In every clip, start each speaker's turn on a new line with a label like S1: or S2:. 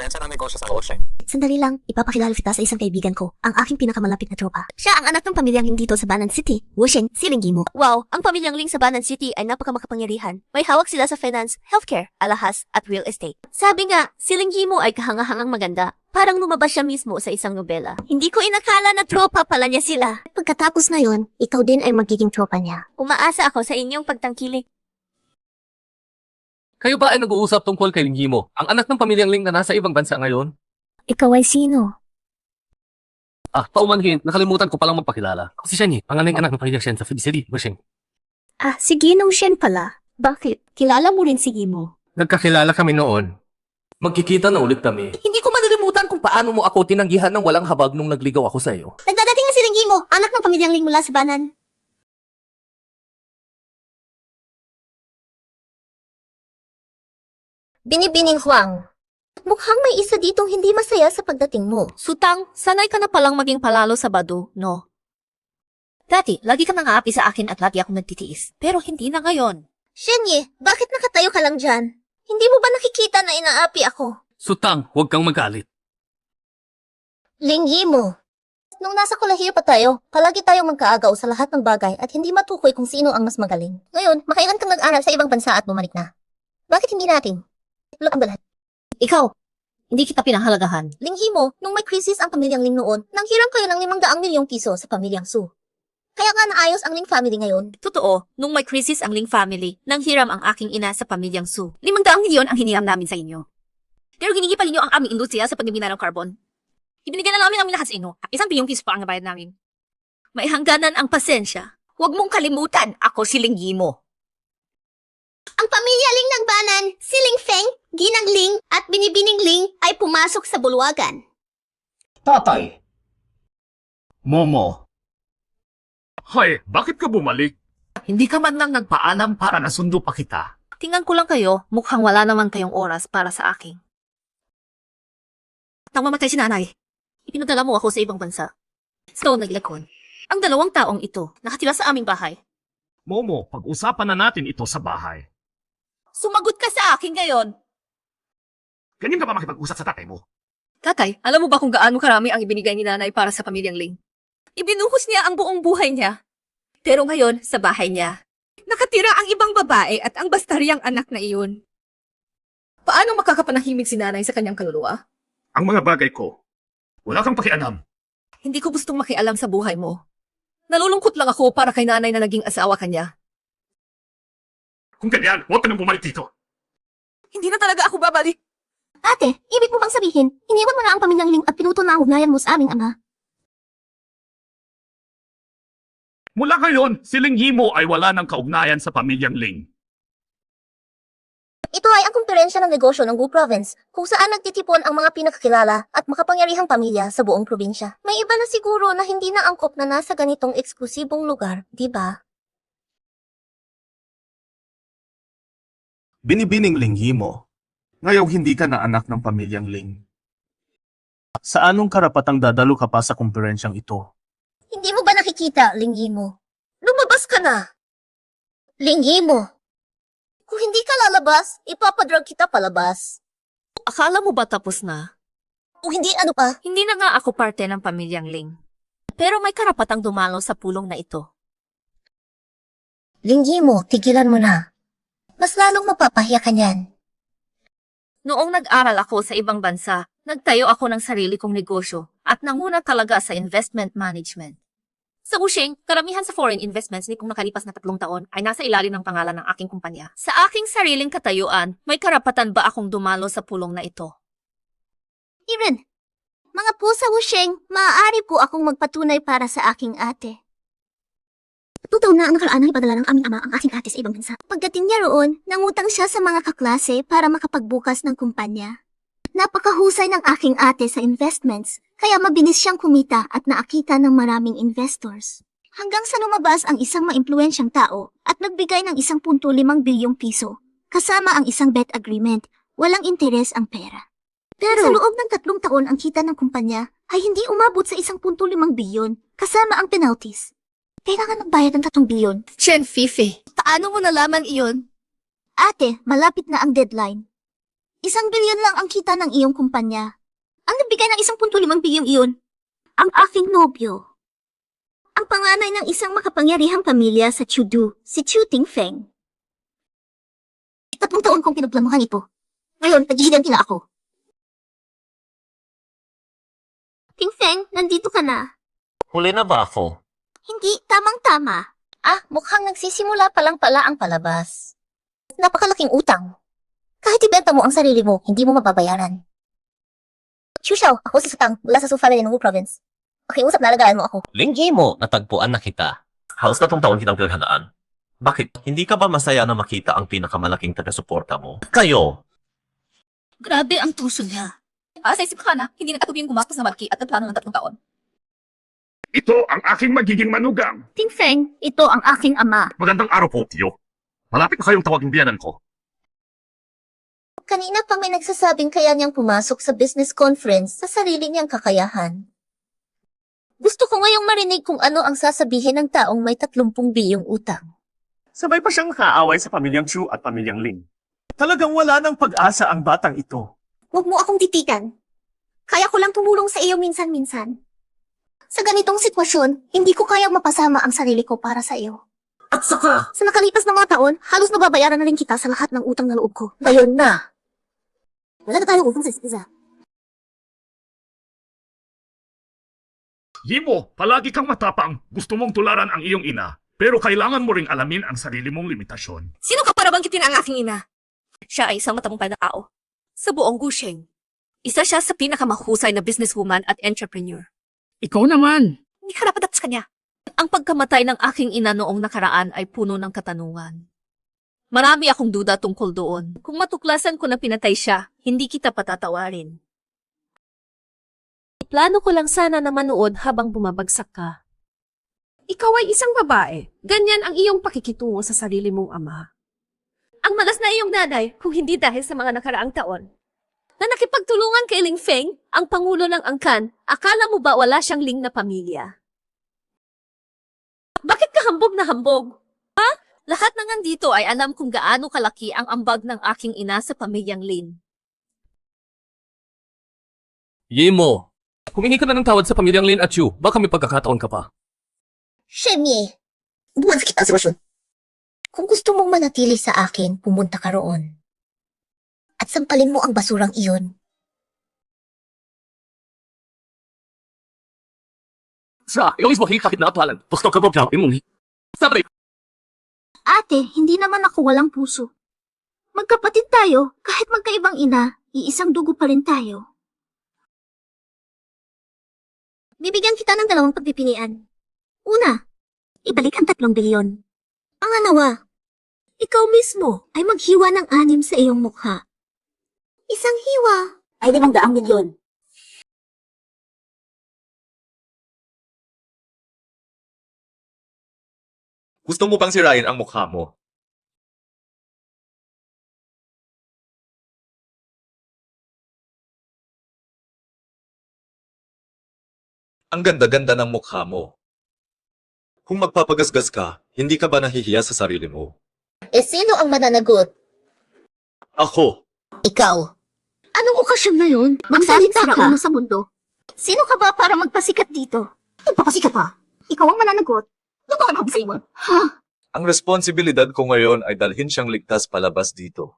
S1: kumperensa ng negosyo sa Ocean.
S2: Sandali lang, ipapakilala kita sa isang kaibigan ko, ang aking pinakamalapit na tropa. Siya ang anak ng pamilyang Ling dito sa Banan City, Wushen, si Ling Gimo. Wow, ang pamilyang Ling sa Banan City ay napakamakapangyarihan. May hawak sila sa finance, healthcare, alahas, at real estate. Sabi nga, si Ling Gimo ay kahangahangang maganda. Parang lumabas siya mismo sa isang nobela. Hindi ko inakala na tropa pala niya sila. Pagkatapos ngayon, ikaw din ay magiging tropa niya. Umaasa ako sa inyong pagtangkilik.
S3: Kayo ba ay nag-uusap tungkol kay Ling Gimo, ang anak ng pamilyang Ling na nasa ibang bansa ngayon?
S2: Ikaw ay sino?
S3: Paumanhin, nakalimutan ko palang magpakilala. Ako si Shenyi, panganay anak ng pamilyang Shen sa City, Washing.
S2: Si Ginong Shen pala. Bakit? Kilala mo rin si Gimo?
S3: Nagkakilala kami noon. Magkikita na ulit kami. Hindi ko malilimutan kung paano mo ako tinanggihan ng walang habag nung nagligaw ako sa iyo.
S2: Nagdadating na si Ling Gimo, anak ng pamilyang Ling mula sa Banan. Binibining Huang. Mukhang may isa ditong hindi masaya sa pagdating mo.
S4: Sutang, sanay ka na palang maging palalo sa bado, no? Dati, lagi ka nang-aapi sa akin at lagi akong nagtitiis. Pero hindi na ngayon.
S2: Shenye, bakit nakatayo ka lang dyan? Hindi mo ba nakikita na inaapi ako?
S3: Sutang, huwag kang magalit.
S2: Ling Gimo. Nung nasa kolehiyo pa tayo, palagi tayong magkaagaw sa lahat ng bagay at hindi matukoy kung sino ang mas magaling. Ngayon, makailan kang nag-aral sa ibang bansa at bumalik na. Bakit hindi natin? Ang balat.
S4: Ikaw, hindi kita pinahalagahan.
S2: Ling Gimo, nung may krisis ang pamilyang Ling noon, nanghiram kayo ng 500 milyong piso sa pamilyang Su. Kaya nga naayos ang Ling family ngayon.
S4: Totoo, nung may krisis ang Ling family, nanghiram ang aking ina sa pamilyang Su. 500 milyon ang hiniram namin sa inyo. Pero ginigipal ninyo ang aming industriya sa pagmimina ng carbon. Ibinigyan na namin ang lahat sa inyo at 1 bilyong piso pa ang nabayad namin. May hangganan ang pasensya. Huwag mong kalimutan, ako si Ling Gimo.
S2: Ang pamilya Ling ng Banan, si Ling Feng, Ginang Ling at Binibining Ling ay pumasok sa bulwagan.
S5: Tatay. Momo.
S1: Hoy, bakit ka bumalik?
S5: Hindi ka man lang nagpaalam para nasundo pa kita.
S4: Tingnan ko lang kayo, mukhang wala naman kayong oras para sa akin. Nang mamatay si nanay, ipinadala mo ako sa ibang bansa. Stone naglakon. Ang 2 taong ito, nakatira sa aming bahay.
S5: Momo, pag-usapan na natin ito sa bahay.
S4: Sumagot ka sa akin ngayon.
S5: Ganyan ka ba makipag-usap sa tatay mo?
S4: Tatay, alam mo ba kung gaano karami ang ibinigay ni nanay para sa pamilyang Ling? Ibinuhos niya ang buong buhay niya. Pero ngayon, sa bahay niya, nakatira ang ibang babae at ang bastaryang anak na iyon. Paano makakapanahimik si nanay sa kanyang kaluluwa?
S5: Ang mga bagay ko, wala kang pakialam.
S4: Hindi ko gustong makialam sa buhay mo. Nalulungkot lang ako para kay nanay na naging asawa kanya.
S5: Kung ganyan, huwag ka nang bumalik dito.
S4: Hindi na talaga ako babalik.
S2: Ate, ibig mo bang sabihin, iniwan mo na ang pamilyang Ling at pinuto na ang ugnayan mo sa aming ama?
S5: Mula ngayon, si Ling Gimo ay wala ng kaugnayan sa pamilyang Ling.
S2: Ito ay ang kumperensya ng negosyo ng Gu Province, kung saan nagtitipon ang mga pinakakilala at makapangyarihang pamilya sa buong probinsya. May iba na siguro na hindi na angkop na nasa ganitong eksklusibong lugar, di ba?
S6: Binibining Ling Gimo, ngayong hindi ka na anak ng pamilyang Ling. Sa anong karapatang dadalo ka pa sa kumperensyang ito?
S2: Hindi mo ba nakikita, Ling Gimo? Lumabas ka na! Ling Gimo! Kung hindi ka lalabas, ipapadrag kita palabas.
S4: Akala mo ba tapos na?
S2: Kung hindi, ano pa?
S4: Hindi na nga ako parte ng pamilyang Ling. Pero may karapatang dumalo sa pulong na ito.
S2: Ling Gimo, tigilan mo na. Mas lalong mapapahiya ka niyan.
S4: Noong nag-aral ako sa ibang bansa, nagtayo ako ng sarili kong negosyo at nanguna talaga sa investment management. Sa Wushing, karamihan sa foreign investments nitong nakalipas na 3 taon ay nasa ilalim ng pangalan ng aking kumpanya. Sa aking sariling katayuan, may karapatan ba akong dumalo sa pulong na ito?
S2: Iren, mga po sa Wusheng, maaari po akong magpatunay para sa aking ate. 2 taon na ang nakaraan na ipadala ng aming ama ang aking ate sa ibang bansa. Pagdating niya roon, nangutang siya sa mga kaklase para makapagbukas ng kumpanya. Napakahusay ng aking ate sa investments, kaya mabilis siyang kumita at naakita ng maraming investors. Hanggang sa lumabas ang isang maimpluwensyang tao at nagbigay ng 1.5 bilyong piso, kasama ang isang bet agreement, walang interes ang pera. Pero sa loob ng 3 taon ang kita ng kumpanya ay hindi umabot sa 1.5 bilyon, kasama ang penalties. Kailangan magbayad ng 3 bilyon.
S4: Chen Fifi, paano mo nalaman iyon?
S2: Ate, malapit na ang deadline. 1 bilyon lang ang kita ng iyong kumpanya. Ang nagbigay ng 1.5 bilyong iyon, ang aking nobyo. Ang panganay ng isang makapangyarihang pamilya sa Chudu, si Chu Tingfeng. 3 taon kong pinagplanuhan ito. Ngayon, nag-ihiganti na ako. Tingfeng, nandito ka na.
S3: Huli na ba ako?
S2: Hindi, tamang-tama.
S4: Mukhang nagsisimula pa lang pala ang palabas. Napakalaking utang. Kahit ibenta mo ang sarili mo, hindi mo mababayaran. Shushaw, ako si Sutang, mula sa Sufare ng Province. Pakiusap na alagaan mo ako.
S3: Linggi mo, natagpuan na kita.
S7: Halos 3 taon kitang pinaghandaan. Bakit? Hindi ka ba masaya na makita ang pinakamalaking taga-suporta mo? Kayo!
S4: Grabe ang tuso niya. Sa isip ka na, hindi nakatubing gumastos na malaki at nagplano ng 3 taon.
S5: Ito ang aking magiging manugang.
S2: Tingfeng, ito ang aking ama.
S5: Magandang araw po, tiyo. Malapit na kayong tawaging biyanan ko.
S2: Kanina pa may nagsasabing kaya niyang pumasok sa business conference sa sarili niyang kakayahan. Gusto ko ngayong marinig kung ano ang sasabihin ng taong may 30 bilyong utang.
S6: Sabay pa siyang nakaaway sa pamilyang Chu at pamilyang Ling. Talagang wala ng pag-asa ang batang ito.
S2: Huwag mo akong titigan. Kaya ko lang tumulong sa iyo minsan-minsan. Sa ganitong sitwasyon, hindi ko kayang mapasama ang sarili ko para sa iyo.
S3: At saka,
S2: Sa nakalipas na mga taon, halos nababayaran na rin kita sa lahat ng utang na loob ko. Ngayon na. Wala na tayong utang sa isa't isa.
S5: Yimo, palagi kang matapang. Gusto mong tularan ang iyong ina. Pero kailangan mo ring alamin ang sarili mong limitasyon.
S4: Sino ka para banggitin ang aking ina? Siya ay isang matagumpay na tao. Sa buong Gusheng, isa siya sa pinakamahusay na businesswoman at entrepreneur.
S8: Ikaw naman.
S4: Hindi ka dapat sa kanya. Ang pagkamatay ng aking ina noong nakaraan ay puno ng katanungan. Marami akong duda tungkol doon. Kung matuklasan ko na pinatay siya, hindi kita patatawarin. Plano ko lang sana na manood habang bumabagsak ka.
S8: Ikaw ay isang babae. Ganyan ang iyong pakikitungo sa sarili mong ama.
S4: Ang malas na iyong nanay kung hindi dahil sa mga nakaraang taon. Na nakipagtulungan kay Ling Feng, ang pangulo ng angkan, akala mo ba wala siyang Ling na pamilya? Bakit ka hambog na hambog? Ha? Lahat ng nandito ay alam kung gaano kalaki ang ambag ng aking ina sa pamilyang Lin.
S3: Yimo, humingi ka na ng tawad sa pamilyang Lin at Chu. Baka may pagkakataon ka pa.
S2: Shemye, buwan sa kita ang sitwasyon. Kung gusto mong manatili sa akin, pumunta ka roon. At sampalin mo ang basurang iyon.
S3: Sa, iyong isbo, hikakit na apalan. Gusto ka ba biyang imong Sabi,
S2: Ate, hindi naman ako walang puso. Magkapatid tayo, kahit magkaibang ina, iisang dugo pa rin tayo. Bibigyan kita ng 2 pagpipilian. Una, ibalik ang 3 bilyon. Pangalawa, ikaw mismo ay maghiwa ng 6 sa iyong mukha. Isang hiwa ay 500 milyon.
S7: Gusto mo pang sirain ang mukha mo? Ang ganda-ganda ng mukha mo. Kung magpapagasgas ka, hindi ka ba nahihiya sa sarili mo?
S2: Sino ang mananagot?
S7: Ako!
S2: Ikaw. Anong okasyon na yun? Magsalita ka sa mundo. Sino ka ba para magpasikat dito? Magpapasikat pa. Ikaw ang mananagot. Ano ba ang sa'yo? Ha?
S7: Ang responsibilidad ko ngayon ay dalhin siyang ligtas palabas dito.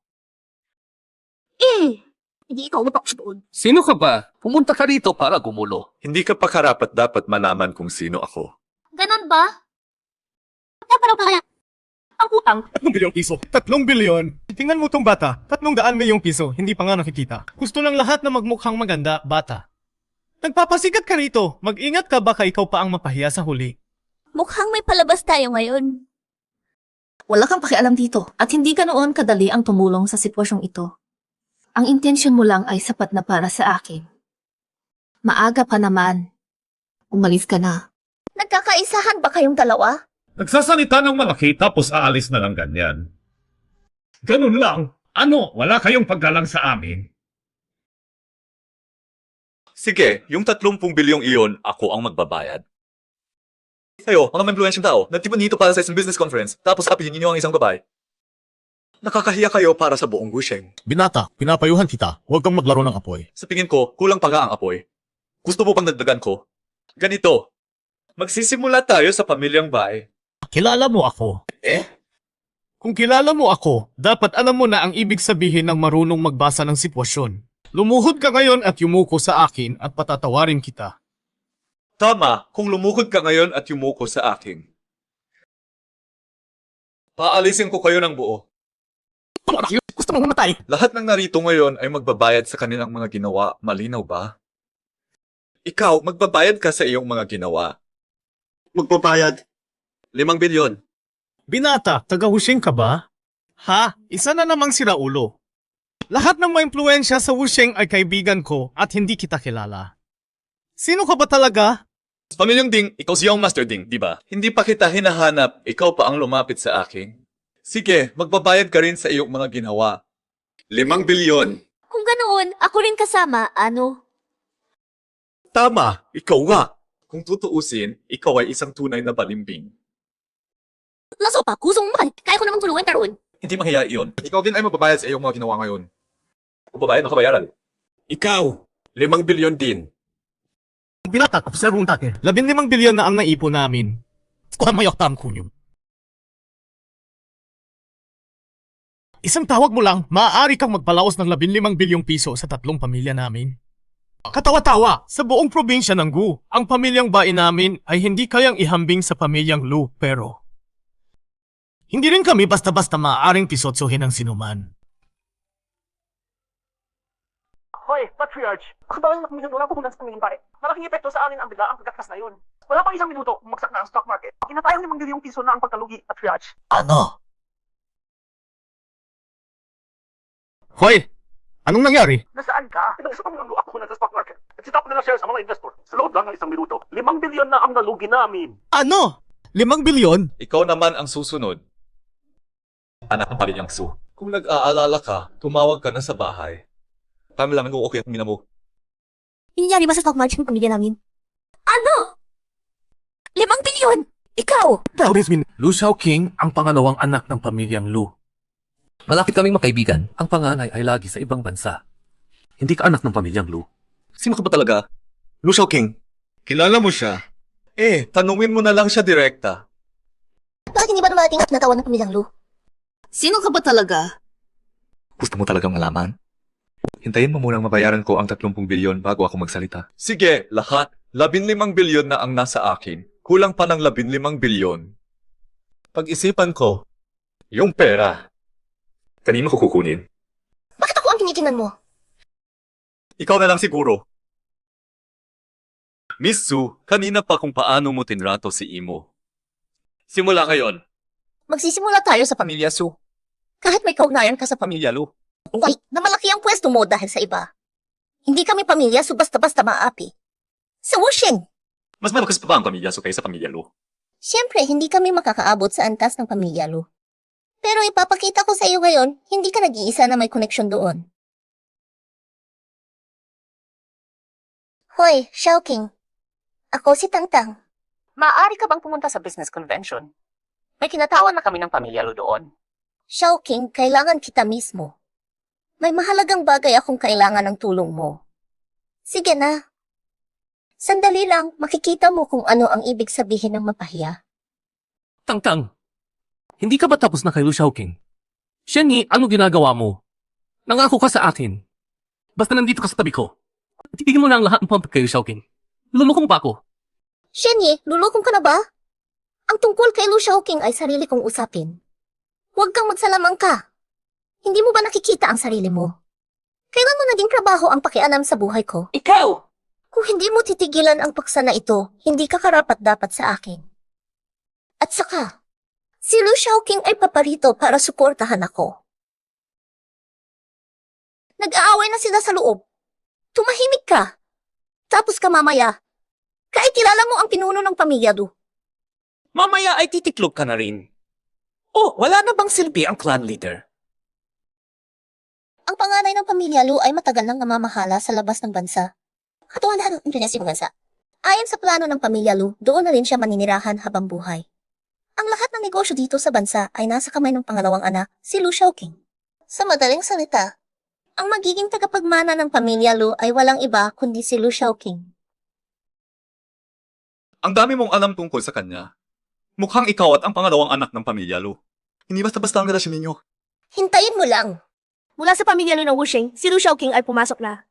S2: Hindi ikaw mapakos doon.
S3: sino ka ba? Pumunta ka rito para gumulo.
S7: Hindi ka pa karapat dapat malaman kung sino ako.
S2: Ganon ba? Dapat kaya ang utang.
S6: 3 bilyong piso. 3 bilyon? Tingnan mo tong bata. 300 milyong piso. Hindi pa nga nakikita. Gusto lang lahat na magmukhang maganda, bata. Nagpapasikat ka rito. Mag-ingat ka baka ikaw pa ang mapahiya sa huli.
S4: Mukhang may palabas tayo ngayon. Wala kang pakialam dito at hindi ka noon kadali ang tumulong sa sitwasyong ito. Ang intensyon mo lang ay sapat na para sa akin. Maaga pa naman. Umalis ka na.
S2: Nagkakaisahan ba kayong dalawa?
S5: Nagsasalita ng malaki tapos aalis na lang ganyan. Ganun lang. Ano, wala kayong paggalang sa amin.
S7: Sige, yung 30 bilyong iyon, ako ang magbabayad. Kayo, mga impluensyang tao, nagtipon dito para sa isang business conference, tapos apihin ninyo ang isang babae. Nakakahiya kayo para sa buong Wusheng.
S6: Binata, pinapayuhan kita. Huwag kang maglaro ng apoy.
S7: Sa tingin ko, kulang pa nga ang apoy. Gusto mo pang dagdagan ko? Ganito, magsisimula tayo sa pamilyang bae.
S6: Kilala mo ako. Kung kilala mo ako, dapat alam mo na ang ibig sabihin ng marunong magbasa ng sitwasyon. Lumuhod ka ngayon at yumuko sa akin at patatawarin kita.
S7: Tama, kung lumukod ka ngayon at yumuko sa akin. Paalisin ko kayo ng buo.
S6: Gusto mong mamatay?
S7: Lahat ng narito ngayon ay magbabayad sa kanilang mga ginawa. Malinaw ba? Ikaw, magbabayad ka sa iyong mga ginawa.
S9: Magbabayad.
S7: 5 bilyon.
S6: Binata, taga-Wusheng ka ba? Ha? Isa na namang sira ulo. Lahat ng maimpluwensya sa Wusheng ay kaibigan ko at hindi kita kilala. Sino ka ba talaga?
S7: Pamilyang Ding, ikaw si Young Master Ding, di ba? Hindi pa kita hinahanap, ikaw pa ang lumapit sa akin. Sige, magbabayad ka rin sa iyong mga ginawa.
S9: 5 bilyon.
S2: Kung ganoon, ako rin kasama, ano?
S7: Tama, ikaw nga. Kung tutuusin, ikaw ay isang tunay na balimbing.
S2: Laso pa, kusong man. Kaya ko namang tulungan karoon.
S7: Hindi mahiya iyon. Ikaw din ay magbabayad sa iyong mga ginawa ngayon. Magbabayad ng kabayaran. Ikaw, 5 bilyon din.
S6: Binata, observong take. 15 bilyon na ang naipon namin. Kuha mayok tam kunyum. Isang tawag mo lang, maaari kang magpalaos ng 15 bilyong piso sa 3 pamilya namin. Katawa-tawa, sa buong probinsya ng Gu, ang pamilyang bae namin ay hindi kayang ihambing sa pamilyang Lu, pero hindi rin kami basta-basta maaaring pisotsohin ng sinuman.
S10: Hoy, Patriarch! Akabalan na kami wala pumunta sa pamilyang bae. Malaking epekto sa amin ang bigla ang pagkatras na yun. Wala pang 1 minuto, umagsak na ang stock market. Kinatayang 5 bilyong piso na ang pagkalugi, Patriarch.
S6: Ano? Hoy! Anong nangyari?
S10: Nasaan ka? Nag-isang lang ako na sa stock market. At sitap na share sa mga investor. Sa loob lang ng 1 minuto, 5 bilyon na ang nalugi namin.
S6: Ano? 5 bilyon?
S7: Ikaw naman ang susunod. Anak ng pamilyang Su. Kung nag-aalala ka, tumawag ka na sa bahay. Kami lang nag-okay at mina mo.
S2: Nangyari ba sa stock market ng pamilya namin? Ano? 5 bilyon? Ikaw!
S3: Lu Xiaoqing ang pangalawang anak ng pamilyang Lu. Malapit kaming magkaibigan. Ang panganay ay lagi sa ibang bansa. Hindi ka anak ng pamilyang Lu.
S7: Sino ka ba talaga?
S9: Lu Xiaoqing. Kilala mo siya?
S7: Tanungin mo na lang siya direkta.
S2: Bakit hindi ba dumating at natawag ng pamilyang Lu?
S4: Sino ka ba talaga?
S7: Gusto mo talagang malaman? Hintayin mo munang mabayaran ko ang 30 bilyon bago ako magsalita. Sige, lahat. 15 bilyon na ang nasa akin. Kulang pa ng 15 bilyon. Pag-isipan ko, yung pera. Kanino ko kukunin?
S2: Bakit ako ang tinitingnan mo?
S7: Ikaw na lang siguro. Miss Su, kanina pa kung paano mo tinrato si Imo. Simula ngayon.
S2: Magsisimula tayo sa
S3: Pamilya Su.
S2: kahit may kaugnayan ka sa
S3: Pamilya Lu.
S2: pamilya na malaki ang pwesto mo dahil sa iba. Hindi kami pamilya so basta-basta maapi. Sa Wusheng,
S7: Mas malakas pa ba ang pamilya Su kaysa pamilya Lu?
S2: siyempre hindi kami makakaabot sa antas ng pamilya Lu. Pero ipapakita ko sa iyo ngayon, hindi ka nag-iisa na may koneksyon doon. Hoy, Xiaoqing. Ako si Tangtang.
S10: Maaari ka bang pumunta sa business convention? May kinatawan na kami ng pamilya Lu doon.
S2: Xiaoqing, kailangan kita mismo. May mahalagang bagay akong kailangan ng tulong mo. Sige na. Sandali lang, makikita mo kung ano ang ibig sabihin ng mapahiya.
S3: Tangtang. Hindi ka ba tapos na kay Lu Xiaoqing? Shenyi, ano ginagawa mo? Nangako ka sa akin. Basta nandito ka sa tabi ko. Titigil mo na ang lahat ng pampag kay Lu Xiaoqing. Luloko mo pa ako.
S2: Shenye, lulokong ka na ba? Ang tungkol kay Lu Xiaoqing ay sarili kong usapin. Huwag kang magsalamang ka. Hindi mo ba nakikita ang sarili mo? Kailan mo naging trabaho ang pakialam sa buhay ko?
S10: Ikaw!
S2: Kung hindi mo titigilan ang paksa na ito, hindi ka karapat-dapat sa akin. At saka, si Lu Xiaoqing ay paparito para suportahan ako. Nag-aaway na sila sa loob. Tumahimik ka. Tapos ka mamaya. Kahit kilala mo ang pinuno ng pamilya Lu.
S11: Mamaya ay titiklog ka na rin. Oh, wala na bang silbi ang clan leader?
S2: Ang panganay ng pamilya Lu ay matagal nang namamahala sa labas ng bansa. Katuwanahan ng Indonesia ng bansa. Ayon sa plano ng pamilya Lu, doon na rin siya maninirahan habang buhay. Ang lahat ng negosyo dito sa bansa ay nasa kamay ng pangalawang anak, si Lu Shaoqing. Sa madaling salita, ang magiging tagapagmana ng pamilya Lu ay walang iba kundi si Lu Shaoqing.
S7: Ang dami mong alam tungkol sa kanya. Mukhang ikaw at ang pangalawang anak ng pamilya, Lu. Hindi basta-basta ang relasyon ninyo.
S2: Hintayin mo lang!
S8: Mula sa pamilya ng Wusheng, si Lu Shaoqing ay pumasok na.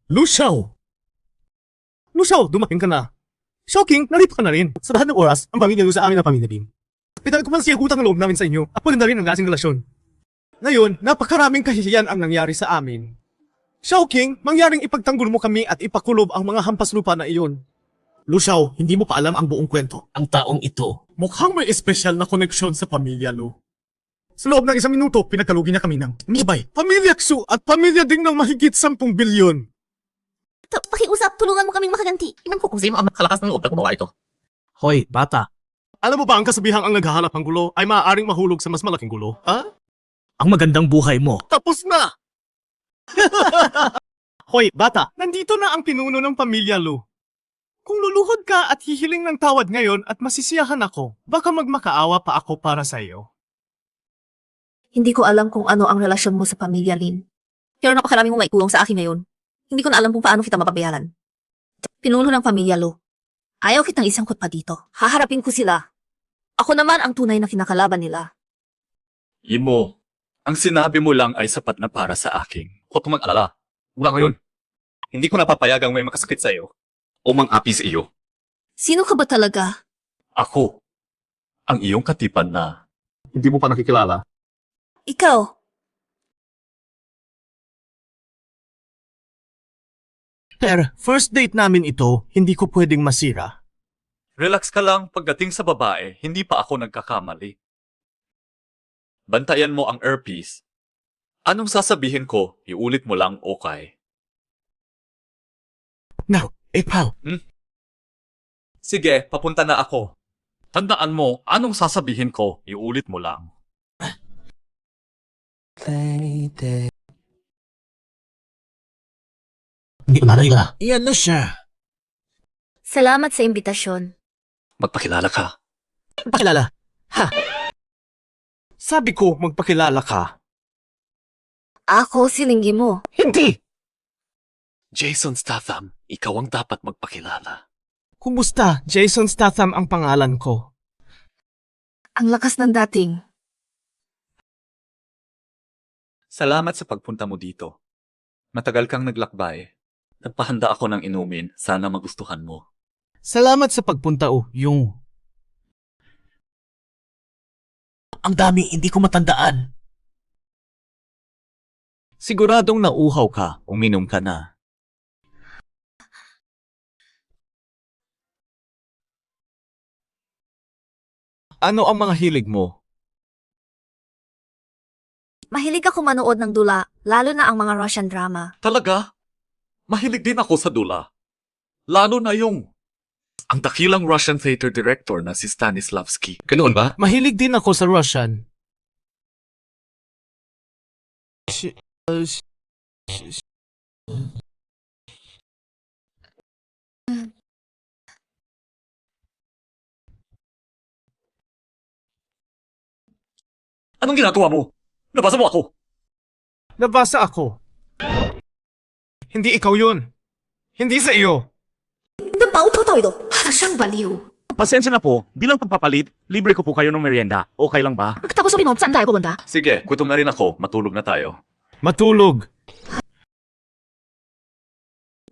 S6: Lu Xiao! Lu Xiao, dumating ka na. Shaoqing, narito ka na rin. Sa lahat ng oras, ang pamilya Lu sa amin na pamilya Bing. Pital ko man siya utang ng loob namin sa inyo. Ako rin na rin ang lasing relasyon. Ngayon, napakaraming kahihiyan ang nangyari sa amin. Shaoqing, mangyaring ipagtanggol mo kami at ipakulob ang mga hampas lupa na iyon. Lu Xiao, hindi mo pa alam ang buong kwento.
S3: Ang taong ito.
S6: Mukhang may espesyal na koneksyon sa pamilya Lu. Sa loob ng 1 minuto, pinagkalugi niya kami ng Mibay, Pamilya Xu at pamilya ding ng mahigit 10 bilyon.
S2: Pakiusap, tulungan mo kaming makaganti.
S3: Inan ko kung sino ang nakalakas ng loob na gumawa ito.
S6: Hoy, bata. Alam mo ba ang kasabihang ang naghahanap ng gulo ay maaaring mahulog sa mas malaking gulo? Ha?
S3: Ang magandang buhay mo.
S6: Tapos na! Hoy, bata, nandito na ang pinuno ng pamilya Lu. Kung luluhod ka at hihiling ng tawad ngayon at masisiyahan ako, baka magmakaawa pa ako para sa iyo.
S4: Hindi ko alam kung ano ang relasyon mo sa pamilya Lin. Pero napakarami mong maikulong sa akin ngayon. Hindi ko na alam kung paano kita mapabayaran. Pinuno ng pamilya Lo. Ayaw kitang isangkot pa dito. Haharapin ko sila. Ako naman ang tunay na kinakalaban nila.
S7: Imo, ang sinabi mo lang ay sapat na para sa akin. Huwag kang mag-alala. Mula ngayon, hindi ko napapayagang may makasakit sa iyo o mang-api sa iyo.
S4: Sino ka ba talaga?
S7: Ako, ang iyong katipan na hindi mo pa nakikilala.
S4: Ikaw.
S6: Sir, first date namin ito, hindi ko pwedeng masira.
S7: Relax ka lang pagdating sa babae, hindi pa ako nagkakamali. Bantayan mo ang earpiece. Anong sasabihin ko, iulit mo lang okay.
S6: Now, pal.
S7: Sige, papunta na ako. Tandaan mo, anong sasabihin ko, iulit mo lang.
S3: Hindi ko nalala.
S6: Iyan na siya.
S4: Salamat sa imbitasyon.
S7: Magpakilala ka.
S6: Pakilala. Ha? Sabi ko, magpakilala ka.
S4: Ako si Linggi mo.
S6: Hindi!
S7: Jason Statham, ikaw ang dapat magpakilala.
S6: Kumusta? Jason Statham ang pangalan ko.
S4: Ang lakas ng dating.
S7: Salamat sa pagpunta mo dito. Matagal kang naglakbay. Nagpahanda ako ng inumin, sana magustuhan mo.
S6: Salamat sa pagpunta yung...
S3: Ang daming hindi ko matandaan.
S11: Siguradong nauhaw ka, uminom ka na.
S6: Ano ang mga hilig mo?
S4: Mahilig ako manood ng dula, lalo na ang mga Russian drama.
S7: Talaga? Mahilig din ako sa dula. Lalo na yung ang dakilang Russian theater director na si Stanislavski. Ganoon ba?
S6: Mahilig din ako sa Russian.
S7: Anong ginagawa mo? Nabasa mo ako.
S6: Nabasa ako. Hindi ikaw yun. Hindi sa iyo.
S4: Siyang baliw.
S1: Pasensya na po, bilang pagpapalit, libre ko po kayo ng merienda. Okay lang ba?
S4: Pagkatapos uminom, saan tayo pumunta?
S7: Sige, gutom na rin ako. Matulog na tayo.
S6: Matulog.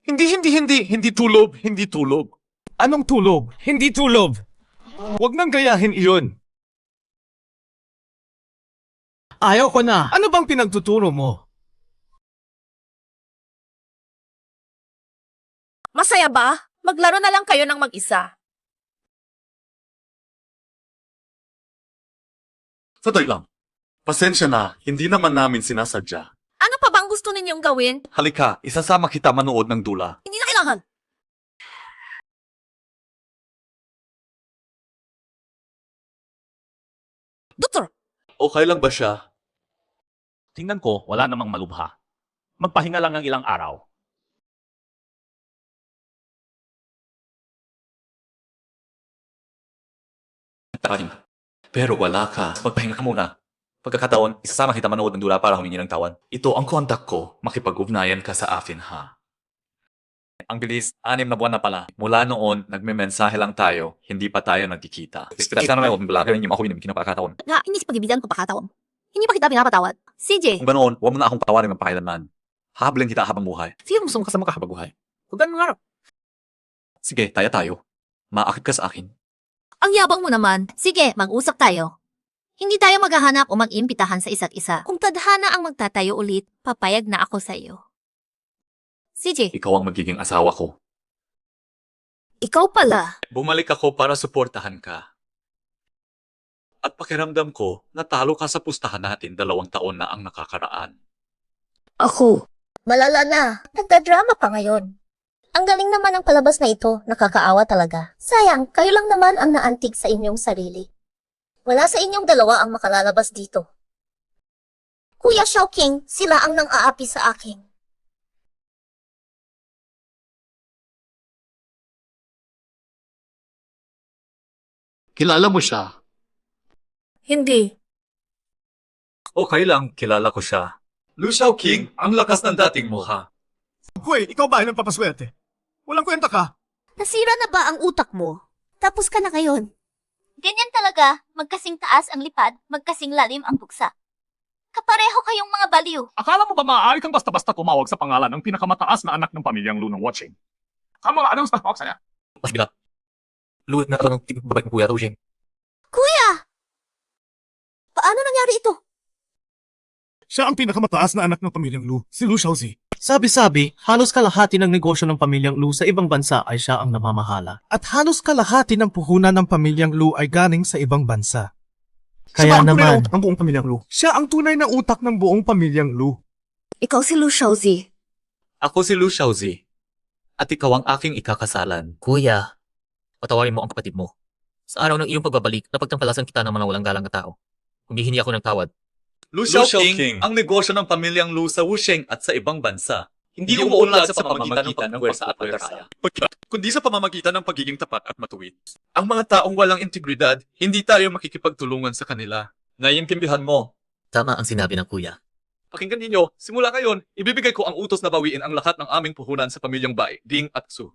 S7: Hindi tulog.
S6: Anong tulog? Hindi tulog. Huwag nang gayahin iyon. Ayaw ko na. Ano bang pinagtuturo mo?
S4: Masaya ba? Maglaro na lang kayo ng mag-isa.
S7: Sandali lang. Pasensya na, hindi naman namin sinasadya.
S4: Ano pa bang gusto ninyong gawin?
S7: Halika, isasama kita manood ng dula.
S4: Hindi na kailangan. Doktor,
S7: Okay lang ba siya?
S1: Tingnan ko, wala namang malubha. Magpahinga lang ng ilang araw.
S7: tayo. Pero wala ka. Magpahinga ka muna. Pagkakataon, isasama kita manood ng dula para humingi ng tawad. Ito ang kontak ko. Makipag-ugnayan ka sa akin, ha? Ang bilis, 6 na buwan na pala. Mula noon, nagme-mensahe lang tayo. Hindi pa tayo nagkikita. Espesya na ngayon, wala ka rin yung ako yung kinapakataon.
S4: Nga, hindi sa pag-ibigan ko pakataon. Hindi pa kita pinapatawad. CJ,
S7: Kung ganoon, huwag mo na akong patawarin ng pakailanman. Hahabulin kita habang buhay.
S11: Sino gusto mo kasama ka habang buhay? Kung ganun nga.
S7: Sige, tayo. Maakit ka sa akin.
S4: ang yabang mo naman. Sige, mag-usap tayo. Hindi tayo maghahanap o mag-imbitahan sa isa't isa. Kung tadhana ang magtatayo ulit, papayag na ako sa iyo. CJ,
S7: Ikaw ang magiging asawa ko.
S4: ikaw pala.
S7: Bumalik ako para suportahan ka. At pakiramdam ko, natalo ka sa pustahan natin 2 taon na ang nakakaraan.
S2: Ako. Malala na. Nagdadrama pa ngayon. Ang galing naman ng palabas na ito. Nakakaawa talaga. Sayang, kayo lang naman ang naantig sa inyong sarili. Wala sa inyong dalawa ang makalalabas dito. Kuya Xiaoqing, sila ang nang-aapi sa akin.
S3: Kilala mo siya?
S4: Hindi.
S7: Okay lang, kilala ko siya. Lu Xiaoqing, ang lakas ng dating mukha.
S6: Hoy, ikaw ba ay nagpapaswerte? Walang kwenta ka.
S2: Nasira na ba ang utak mo? Tapos ka na ngayon. Ganyan talaga, magkasing taas ang lipad, magkasing lalim ang buksa. Kapareho kayong mga baliw.
S5: Akala mo ba maaari kang basta-basta tumawag sa pangalan ng pinakamataas na anak ng pamilyang Lu ng watching? Ang mga anong stahawak sa niya?
S11: Mas bigat. Luwag na ito ng babae ng Kuya Rojing.
S2: Kuya! Paano nangyari ito?
S6: Siya ang pinakamataas na anak ng pamilyang Lu, si Lu Xiaozi. Sabi-sabi, halos kalahati ng negosyo ng pamilyang Lu sa ibang bansa ay siya ang namamahala. At halos kalahati ng puhunan ng pamilyang Lu ay galing sa ibang bansa. Kaya naman, ang buong pamilyang Lu. Siya ang tunay na utak ng buong pamilyang Lu.
S4: Ikaw si Lu Xiaozi.
S7: Ako si Lu Xiaozi. At ikaw ang aking ikakasalan.
S11: Kuya, patawarin mo ang kapatid mo. Sa araw ng iyong pagbabalik, napagtampalasan kita ng mga walang galang na tao. Humihingi ako ng tawad.
S7: Lu Xiaoqing, ang negosyo ng pamilyang Lu sa Wusheng at sa ibang bansa. Hindi umuunlad sa pamamagitan ng pagpuwersa at pagkakaya, kundi sa pamamagitan ng pagiging tapat at matuwid. Ang mga taong walang integridad, hindi tayo makikipagtulungan sa kanila. Naiintindihan mo.
S11: Tama ang sinabi ng kuya.
S7: Pakinggan ninyo, simula ngayon, ibibigay ko ang utos na bawiin ang lahat ng aming puhunan sa pamilyang Bai, Ding at Su.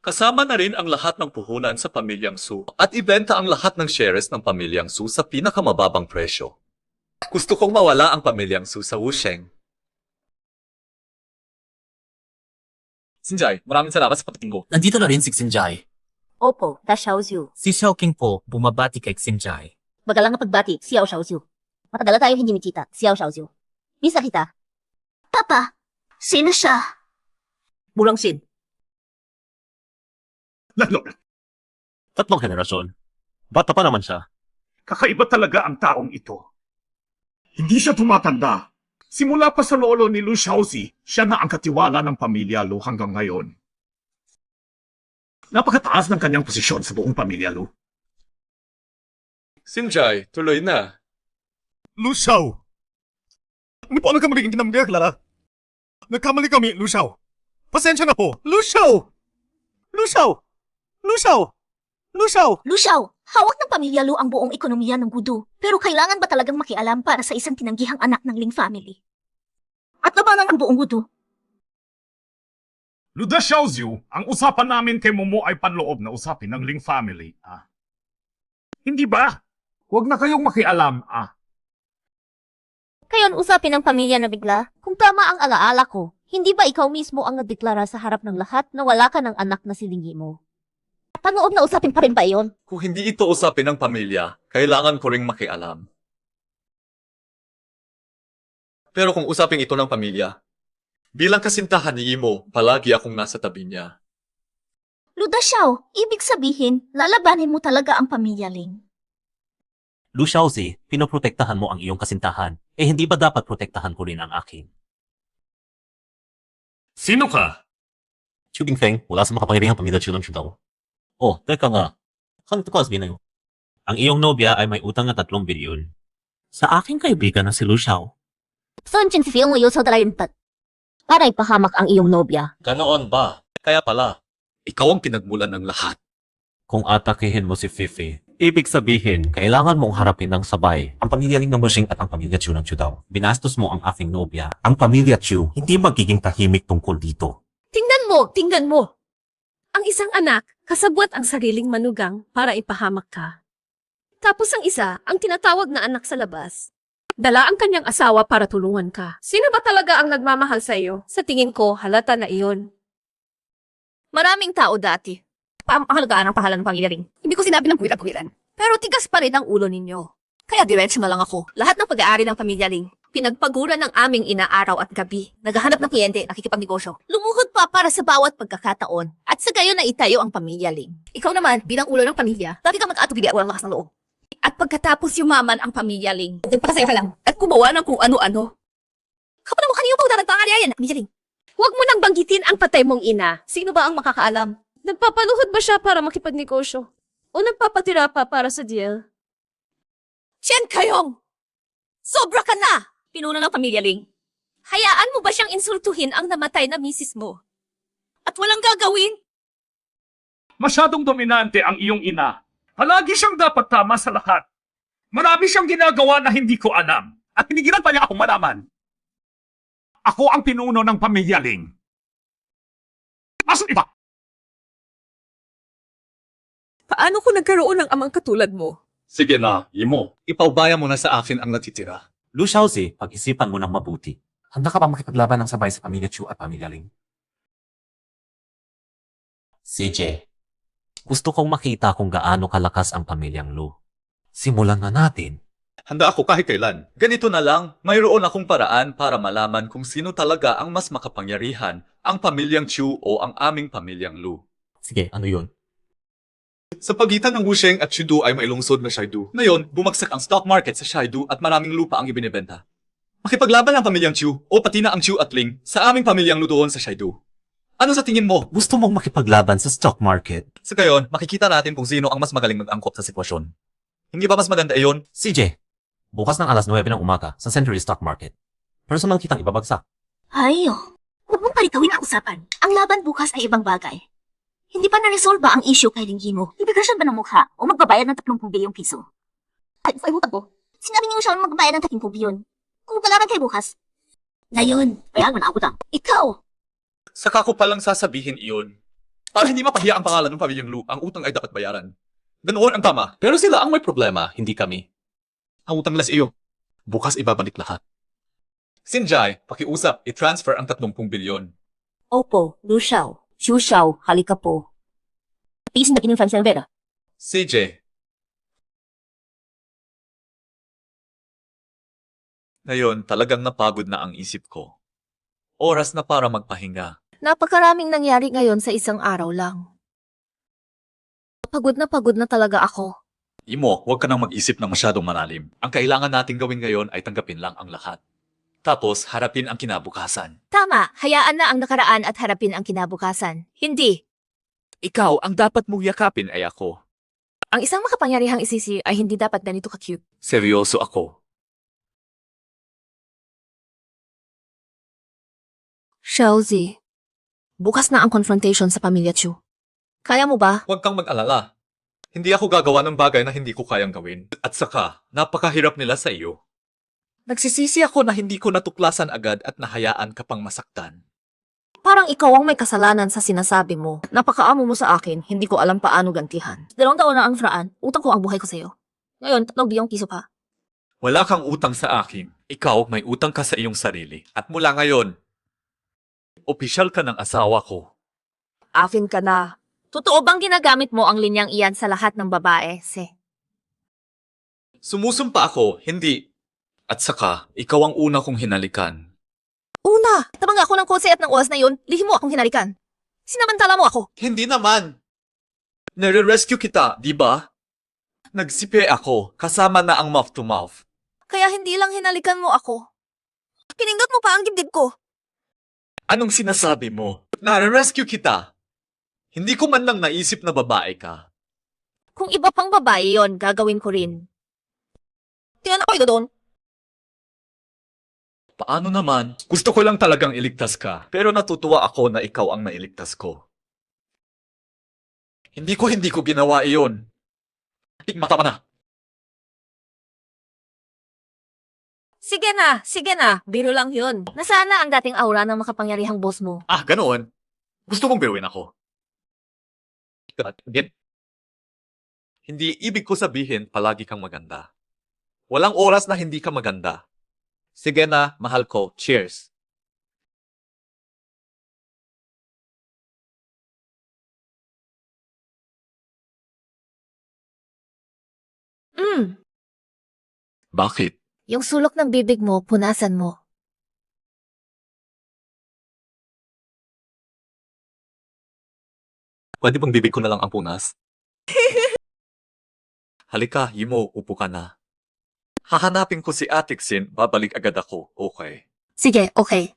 S7: Kasama na rin ang lahat ng puhunan sa pamilyang Su at ibenta ang lahat ng shares ng pamilyang Su sa pinakamababang presyo. Gusto kong mawala ang pamilyang Su sa Wusheng. Sinjay, maraming salamat sa pagdating ko.
S11: Nandito na rin si Xinjai.
S2: Opo, ta Xiaoziu.
S11: Si Xiaoqing po, bumabati kay Xinjai.
S2: Magalang na pagbati, Xiao Xiaoziu. Matagal na tayo hindi nakita, Xiao Xiaoziu. Misa kita. Papa, sino siya?
S11: Bulangsin.
S5: Lalo,
S3: 3 henerasyon. Bata pa naman siya.
S5: kakaiba talaga ang taong ito. Hindi siya tumatanda. Simula pa sa lolo ni Lu Xiaozi, siya na ang katiwala ng pamilya Lu hanggang ngayon. Napakataas ng kanyang posisyon sa buong pamilya Lu.
S7: Sinjay, tuloy na.
S6: Lu Xiao. Ano po ang nagkamaling ginamigay, Clara? Nagkamali kami, Lu Xiao. Pasensya na po. Lu Xiao! Lu Xiao! Lu Xiao! Lu Xiao!
S2: Lu Xiao, hawak ng pamilya Lu ang buong ekonomiya ng Gudu. Pero kailangan ba talagang makialam para sa isang tinanggihang anak ng Ling family? At labanan ang buong Gudu.
S5: Luda Xiaoziu, ang usapan namin kay Momo ay panloob na usapin ng Ling family. Hindi ba? Huwag na kayong makialam.
S2: Kayon usapin ng pamilya na bigla. Kung tama ang alaala ko, hindi ba ikaw mismo ang nagdeklara sa harap ng lahat na wala ka ng anak na silingi mo? Panoob na usapin pa rin ba iyon?
S7: Kung hindi ito usapin ng pamilya, kailangan ko ring makialam. Pero kung usapin ito ng pamilya, bilang kasintahan ni Imo, palagi akong nasa tabi niya.
S2: Luda Xiao, ibig sabihin, lalabanin mo talaga ang pamilya Ling.
S3: Lu Xiaozi, pinoprotektahan mo ang iyong kasintahan. Hindi ba dapat protektahan ko rin ang akin?
S5: Sino ka?
S3: Chu Bingfeng, wala sa makapangyarihang pamilya Chu ng Chudao. Oh, teka nga. Kanto ka sabihin na yun. Ang iyong nobya ay may utang na 3 bilyon. Sa aking kaibigan na si Lu Xiao.
S2: Saan si Fiong mo sa dalaympat? Para ipahamak ang iyong nobya.
S7: Ganoon ba? Kaya pala, ikaw ang pinagmulan ng lahat.
S3: Kung atakihin mo si Fifi,
S12: Ibig sabihin, kailangan mong harapin ng sabay ang pamilya ng Mushing at ang pamilya Chu ng Chu daw. Binastos mo ang aking nobya. Ang pamilya Chu, hindi magiging tahimik tungkol dito.
S8: Tingnan mo! Ang isang anak, kasabwat ang sariling manugang para ipahamak ka. Tapos ang isa, ang tinatawag na anak sa labas. Dala ang kanyang asawa para tulungan ka. Sino ba talaga ang nagmamahal sa iyo? Sa tingin ko, halata na iyon.
S4: Maraming tao dati. Pamahalagaan ang pahalan ng pamilya Ling. Hindi ko sinabi ng puwira-puwiran. Pero tigas pa rin ang ulo ninyo. Kaya diretso na lang ako. Lahat ng pag-aari ng pamilya Ling, pinagpaguran ng aming ina araw at gabi. Naghahanap ng kliyente, nakikipagnegosyo. Lumuhod pa para sa bawat pagkakataon. At sa gayon na itayo ang pamilya Ling. Ikaw naman, bilang ulo ng pamilya, dati kang mag-atubili at walang lakas ng loob. At pagkatapos yumaman ang pamilya Ling, nagpakasaya ka lang at gumawa ng kung ano-ano. Kapag mo kanino pa udaragpangaryayan, pamilya Ling.
S8: Huwag mo nang banggitin ang patay mong ina. Sino ba ang makakaalam? Nagpapaluhod ba siya para makipagnegosyo? O nagpapatira pa para sa deal?
S4: Chen Kayong! Sobra ka na! Pinuno ng pamilya Ling. Hayaan mo ba siyang insultuhin ang namatay na misis mo? At walang gagawin?
S5: Masyadong dominante ang iyong ina. Palagi siyang dapat tama sa lahat. Marami siyang ginagawa na hindi ko alam. At pinigilan pa niya akong malaman. Ako ang pinuno ng pamilya Ling. Asan iba?
S8: Paano kung nagkaroon ng amang katulad mo?
S7: Sige na, Imo. Ipaubaya mo na sa akin ang natitira.
S12: Lu Shaozi, pag-isipan mo ng mabuti. Handa ka ba makipaglaban ng sabay sa pamilya Chu at pamilya Ling? CJ, gusto kong makita kung gaano kalakas ang pamilyang Lu. Simulan na natin.
S7: Handa ako kahit kailan. Ganito na lang, mayroon akong paraan para malaman kung sino talaga ang mas makapangyarihan, ang pamilyang Chu o ang aming pamilyang Lu.
S12: Sige, ano yun?
S7: Sa pagitan ng Wusheng at Shidu ay may lungsod na Shaidu. Ngayon, bumagsak ang stock market sa Shaidu at maraming lupa ang ibinebenta. Makipaglaban ang pamilyang Chu o pati na ang Chu at Ling sa aming pamilyang Lu doon sa Shaidu. Ano sa tingin mo?
S12: Gusto mong makipaglaban sa stock market?
S7: Sa gayon, makikita natin kung sino ang mas magaling mag-angkop sa sitwasyon. Hindi ba mas maganda iyon?
S12: CJ, bukas ng alas 9 ng umaga sa Century Stock Market. Personal kitang ibabagsak.
S2: Ayo, huwag mong paritawin ang usapan. Ang laban bukas ay ibang bagay. Hindi pa na-resolve ang issue kay Linggi mo? Ibigasyon ba ng mukha o magbabayad ng 30 bilyong piso? Ay utang ko. Sinabi niyo siya magbabayad ng 30 bilyon. Kung kalaban kay bukas. Ngayon, kaya mo na utang. Ikaw!
S7: Saka ko palang sasabihin iyon. Para hindi mapahiya ang pangalan ng pamilyang Lu, ang utang ay dapat bayaran. Ganoon ang tama.
S3: Pero sila ang may problema, hindi kami.
S7: Ang utang las iyo. Bukas ibabalik lahat. Sinjay, pakiusap, i-transfer ang 30 bilyon.
S4: Opo, Lu Xiao. Xu Xiao, halika po. Tiis na kinunfan sa Vera.
S7: CJ. Ngayon, talagang napagod na ang isip ko. Oras na para magpahinga.
S4: Napakaraming nangyari ngayon sa isang araw lang. Pagod na talaga ako.
S7: Imo, huwag ka nang mag-isip ng masyadong malalim. Ang kailangan nating gawin ngayon ay tanggapin lang ang lahat. Tapos, harapin ang kinabukasan.
S4: Tama, hayaan na ang nakaraan at harapin ang kinabukasan. Hindi.
S7: Ikaw, ang dapat mong yakapin ay ako.
S4: Ang isang makapangyarihang isisi ay hindi dapat ganito ka-cute.
S7: Seryoso ako.
S4: Xiaozi, bukas na ang confrontation sa pamilya Chu. Kaya mo ba?
S7: Huwag kang mag-alala. Hindi ako gagawa ng bagay na hindi ko kayang gawin. At saka, napakahirap nila sa iyo. Nagsisisi ako na hindi ko natuklasan agad at nahayaan ka pang masaktan.
S4: Parang ikaw ang may kasalanan sa sinasabi mo. Napakaamo mo sa akin, hindi ko alam paano gantihan. 2 taon na ang fraan, utang ko ang buhay ko sa'yo. Ngayon, 3 bilyong piso pa.
S7: Wala kang utang sa akin. Ikaw may utang ka sa iyong sarili. At mula ngayon, opisyal ka ng asawa ko.
S4: Akin ka na. Totoo bang ginagamit mo ang linyang iyan sa lahat ng babae, Se?
S7: Sumusumpa ako, hindi. At saka, ikaw ang una kong hinalikan.
S4: Una! Tabang ako ng kotse at ng oras na yun, lihim mo akong hinalikan. Sinamantala mo ako.
S7: Hindi naman. Nare-rescue kita, di ba? Nagsipe ako, kasama na ang mouth-to-mouth.
S4: Kaya hindi lang hinalikan mo ako. Pinindot mo pa ang dibdib ko.
S7: Anong sinasabi mo? Nare-rescue kita. Hindi ko man lang naisip na babae ka.
S4: Kung iba pang babae yon, gagawin ko rin. Tingnan ako ito doon.
S7: Paano naman? Gusto ko lang talagang iligtas ka. Pero natutuwa ako na ikaw ang nailigtas ko. Hindi ko ginawa iyon. Mata pa na.
S4: Sige na, biro lang yun. Nasaan na ang dating aura ng makapangyarihang boss mo?
S7: Ah, ganoon. Gusto mong biruin ako. Hindi ibig ko sabihin palagi kang maganda. Walang oras na hindi ka maganda. Sige na, mahal ko. Cheers. Bakit?
S4: Yung sulok ng bibig mo, punasan mo.
S7: Pwede bang bibig ko na lang ang punas? Halika, Yimo, upo ka na. Hahanapin ko si Atiksin, babalik agad ako, okay?
S4: Sige, okay.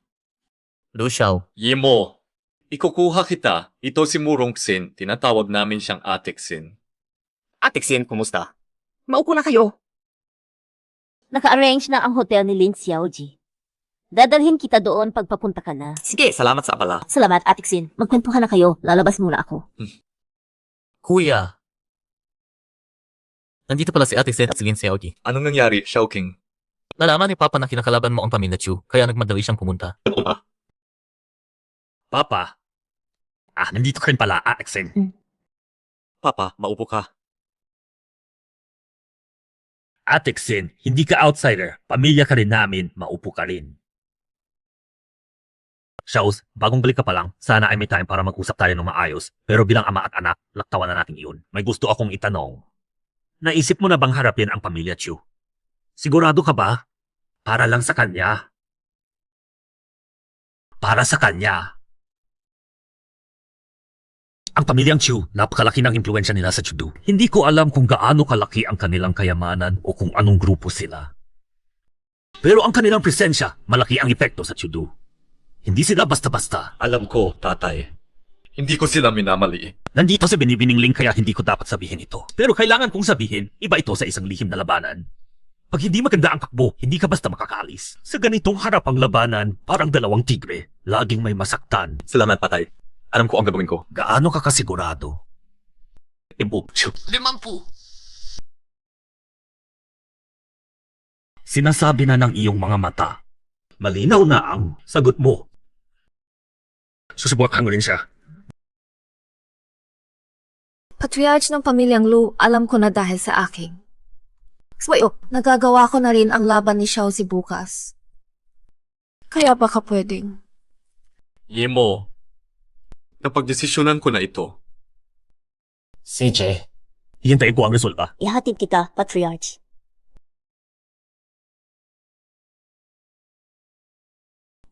S11: Lu Xiao,
S7: Yimo, ikukuha kita. Ito si Murongsin, tinatawag namin siyang Atiksin.
S11: Atiksin, kumusta?
S10: Maupo na kayo.
S2: Naka-arrange na ang hotel ni Lin Xiaoji. Dadalhin kita doon pagpapunta ka na.
S11: Sige, salamat sa abala.
S2: Salamat, Atiksin. Magkwentuhan na kayo. Lalabas muna ako.
S11: Kuya. Nandito pala si Atiksin at si Lin Xiaoji.
S7: Anong nangyari, Xiaoqing?
S11: Nalaman ni Papa na kinakalaban mo ang pamilya Chu, kaya nagmadali siyang pumunta.
S1: Papa. Nandito ka rin pala, Atiksin.
S7: Papa, maupo ka.
S1: Atiksin, hindi ka outsider. Pamilya ka rin namin, maupo ka rin. Xiaos, bagong balik ka pa lang, sana ay may time para mag-usap tayo ng maayos. Pero bilang ama at anak, laktawan na natin iyon. May gusto akong itanong. Naisip mo na bang harapin ang pamilya Chu? Sigurado ka ba? Para lang sa kanya. Para sa kanya. Ang pamilyang Chu, napakalaki ng impluensya nila sa Chudu. Hindi ko alam kung gaano kalaki ang kanilang kayamanan o kung anong grupo sila. Pero ang kanilang presensya, malaki ang epekto sa Chudu. Hindi sila basta-basta.
S7: Alam ko, tatay. Hindi ko sila minamali.
S1: Nandito sa binibining link kaya hindi ko dapat sabihin ito. Pero kailangan kong sabihin, iba ito sa isang lihim na labanan. Pag hindi maganda ang takbo, hindi ka basta makakaalis. Sa ganitong harapang labanan, parang dalawang tigre. Laging may masaktan.
S7: Salamat, patay. Alam ko ang gagawin ko.
S1: Gaano ka kasigurado?
S3: 50.
S1: Sinasabi na ng iyong mga mata. Malinaw na ang sagot mo. Susubukan ko rin siya.
S4: Patriarch ng pamilyang Lu, alam ko na dahil sa aking. Swayo, nagagawa ko na rin ang laban ni Xiaozi bukas. Kaya baka pwedeng.
S7: Yemo, napagdesisyonan ko na ito.
S1: CJ, hihintayin ko ang resulta.
S2: Ihatid kita, Patriarch.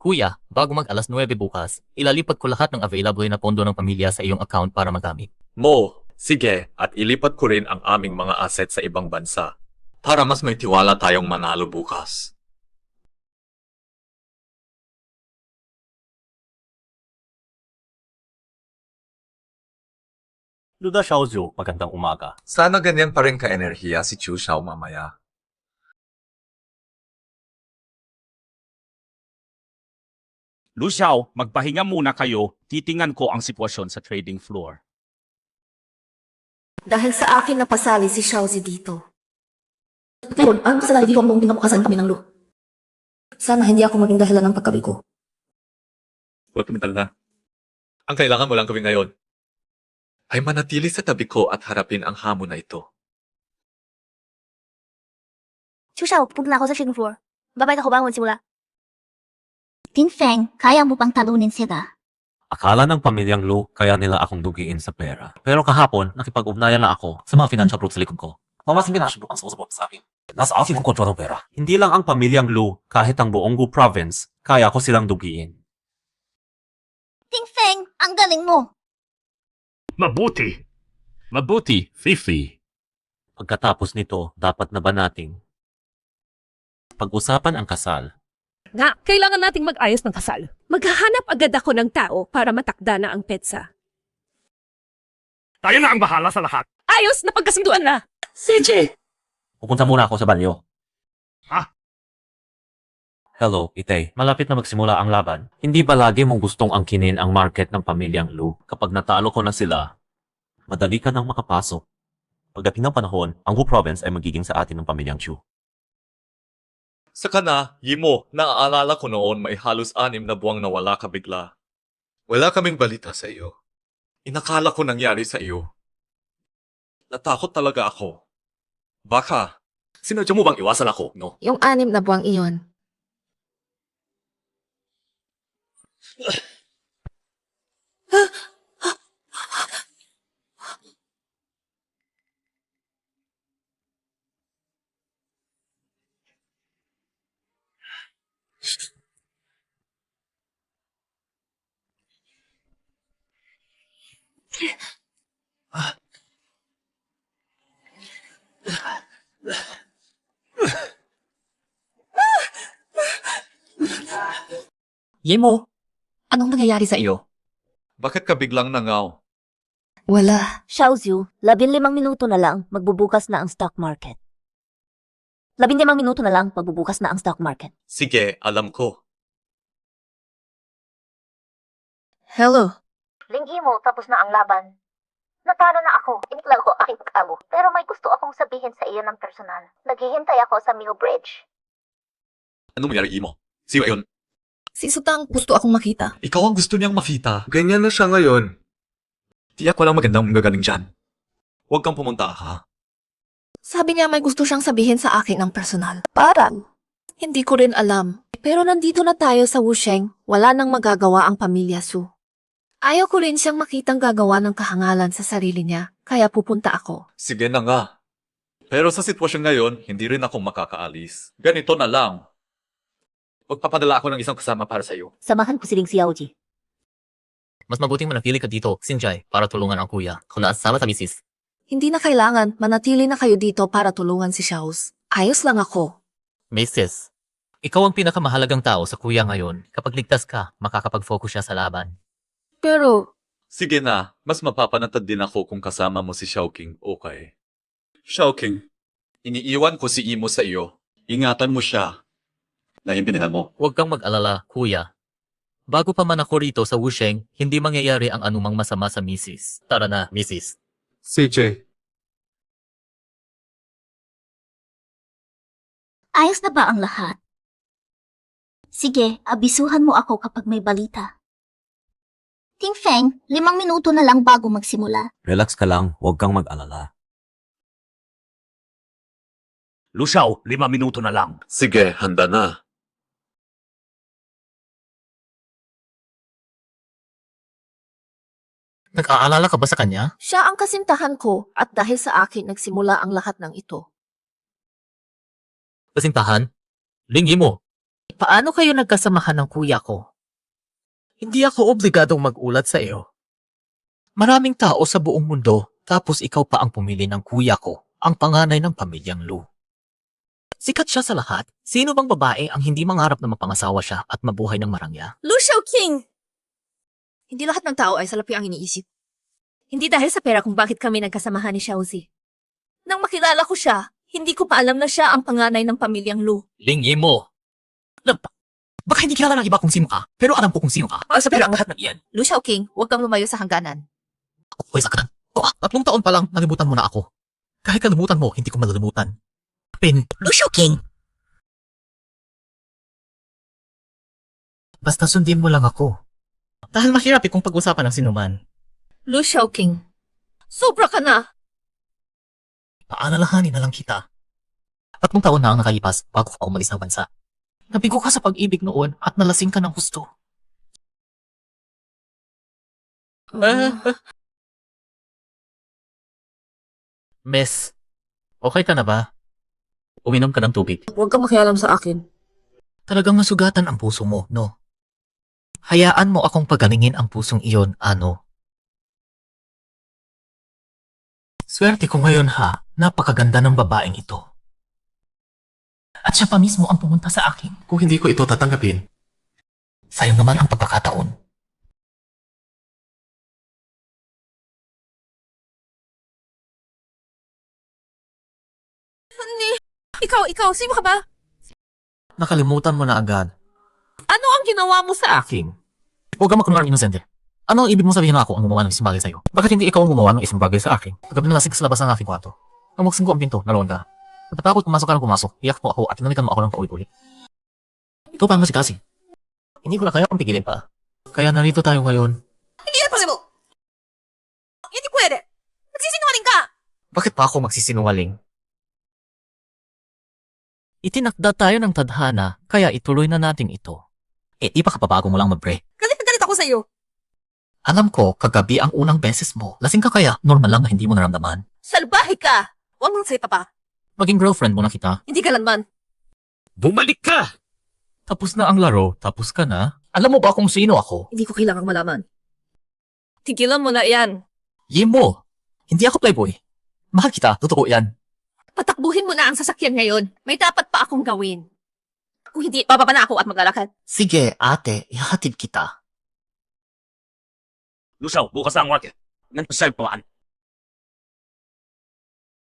S11: Kuya, bago mag alas 9 bukas, ilalipat ko lahat ng available na pondo ng pamilya sa iyong account para magamit.
S7: Mo, sige, at ilipat ko rin ang aming mga asset sa ibang bansa para mas may tiwala tayong manalo bukas.
S12: Luda Xiaozhu, magandang umaga.
S7: Sana ganyan pa rin ka-enerhiya si Chu Xiao mamaya.
S1: Lu Xiao, magpahinga muna kayo. Titingnan ko ang sitwasyon sa trading floor.
S4: Dahil sa akin napasali si Xiaozi dito. Ngayon, ang sa hindi ko mong pinabukasan kami ng Lu. Sana hindi ako maging dahilan ng pagkabigo.
S7: Huwag kumital na. Ang kailangan mo lang gawin ngayon ay manatili sa tabi ko at harapin ang hamon na ito.
S2: Chu Xiao, punta na ako sa second floor. Babay ka ko bangon simula. Tin Feng, kaya mo bang talunin sila?
S12: Akala ng pamilyang Lu, kaya nila akong dugiin sa pera. Pero kahapon, nakipag-ugnayan na ako sa mga financial group sa likod ko. Mamasing binasyo ang sumusuport sa akin. Nasa akin kong kontrol ng pera. Hindi lang ang pamilyang Lu, kahit ang buong Gu province, kaya ko silang dugiin.
S2: Tin Feng, ang galing mo.
S1: Mabuti. Mabuti, Fifi.
S12: Pagkatapos nito, dapat na ba nating pag-usapan ang kasal?
S8: Nga, kailangan nating mag-ayos ng kasal. Maghahanap agad ako ng tao para matakda na ang petsa.
S1: Tayo na ang bahala sa lahat.
S8: Ayos na pagkasunduan na!
S1: CJ!
S12: Pupunta muna ako sa banyo.
S1: Ha?
S12: Hello, Itay. Malapit na magsimula ang laban. Hindi ba lagi mong gustong angkinin ang market ng pamilyang Lu? Kapag natalo ko na sila, madali ka nang makapasok. Pagdating ng panahon, ang Wu province ay magiging sa atin ng pamilyang Chu.
S7: Saka na, Yimo, naaalala ko noon may halos 6 na buwang nawala ka bigla. Wala kaming balita sa iyo. Inakala ko nangyari sa iyo. Natakot talaga ako. Baka, sinadya mo bang iwasan ako, no?
S4: Yung 6 na buwang iyon.
S11: Yemo, anong nangyayari sa iyo?
S7: Bakit ka biglang nangaw?
S4: Wala.
S2: Xiaoziu, 15 minuto na lang, magbubukas na ang stock market. 15 minuto na lang, magbubukas na ang stock market.
S7: Sige, alam ko.
S4: Hello.
S2: Linggi mo, tapos na ang laban. Natalo na ako, iniklag ko aking pag-amo. Pero may gusto akong sabihin sa iyo ng personal. Naghihintay ako sa Mill Bridge.
S7: Anong nangyari, Yimo? Siyo yun.
S4: Si Sutang gusto akong makita.
S7: Ikaw ang gusto niyang makita.
S9: Ganyan na siya ngayon.
S7: Tiyak walang magandang gagaling dyan. Huwag kang pumunta, ha?
S4: Sabi niya may gusto siyang sabihin sa akin ng personal. Parang, hindi ko rin alam. Pero nandito na tayo sa Wusheng, wala nang magagawa ang pamilya Su. Ayaw ko rin siyang makitang gagawa ng kahangalan sa sarili niya, kaya pupunta ako.
S7: Sige na nga. Pero sa sitwasyon ngayon, hindi rin ako makakaalis. Ganito na lang. Magpapadala ako ng isang kasama para sa iyo.
S2: Samahan ko si Ling Xiaoji.
S11: Mas mabuting manatili ka dito, Sinjay, para tulungan ang kuya. Kung naasama sa misis.
S4: Hindi na kailangan, manatili na kayo dito para tulungan si Xiaos. Ayos lang ako.
S11: Mrs. Ikaw ang pinakamahalagang tao sa kuya ngayon. Kapag ligtas ka, makakapag-focus siya sa laban.
S4: Pero,
S7: Sige na, mas mapapanatad din ako kung kasama mo si Xiaoqing, okay? Xiaoqing, iniiwan ko si Imo sa iyo. Ingatan mo siya. Naiintindihan mo?
S11: Huwag kang mag-alala, kuya. Bago pa man ako rito sa Wusheng, hindi mangyayari ang anumang masama sa misis. Tara na, misis.
S9: CJ.
S2: Ayos na ba ang lahat? Sige, abisuhan mo ako kapag may balita. Ting Feng, 5 minuto na lang bago magsimula.
S12: Relax ka lang, huwag kang mag-alala.
S1: Lu Xiao, 5 minuto na lang.
S7: Sige, handa na.
S11: Nag-aalala ka ba sa kanya?
S4: siya ang kasintahan ko at dahil sa akin nagsimula ang lahat ng ito.
S11: Kasintahan? Linggi mo.
S3: Paano kayo nagkasamahan ng kuya ko? Hindi ako obligadong mag-ulat sa iyo. Maraming tao sa buong mundo, tapos ikaw pa ang pumili ng kuya ko, ang panganay ng pamilyang Lu. Sikat siya sa lahat. Sino bang babae ang hindi mangarap na mapangasawa siya at mabuhay ng marangya?
S8: Lu Xiaoqing!
S4: Hindi lahat ng tao ay salapi ang iniisip. Hindi dahil sa pera kung bakit kami nagkasamahan ni Xiaozi. Nang makilala ko siya, hindi ko pa alam na siya ang panganay ng pamilyang Lu.
S11: Linggi mo.
S3: Baka hindi kilala ng iba kung sino ka, pero alam ko kung sino ka. Para sa pera ang lahat ng iyan.
S4: Lu Xiaoqing, huwag kang lumayo sa hangganan.
S3: Hoy, saktan. 3 taon pa lang, nalimutan mo na ako. Kahit kalimutan mo, hindi ko malilimutan. Lu Xiaoqing! Basta sundin mo lang ako. Dahil mahirap kung pag-usapan ng sinuman.
S4: Lu Xiaoqing, sobra ka na!
S3: Paanalahanin na lang kita. 3 taon na ang nakalipas bago ka umalis ng bansa. Nabigo ka sa pag-ibig noon at nalasing ka ng gusto. Miss, okay ka na ba? Uminom ka ng tubig.
S4: Huwag kang makialam sa akin.
S3: Talagang nasugatan ang puso mo, no? Hayaan mo akong pagalingin ang pusong iyon, ano? Swerte ko ngayon ha, napakaganda ng babaeng ito. At siya pa mismo ang pumunta sa akin. Kung hindi ko ito tatanggapin, sayang naman ang pagkakataon.
S8: Ikaw, sino ka ba?
S3: Nakalimutan mo na agad.
S8: Ano ang ginawa mo sa akin?
S3: Huwag kang makunwari inosente.
S11: Ano ang ibig mong sabihin na ako ang gumawa ng isang bagay sa'yo? Bakit hindi ikaw ang gumawa ng isang bagay sa akin? Pagkabi na lasing sa labas ng aking kwarto. Namaksin ko ang pinto, nalawan ka. Pagkatapos pumasok ka ng pumasok, iyak mo ako at tinalikan mo ako ng paulit-ulit. Ikaw pa ang kasi. Hindi ko na kaya kung pigilin pa. Kaya narito tayo ngayon.
S8: Hindi yan possible! Hindi pwede! Nagsisinungaling ka!
S11: Bakit pa ako magsisinungaling? Itinakda tayo ng tadhana, kaya ituloy na natin ito. Di pa kapabago mo lang mag-pray.
S8: Galit na galit ako sa'yo.
S11: Alam ko, kagabi ang unang beses mo. Lasing ka kaya, normal lang na hindi mo naramdaman.
S8: Salbahe ka! Huwag mong salita pa.
S11: Maging girlfriend mo na kita.
S8: Hindi ka lanman.
S1: Bumalik ka!
S11: Tapos na ang laro, tapos ka na. Alam mo ba kung sino ako?
S8: Hindi ko kailangang malaman. Tigilan mo na yan.
S11: Yimo! Hindi ako playboy. Mahal kita, totoo yan.
S8: Patakbuhin mo na ang sasakyan ngayon. May dapat pa akong gawin. Kung hindi, bababa na ako at maglalakad.
S11: Sige, ate, ihatid kita.
S1: Lusaw, bukas na ang market. Ganito sa'yo pawaan.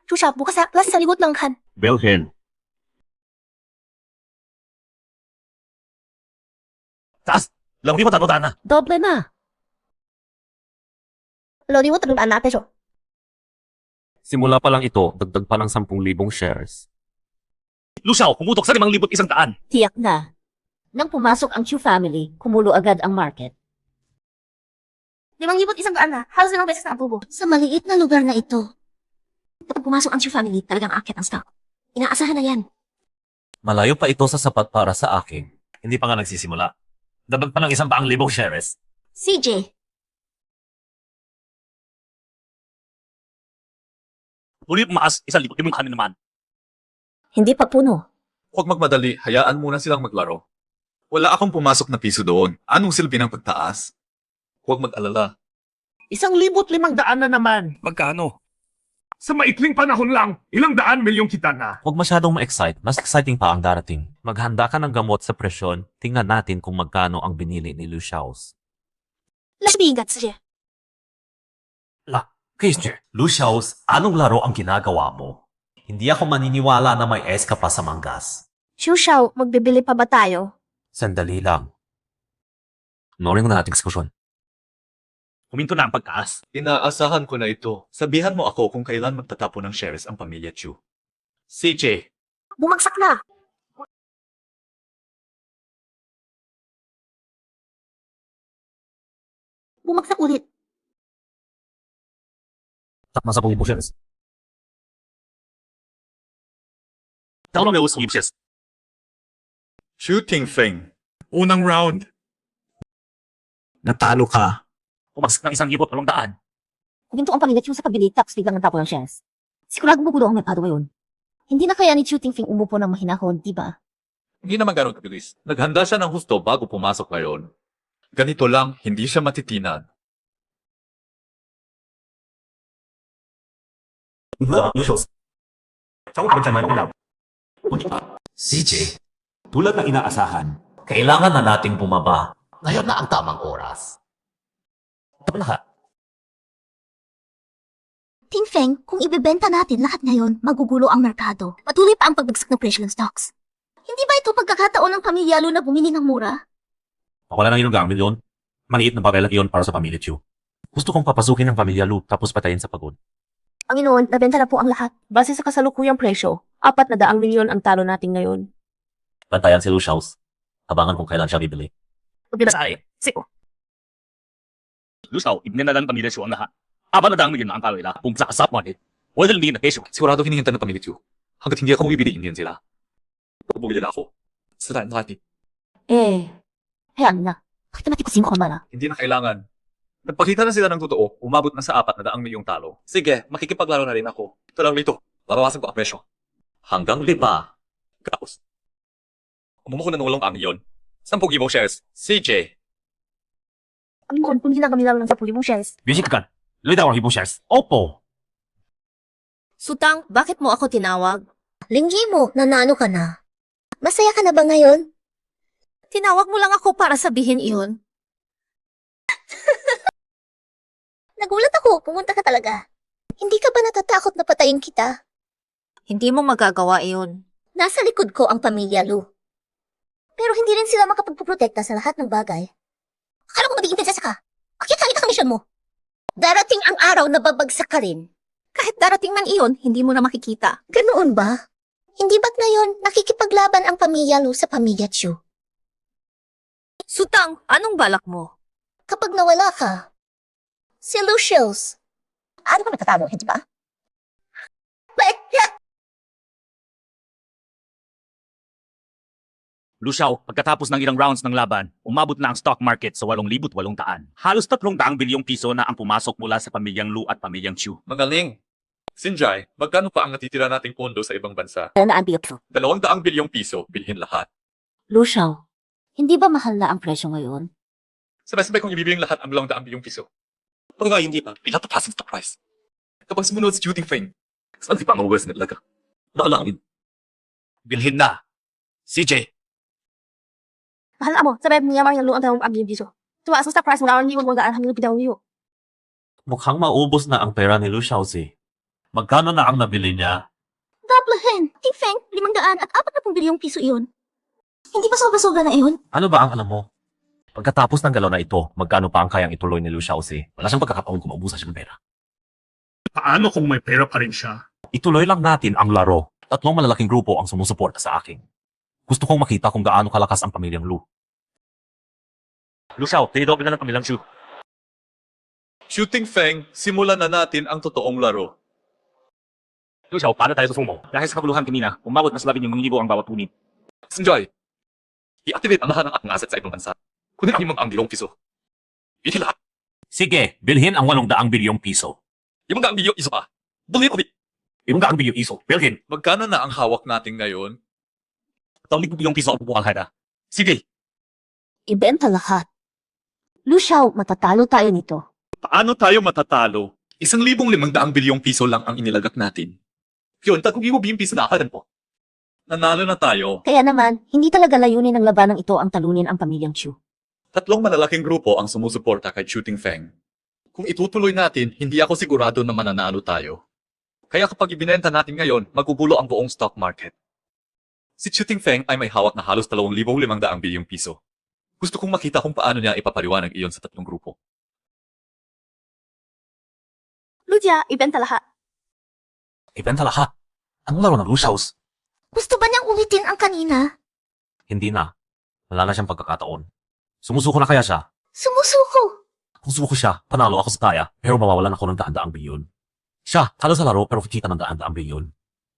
S2: Shusha, bukas na class sa likod ng kan.
S1: Belhen. Taas! Lang di mo tanodan na.
S2: Doble na. Lodi mo tanong natin siya.
S12: Simula pa lang ito, dagdag pa ng 10,000 shares.
S1: Lusaw, pumutok sa 5,100.
S2: Tiyak na. Nang pumasok ang Chu family, kumulo agad ang market. 5,100 na. Halos 5 beses na ang tubo. Sa maliit na lugar na ito. Kapag pumasok ang Chu family, talagang akit ang stock. Inaasahan na yan.
S12: Malayo pa ito sa sapat para sa akin. Hindi pa nga nagsisimula. Dabag pa ng 100,000 shares.
S2: CJ,
S1: Ulit maas, 1,000 kanin naman.
S2: hindi pa puno.
S7: Huwag magmadali, hayaan muna silang maglaro. Wala akong pumasok na piso doon. Anong silbi ng pagtaas? Huwag mag-alala.
S10: 1,500 na naman.
S5: Magkano? Sa maikling panahon lang, 100 milyong kita na.
S12: Huwag masyadong ma-excite, mas exciting pa ang darating. Maghanda ka ng gamot sa presyon, tingnan natin kung magkano ang binili ni Luciaus.
S2: Lasbigat siya.
S12: Christian, Luciaus, anong laro ang ginagawa mo? Hindi ako maniniwala na may S ka pa sa manggas.
S2: Shushaw, magbibili pa ba tayo?
S12: Sandali lang. Norin ko na nating diskusyon.
S1: Huminto na ang pagtaas.
S7: Inaasahan ko na ito. Sabihan mo ako kung kailan magtatapon ng shares ang pamilya Chu. CJ,
S2: Bumagsak na. Bumagsak ulit.
S1: Takma sa 10,000 shares. Tao na may usong shares.
S7: Shooting Feng.
S5: Unang round.
S10: Natalo ka.
S1: Umagsak ng 1,800.
S2: Kung ginto ang pamilya Chu sa pabili, tapos biglang natapo ng shares. Sigurado bugulo ang merkado ngayon. Hindi na kaya ni Shooting Fing umupo ng mahinahon, di ba?
S7: Hindi naman ganun kabilis. Naghanda siya ng husto bago pumasok ngayon. Ganito lang, hindi siya matitinan.
S12: CJ, tulad ng inaasahan, kailangan na nating bumaba.
S11: Ngayon na ang tamang oras.
S12: Ito lahat.
S2: Ting Feng, kung ibebenta natin lahat ngayon, magugulo ang merkado. Patuloy pa ang pagbagsak ng presyo ng stocks. Hindi ba ito pagkakataon ng pamilya Lu na bumili ng mura?
S12: Wala nang inugang milyon. Maliit na bagay lang iyon para sa pamilya Chu. Gusto kong papasukin ng pamilya Lu tapos patayin sa pagod.
S2: Panginoon, nabenta na po ang lahat.
S8: Base sa kasalukuyang presyo, 400 milyon ang talo natin ngayon.
S12: Bantayan si Luciaus. Abangan kung kailan siya bibili.
S1: Pagbilasay. Siko. Lusaw, ibinanalan pamilya Chu ang lahat. Aba na dang milyon na ang kawila kung sa stock market. Wala hindi na kesyo.
S7: Sigurado hinihintan ng pamilya Chu. Hanggat hindi ako bibili, hindi sila. Bumili na ako. Sira na natin.
S2: Hayaan na. Bakit naman tikusin ko kamala?
S7: Hindi na kailangan. Nagpakita na sila ng totoo, umabot na sa 400 milyong talo. Sige, makikipaglaro na rin ako. Ito lang rito. Babawasan ko ang presyo.
S12: Hanggang 5.
S7: Tapos. Umumo ko na ng 8 milyon. 10,000 shares. CJ.
S2: Panginoon, kung hindi na kami lang ng 10,000 shares.
S12: Music kan. Luwid ako ang ibong shares. Opo.
S4: Sutang, bakit mo ako tinawag?
S2: Linggi mo, nanalo ka na. Masaya ka na ba ngayon?
S4: Tinawag mo lang ako para sabihin iyon.
S2: Nagulat ako, pumunta ka talaga. Hindi ka ba natatakot na patayin kita?
S4: Hindi mo magagawa iyon.
S2: Nasa likod ko ang pamilya Lu. Pero hindi rin sila makapagpuprotekta sa lahat ng bagay. Akala ko magiging prinsesa ka. Pakikalit ang misyon mo. Darating ang araw na babagsak ka rin.
S4: Kahit darating man iyon, hindi mo na makikita.
S2: Ganoon ba? Hindi ba't ngayon nakikipaglaban ang pamilya Lu sa pamilya Chu?
S4: Sutang, anong balak mo?
S2: Kapag nawala ka, si Lucius, ano ba nagkatalo, hindi ba?
S5: Luciao, pagkatapos ng ilang rounds ng laban, umabot na ang stock market sa 8,800. Halos 300 bilyong piso na ang pumasok mula sa pamilyang Lu at pamilyang Chu.
S7: Magaling. Sinjay, magkano pa ang natitira nating pondo sa ibang bansa?
S2: Ano na ang biyo?
S7: 200 bilyong piso, bilhin lahat.
S2: Luciao, hindi ba mahal na ang presyo ngayon?
S7: Sabay-sabay kong ibibiling lahat ang 200 bilyong piso. Pag nga hindi pa, pinatataas ang stock price. Kapag sumunod sa shooting frame, saan si Pangawas naglaga? Nakalangin.
S5: Bilhin na. CJ,
S10: Mahal mo, sabi niya mga luang tayong ang biso. Tumaas ang stock price mo na hindi mo magaan hanggang bitaw niyo.
S12: Mukhang maubos na ang pera ni Lu Xiaozi. Magkano na ang nabili niya?
S2: Doblehin, Ting Feng, 500 at 40 bilyong piso iyon. Hindi ba sobra-sobra na iyon?
S12: Ano ba ang alam mo? Pagkatapos ng galaw na ito, magkano pa ang kayang ituloy ni Lu Xiaozi? Wala siyang pagkakataon kung maubusan siya ng pera.
S5: paano kung may pera pa rin siya?
S12: Ituloy lang natin ang laro. 3 malalaking grupo ang sumusuporta sa akin. Gusto kong makita kung gaano kalakas ang pamilyang Lu. Lu Xiao, tinidoble na ng pamilyang Chu.
S7: Shooting Feng, simulan na natin ang totoong laro.
S5: Lu Xiao, paano tayo susumo? Dahil sa kapuluhan kanina, umabot na sa 11,000 ang bawat unit.
S7: Sinjay, i-activate ang lahat ng ating asset sa ibang bansa. Kunin ang 5 bilyong piso. Bilhin lahat.
S12: Sige, bilhin ang 800 bilyong piso.
S7: 500 bilyong piso pa. Bilhin ulit.
S12: 500 bilyong piso, bilhin.
S7: Magkano na ang hawak natin ngayon?
S5: 1,000 bilyong piso ang pupuwang hada. Sige,
S2: Ibenta lahat. Luciao, matatalo tayo nito.
S7: Paano tayo matatalo? 1,500 bilyong piso lang ang inilagak natin. Yun, 3,000 bilyong piso na akalan po. Nanalo na tayo.
S2: Kaya naman, hindi talaga layunin ng labanang ito ang talunin ang pamilyang Chu.
S7: 3 malalaking grupo ang sumusuporta kay Shooting Feng. Kung itutuloy natin, hindi ako sigurado na mananalo tayo. Kaya kapag ibinenta natin ngayon, magugulo ang buong stock market. Si Shooting Feng ay may hawak na halos 2,500 bilyong piso. Gusto kong makita kung paano niya ipapaliwanag iyon sa 3 grupo.
S10: Lucia, ibenta lahat.
S12: Ibenta lahat. Anong laro ng Lu Xiao's?
S2: Gusto ba niyang ulitin ang kanina?
S12: Hindi na. Wala na siyang pagkakataon. Sumusuko na kaya siya?
S2: Sumusuko.
S12: Kung sumuko siya, panalo ako sa taya, pero mawawalan ako ng daan-daang bilyon. Siya, talo sa laro pero kita ng daan-daang bilyon.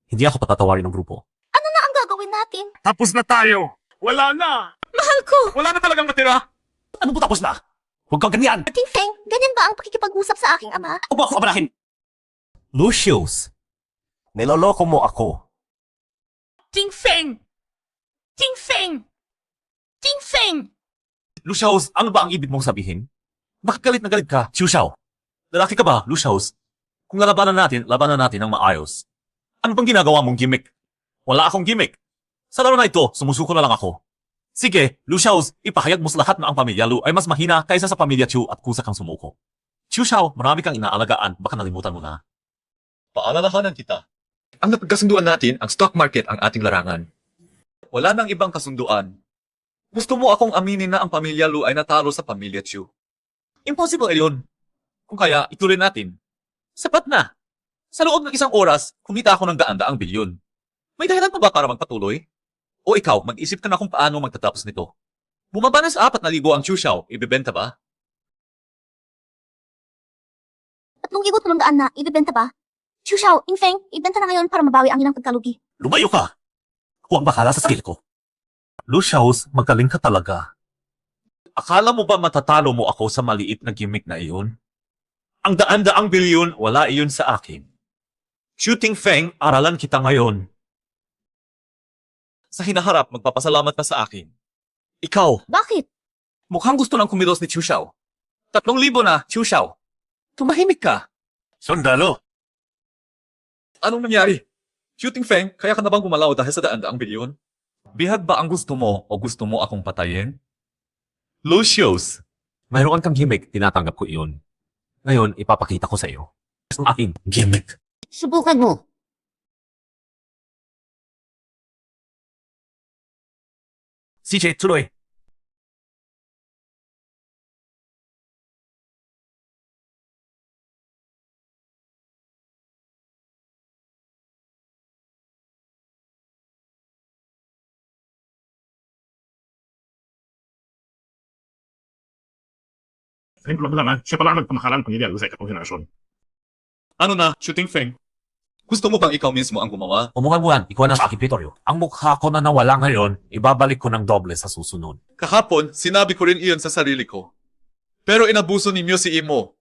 S12: Hindi ako patatawarin ng grupo.
S2: Ano na ang gagawin natin?
S5: tapos na tayo. Wala na.
S2: Mahal ko!
S5: Wala na talagang natira.
S12: Ano po tapos na? Huwag kang ganyan!
S2: Ting Feng, ganyan ba ang pakikipag-usap sa aking ama?
S12: Huwag mo ako abalahin! Lucius, niloloko mo ako.
S5: Ting Feng! Ting Feng! Ting Feng!
S12: Lucius, ano ba ang ibig mong sabihin? Bakit galit na galit ka, Xiu Xiao? Lalaki ka ba, Lucius? Kung labanan natin ng maayos. Ano bang ginagawa mong gimmick? Wala akong gimmick. Sa laro na ito, sumusuko na lang ako. Sige, Lucius, ipahayag mo sa lahat na ang pamilya Lu ay mas mahina kaysa sa pamilya Chu at kusa kang sumuko. Xiu Xiao, marami kang inaalagaan, baka nalimutan mo na.
S7: Paalalahanan kita. Ang napagkasunduan natin, ang stock market ang ating larangan. Wala nang ibang kasunduan. Gusto mo akong aminin na ang pamilya Lu ay natalo sa pamilya Chu. Impossible yun. Kung kaya, ituloy natin. Sapat na. Sa loob ng 1 oras, kumita ako ng daan-daang bilyon. May dahilan pa ba para magpatuloy? O ikaw, mag-isip ka na kung paano magtatapos nito. Bumaba na sa 4,000 ang Xiu Xiao, ibebenta ba?
S2: 3,300 na, ibibenta ba? Chuxiao, Infeng, ibenta na ngayon para mabawi ang ilang pagkalugi.
S12: Lumayo ka! Huwag bakala sa skill ko. Lucius, magaling ka talaga. Akala mo ba matatalo mo ako sa maliit na gimmick na iyon? Ang daan-daang bilyon, wala iyon sa akin. Shooting Feng, aralan kita ngayon.
S7: Sa hinaharap, magpapasalamat ka sa akin. Ikaw,
S2: Bakit?
S7: mukhang gusto ng kumilos ni Xiu Xiao. 3,000 na, Xiu Xiao. Tumahimik ka.
S12: Sundalo!
S7: Anong nangyari? Shooting Feng, kaya ka na bang gumalaw dahil sa daan-daang bilyon? Bihag ba ang gusto mo o gusto mo akong patayin?
S12: Lucius! Mayroon kang gimmick, tinatanggap ko iyon. Ngayon, ipapakita ko sa iyo. Ang aking gimmick.
S2: Subukan mo.
S12: CJ, tuloy!
S10: Ayun ko lang malaman, siya pala ang nagpamakalan ng pamilya sa ikatong henerasyon.
S7: Ano na, Shooting Feng? Gusto mo bang ikaw mismo ang gumawa?
S12: Umukan mo yan, ikaw na sa aking Pitoryo. Ang mukha ko na nawala ngayon, ibabalik ko ng doble sa susunod.
S7: Kahapon, sinabi ko rin iyon sa sarili ko. Pero inabuso ni Mio si Imo.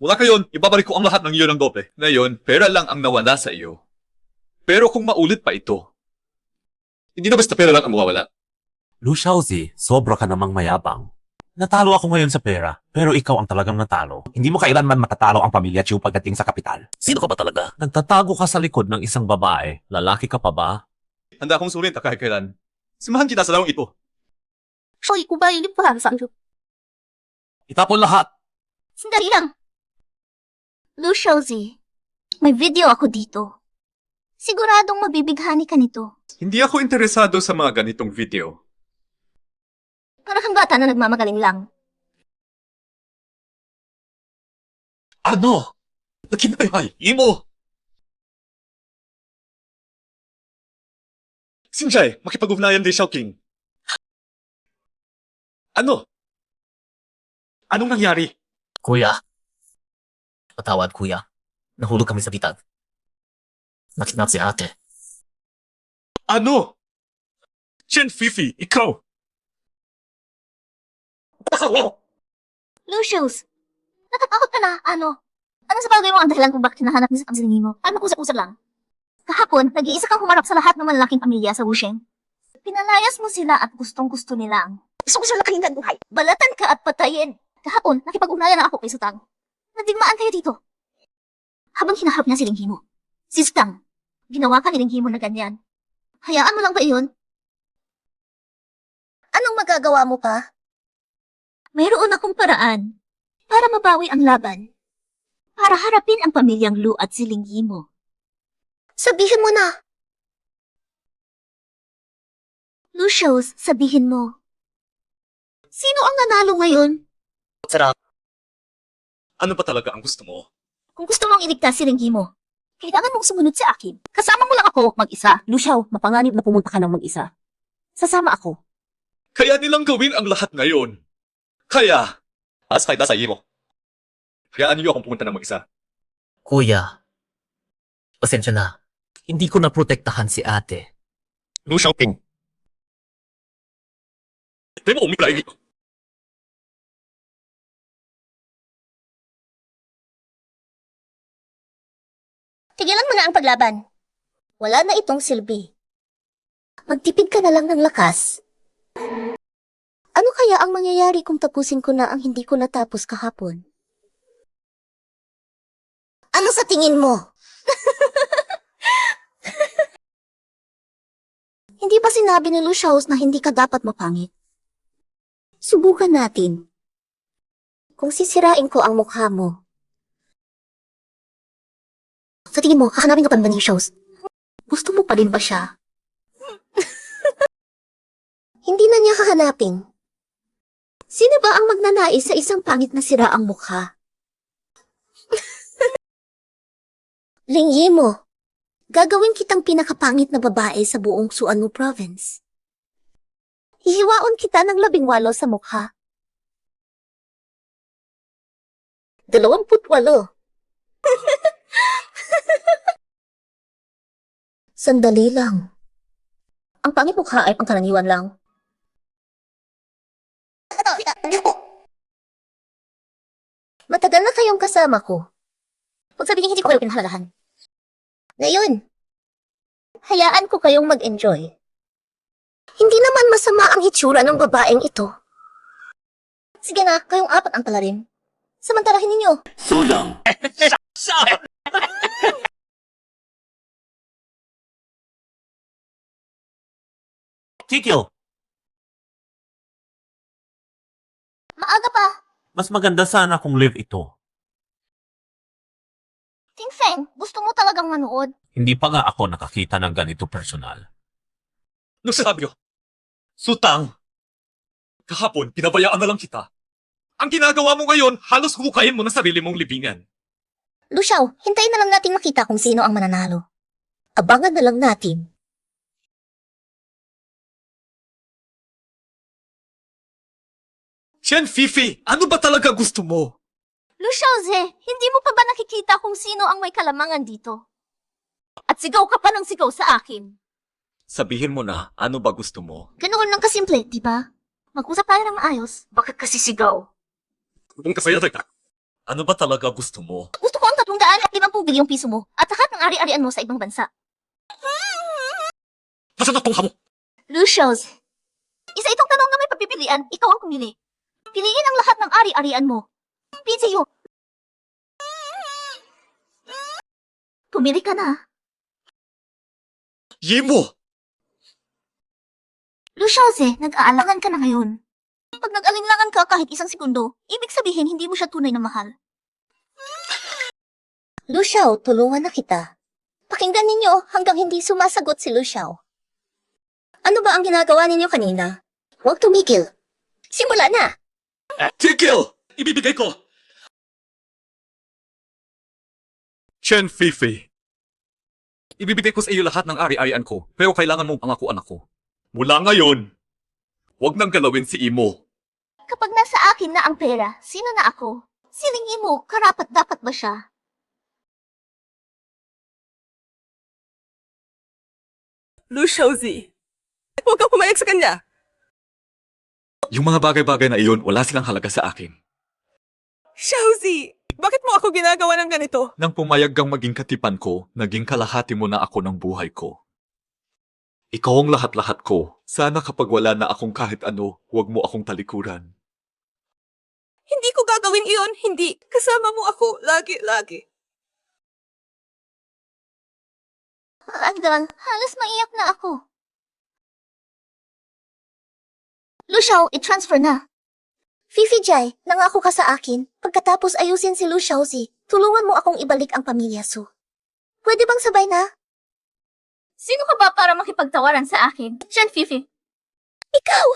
S7: Mula kayon, ibabalik ko ang lahat ng iyo ng doble. Ngayon, pera lang ang nawala sa iyo. Pero kung maulit pa ito, hindi na basta pera lang ang mawawala.
S12: Lu Xiaozi, sobra ka namang mayabang. Natalo ako ngayon sa pera, pero ikaw ang talagang natalo. Hindi mo kailanman matatalo ang pamilya Chiu pagdating sa kapital. Sino ka ba talaga? Nagtatago ka sa likod ng isang babae. Lalaki ka pa ba?
S7: Handa akong sulit kahit kailan. Simahan kita sa larong ito.
S2: 所以古巴yung para sa iyo.
S12: Itapon lahat!
S2: Sandali lang. Lu Xiaozi, may video ako dito. Siguradong mabibighani ka nito.
S7: Hindi ako interesado sa mga ganitong video.
S2: Para kang bata na nagmamagaling lang.
S7: Ano? Nakinayay, Imo! Sinjay, makipag-ugnayan din Xiaoqing. Ano? Anong nangyari?
S11: Kuya. Patawad, kuya. Nahulog kami sa bitag. Nakidnap si ate.
S7: Ano? Chen Fifi, ikaw!
S2: Lucius, natatakot ka na, ano? Ano sa bagay mo ang dahilan kung bakit hinahanap niya sa kamsiling mo? Ano kusap-usap lang? Kahapon, nag-iisa kang humarap sa lahat ng malalaking pamilya sa Wusheng. Pinalayas mo sila at gustong-gusto nila ang gusto ko sila kahingan buhay. Balatan ka at patayin. Kahapon, nakipag-ugnayan na ako kay Sutang. Nadigmaan kayo dito. Habang hinaharap niya si Linghimo. Si Sutang, ginawa ka ni Linghimo na ganyan. Hayaan mo lang ba iyon? Anong magagawa mo pa? Mayroon akong paraan para mabawi ang laban. Para harapin ang pamilyang Lu at si Linghimo. Sabihin mo na. Lucius, sabihin mo. Sino ang nanalo ngayon?
S11: Sarap.
S7: Ano pa talaga ang gusto mo?
S2: Kung gusto mong iligtas si Linghimo, kailangan mong sumunod sa akin. Kasama mo lang ako mag-isa. Luciao, mapanganib na pumunta ka ng mag-isa. Sasama ako.
S7: Kaya nilang gawin ang lahat ngayon. Kaya, asay na sa Imo. Hayaan niyo akong pumunta ng mag-isa.
S11: Kuya. Pasensya na. Hindi ko naprotektahan si ate.
S7: Lu Xiaoqing. Di mo umiplay.
S2: Tigilan mo na ang paglaban. Wala na itong silbi. Magtipid ka na lang ng lakas. Ano kaya ang mangyayari kung tapusin ko na ang hindi ko natapos kahapon? Ano sa tingin mo? Hindi ba sinabi ni Lucius na hindi ka dapat mapangit? Subukan natin. Kung sisirain ko ang mukha mo, sa tingin mo, kakanapin ka pa ba ni Lucius? Gusto mo pa rin ba siya? Hindi na niya kahanapin. Sino ba ang magnanais sa isang pangit na sira ang mukha? Linghimo, gagawin kitang pinakapangit na babae sa buong Suanu Province. Hihiwaon kita ng 18 sa mukha. 28. Sandali lang. Ang pangit mukha ay pangkaraniwan lang. Matagal na kayong kasama ko. Huwag sabihin hindi ko kayo pinahalagahan. Ngayon, hayaan ko kayong mag-enjoy. Hindi naman masama ang hitsura ng babaeng ito. Sige na, kayong apat ang palarim. Samantalahin ninyo.
S12: Sulang! Kikyo!
S2: Maaga pa.
S12: Mas maganda sana kung live ito.
S2: Ting Feng, gusto mo talagang manood?
S12: Hindi pa nga ako nakakita ng ganito personal.
S7: Ano sabi ko? Sutang! Kahapon, pinabayaan na lang kita. Ang ginagawa mo ngayon, halos hukayin mo na sarili mong libingan.
S2: Luciao, hintayin na lang natin makita kung sino ang mananalo. Abangan na lang natin.
S7: Chen Fifi, ano ba talaga gusto mo?
S2: Luciauze, hindi mo pa ba nakikita kung sino ang may kalamangan dito? At sigaw ka pa ng sigaw sa akin.
S7: Sabihin mo na, ano ba gusto mo?
S2: Ganoon lang kasimple, di ba? Mag-usap tayo ng maayos. Bakit kasi sigaw?
S7: Kung kasaya ka, ano ba talaga gusto mo?
S2: Gusto ko ang 350 bilyong piso mo at lahat ng ari-arian mo sa ibang bansa.
S7: Nasaan na tong hamo?
S2: Luciauze, isa itong tanong na may pagpipilian, ikaw ang pumili. Piliin ang lahat ng ari-arian mo. PCU. Pumili ka na.
S7: Yimo!
S2: Luciauze, nag-aalangan ka na ngayon. Pag nag-alinlangan ka kahit isang segundo, ibig sabihin hindi mo siya tunay na mahal. Luciao, tulungan na kita. Pakinggan ninyo hanggang hindi sumasagot si Luciao. Ano ba ang ginagawa ninyo kanina? Huwag tumigil. Simula na!
S7: Tigil! Ibibigay ko! Chen Fifi, ibibigay ko sa iyo lahat ng ari-arian ko, pero kailangan mong pangakuan ako. Mula ngayon, huwag nang galawin si Imo.
S2: Kapag nasa akin na ang pera, sino na ako? Siling mo, karapat-dapat ba siya?
S8: Luciauze, huwag kang pumayag sa kanya.
S7: Yung mga bagay-bagay na iyon, wala silang halaga sa akin.
S8: Xiaozi, bakit mo ako ginagawa ng ganito?
S7: Nang pumayag kang maging katipan ko, naging kalahati mo na ako ng buhay ko. Ikaw ang lahat-lahat ko. Sana kapag wala na akong kahit ano, huwag mo akong talikuran.
S8: Hindi ko gagawin iyon, hindi. Kasama mo ako, lagi-lagi.
S2: Andal, halos maiyak na ako. Luciao, i-transfer na. Fifi Jai, nangako ka sa akin. Pagkatapos ayusin si Luciauze, tulungan mo akong ibalik ang pamilya Su. Pwede bang sabay na? Sino ka ba para makipagtawaran sa akin? Chen Fifi. Ikaw!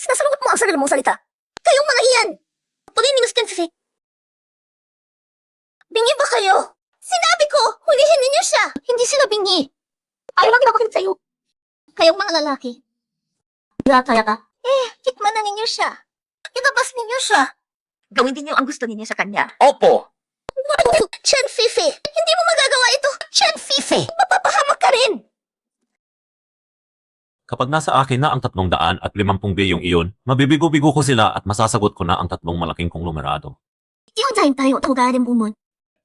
S2: Sinasalungat mo ang sarili mong salita. Kayong mga iyan! Pulinis Chen Fifi. Bingi ba kayo? Sinabi ko, hulihin ninyo siya! Hindi sila bingi. Ayaw lang nabakinig sa'yo. Kayong mga lalaki. Kaya ka? Tikman na ninyo siya. Itabas ninyo siya. Gawin din niyo ang gusto ninyo sa kanya.
S7: Opo!
S2: Chen Fifi! Hindi mo magagawa ito! Chen Fifi! Mapapahamak ka rin!
S12: Kapag nasa akin na ang 350 bilyong iyon, mabibigo-bigo ko sila at masasagot ko na ang 3 malaking konglomerado.
S2: Iyon tayo, tawagarin bumon.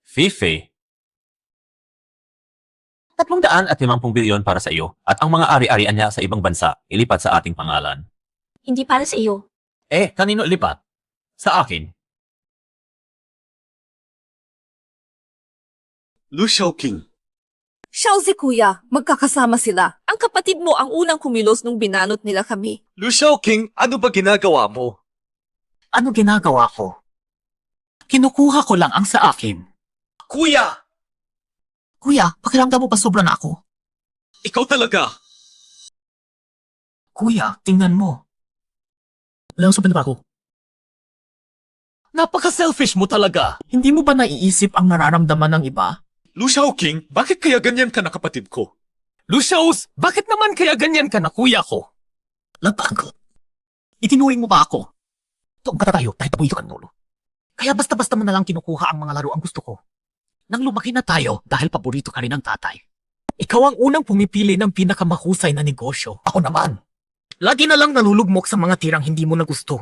S12: Fifi, 350 bilyon para sa iyo at ang mga ari-arian niya sa ibang bansa ilipat sa ating pangalan.
S8: Hindi para sa iyo.
S12: Kanino ilipat? Sa akin.
S7: Lu Xiaoqing,
S8: Xiaozi kuya, magkakasama sila. Ang kapatid mo ang unang kumilos nung binanot nila kami.
S7: Lu Xiaoqing, ano ba ginagawa mo?
S11: Ano ginagawa ko? Kinukuha ko lang ang sa akin.
S7: Kuya!
S11: Kuya, pakiramdam mo ba sobra na ako?
S7: Ikaw talaga!
S11: Kuya, tingnan mo. Walang sobrang ba ako? Napaka-selfish mo talaga. Hindi mo ba naiisip ang nararamdaman ng iba?
S7: Lu Xiaoqing, bakit kaya ganyan ka na kapatid ko?
S6: Luciaus, bakit naman kaya ganyan ka na kuya ko?
S11: Lampaan ko. Itinuring mo ba ako? Tuong ka tayo dahil pabuyo ka ng ulo. Kaya basta-basta mo na lang kinukuha ang mga laro ang gusto ko. Nang lumaki na tayo dahil paborito ka rin ng tatay.
S6: Ikaw ang unang pumipili ng pinakamahusay na negosyo.
S11: Ako naman.
S6: Lagi na lang nalulugmok sa mga tirang hindi mo na gusto.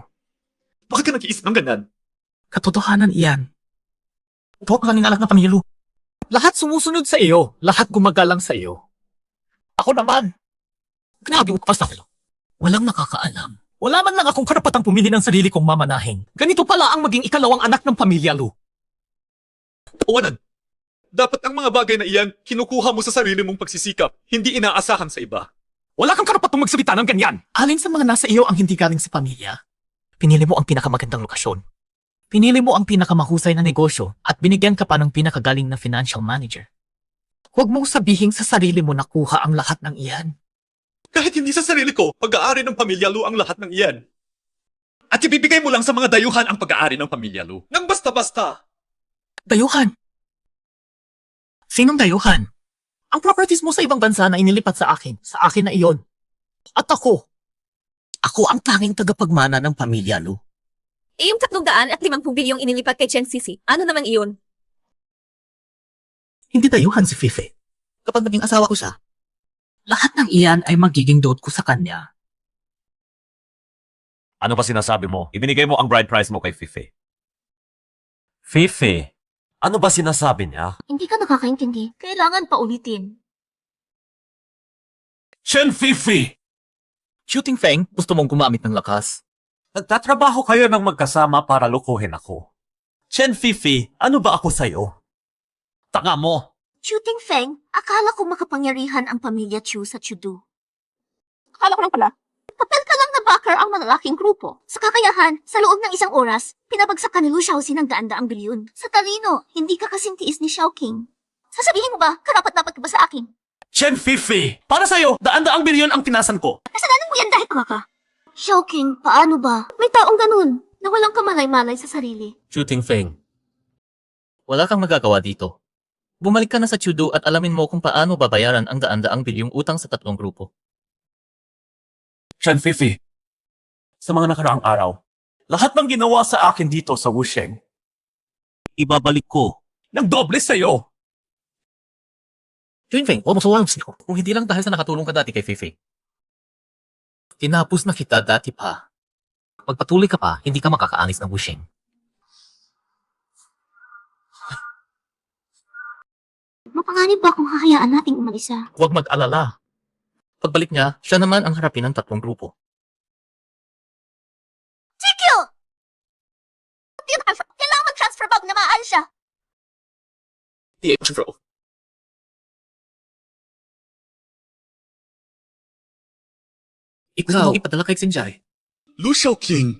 S7: Bakit ka nag-iisip ng ganyan?
S6: Katotohanan iyan.
S11: Ito ang kaningalak na pamilya.
S6: Lahat sumusunod sa iyo. Lahat gumagalang sa iyo.
S11: Ako naman. Grabe mo kapag sa akin. Walang nakakaalam.
S6: Wala man lang akong karapatang pumili ng sarili kong mamanahin. Ganito pala ang maging ikalawang anak ng pamilya, Lu.
S7: Tawanan! Dapat ang mga bagay na iyan, kinukuha mo sa sarili mong pagsisikap, hindi inaasahan sa iba.
S6: Wala kang karapatang magsalita ng ganyan. Alin sa mga nasa iyo ang hindi galing sa pamilya?
S11: Pinili mo ang pinakamagandang lokasyon. Pinili mo ang pinakamahusay na negosyo at binigyan ka pa ng pinakagaling na financial manager.
S6: Huwag mong sabihin sa sarili mo na kuha ang lahat ng iyan.
S7: Kahit hindi sa sarili ko, pag-aari ng pamilya Lu ang lahat ng iyan. At ibibigay mo lang sa mga dayuhan ang pag-aari ng pamilya Lu. Nang basta-basta!
S11: Dayuhan. Sinong dayuhan? Ang properties mo sa ibang bansa na inilipat sa akin na iyon. At ako ang tanging tagapagmana ng pamilya, Lu.
S8: Eh, yung 350 bilyong inilipat kay Chen Sisi, ano naman iyon?
S11: Hindi dayuhan si Fife. Kapag naging asawa ko siya, lahat ng iyan ay magiging dot ko sa kanya.
S12: Ano ba sinasabi mo? Ibinigay mo ang bride price mo kay Fife. Fife, ano ba sinasabi niya?
S2: Hindi ka nakakaintindi. Kailangan pa ulitin.
S3: Chen Fifi!
S11: Shooting Feng, gusto mong gumamit ng lakas.
S12: Nagtatrabaho kayo ng magkasama para lukuhin ako. Chen Fifi, ano ba ako sa'yo? Tanga mo!
S2: Shooting Feng, akala ko makapangyarihan ang pamilya Chu sa Chudu. Akala ko lang pala. Papel ka lang na backer ang malalaking grupo. Sa kakayahan, sa loob ng isang oras, pinabagsak ka ni Lu Xiaoxin ng daan-daang bilyon. Sa talino, hindi ka kasing tiis ni Xiaoqing. Sasabihin mo ba, karapat-dapat ka ba sa akin?
S3: Chen Fifi! Para sa'yo, daan-daang bilyon ang tinasan ko.
S2: Kasalanan mo yan dahil ka. Xiaoqing, paano ba? May taong ganun, na walang kamalay-malay sa sarili.
S11: Shooting Feng, wala kang magagawa dito. Bumalik ka na sa Chudo at alamin mo kung paano babayaran ang daan-daang bilyong utang sa 3 grupo.
S3: Chen Fifi, sa mga nakaraang araw, lahat ng ginawa sa akin dito sa Wusheng, ibabalik ko ng doble sa'yo.
S11: Shooting Feng, huwag mo sawalang siko. Kung hindi lang dahil sa nakatulong ka dati kay Fife. Tinapos na kita dati pa. Magpatuloy ka pa, hindi ka makakaalis ng Wusheng.
S2: Mapanganib ba kung hahayaan nating umalis siya?
S11: Huwag mag-alala. Pagbalik niya, siya naman ang harapin ng 3 grupo.
S2: Sikyo! Kailangan mag-transfer bago na maaal siya.
S11: Bro. Ikaw, ipadala kay Xinjai.
S7: Lu Xiaoqing,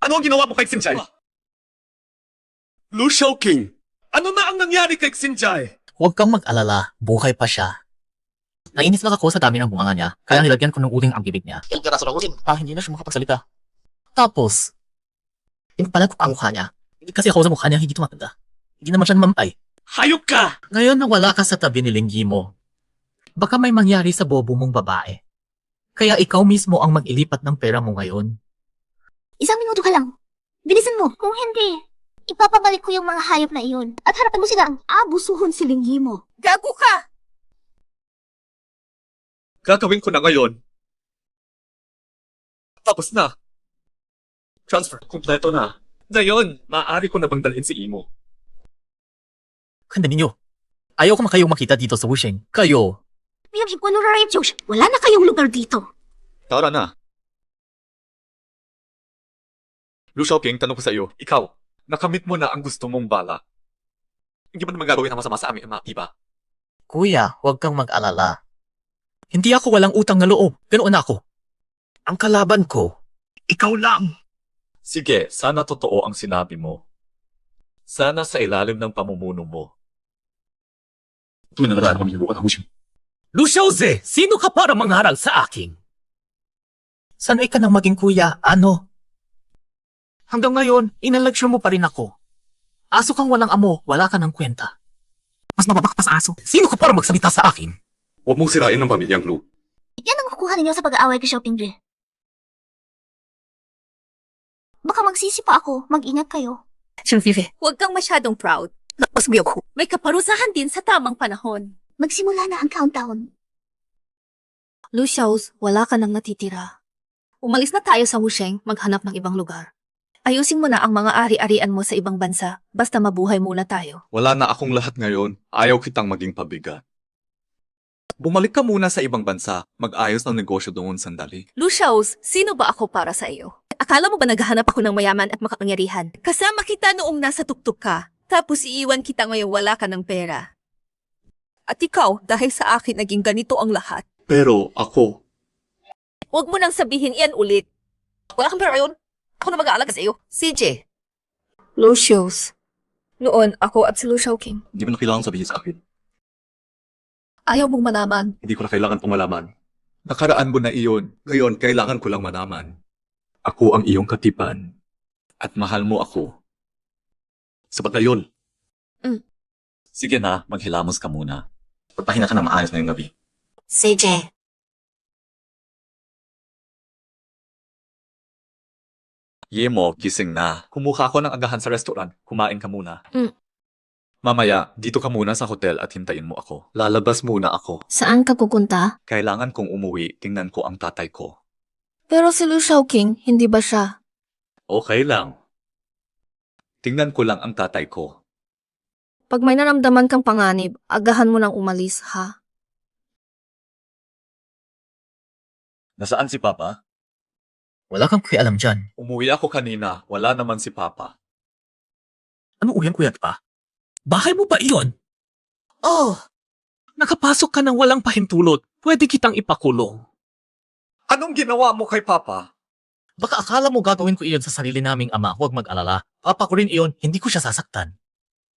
S7: ano ang ginawa mo kay Xinjai? Lu Xiaoqing, ano na ang nangyari kay Xinjai?
S11: Huwag kang mag-alala, buhay pa siya. Nainis lang ako sa dami ng bunganga niya, kaya nilagyan ko ng uling ang bibig niya. Hindi na siya makapagsalita. Tapos, pinapalag ko pa ang mukha niya. Kasi ako sa mukha niya hindi tumatanda. Hindi naman siya mampay.
S3: Hayop ka!
S11: Ngayon na wala ka sa tabi ni Lingyi mo, baka may mangyari sa bobo mong babae. Kaya ikaw mismo ang mag-ilipat ng pera mo ngayon.
S2: Isang minuto ka lang. Bilisan mo. Kung hindi, ipapabalik ko yung mga hayop na iyon. At harapan mo silang abusuhon si Lingyi mo.
S8: Gago ka!
S7: Gagawin ko na ngayon. Tapos na. Transfer, kumpleto na. Ngayon, maaari ko na bang dalhin si Imo?
S11: Kanda ninyo. Ayaw ko makayong makita dito sa Wusheng. Kayo,
S2: Wala na kayong lugar dito.
S7: Tara na. Lu Xiaoqing, tanong ko sa iyo, ikaw, nakamit mo na ang gusto mong bala. Hindi mo naman gagawin ang masama sa amin, iba.
S11: kuya, huwag kang mag-alala. Hindi ako walang utang na loob. Ganoon ako. Ang kalaban ko, ikaw lang.
S7: Sige, sana totoo ang sinabi mo. Sana sa ilalim ng pamumuno mo.
S3: Lu Xiaozi, sino ka para mangharal sa akin?
S11: Sanay ka nang maging kuya, ano? Hanggang ngayon, inalagsyon mo pa rin ako. Aso kang walang amo, wala ka ng kwenta. Mas mababak pa sa aso.
S3: Sino ka para magsalita sa akin?
S7: Huwag mong sirain ang pamilyang Lu.
S2: Yan ang kukuha ninyo sa pag-aaway kay Xiaoping Jie. Baka magsisi pa ako. Mag-ingat kayo.
S8: Huwag kang masyadong proud. May kaparusahan din sa tamang panahon.
S2: Magsimula na ang countdown.
S4: Lu Xiaos, wala ka nang natitira. Umalis na tayo sa Wusheng, maghanap ng ibang lugar. Ayusin mo na ang mga ari-arian mo sa ibang bansa, basta mabuhay muna tayo.
S7: Wala na akong lahat ngayon. Ayaw kitang maging pabigat. Bumalik ka muna sa ibang bansa. Mag-ayos ng negosyo doon sandali.
S4: Lu Xiaos, sino ba ako para sa iyo? Akala mo ba naghahanap ako ng mayaman at makapangyarihan? Kasama kita noong nasa tuktok ka, tapos iiwan kita ngayong wala ka ng pera. At ikaw, dahil sa akin naging ganito ang lahat.
S7: Pero ako,
S4: Huwag mo nang sabihin iyan ulit. Wala kang pera yun. Ako na mag-aalaga sa iyo. CJ. Lu Xiaos. Noon, ako at si Lu Xiaoqing.
S7: hindi mo na kailangan sabihin sa akin.
S4: Ayaw mong malaman.
S7: Hindi ko na kailangan pong malaman. Nakaraan mo na iyon. Ngayon, kailangan ko lang malaman. Ako ang iyong katipan. At mahal mo ako. Sapat na yun. Sige na, maghilamos ka muna. Pagpahinga ka na maayos ngayong gabi.
S2: CJ.
S7: Yemo, gising na. Kumuha ko ng agahan sa restaurant. Kumain ka muna.
S4: Mm.
S7: Mamaya, dito ka muna sa hotel at hintayin mo ako. Lalabas muna ako.
S4: Saan ka pupunta?
S7: Kailangan kong umuwi. Tingnan ko ang tatay ko.
S4: Pero si Lu Shaoqing, hindi ba siya?
S7: Okay lang. Tingnan ko lang ang tatay ko.
S4: Pag may naramdaman kang panganib, agahan mo nang umalis, ha?
S7: Nasaan si Papa?
S11: Wala kang pakialam dyan.
S7: Umuwi ako kanina. Wala naman si Papa.
S3: Ano uyan kuya pa? Bahay mo ba iyon? Oh, nakapasok ka ng walang pahintulot. Pwede kitang ipakulong.
S7: Anong ginawa mo kay Papa?
S11: Baka akala mo gagawin ko iyon sa sarili naming ama, huwag mag-alala. Papa ko rin iyon, hindi ko siya sasaktan.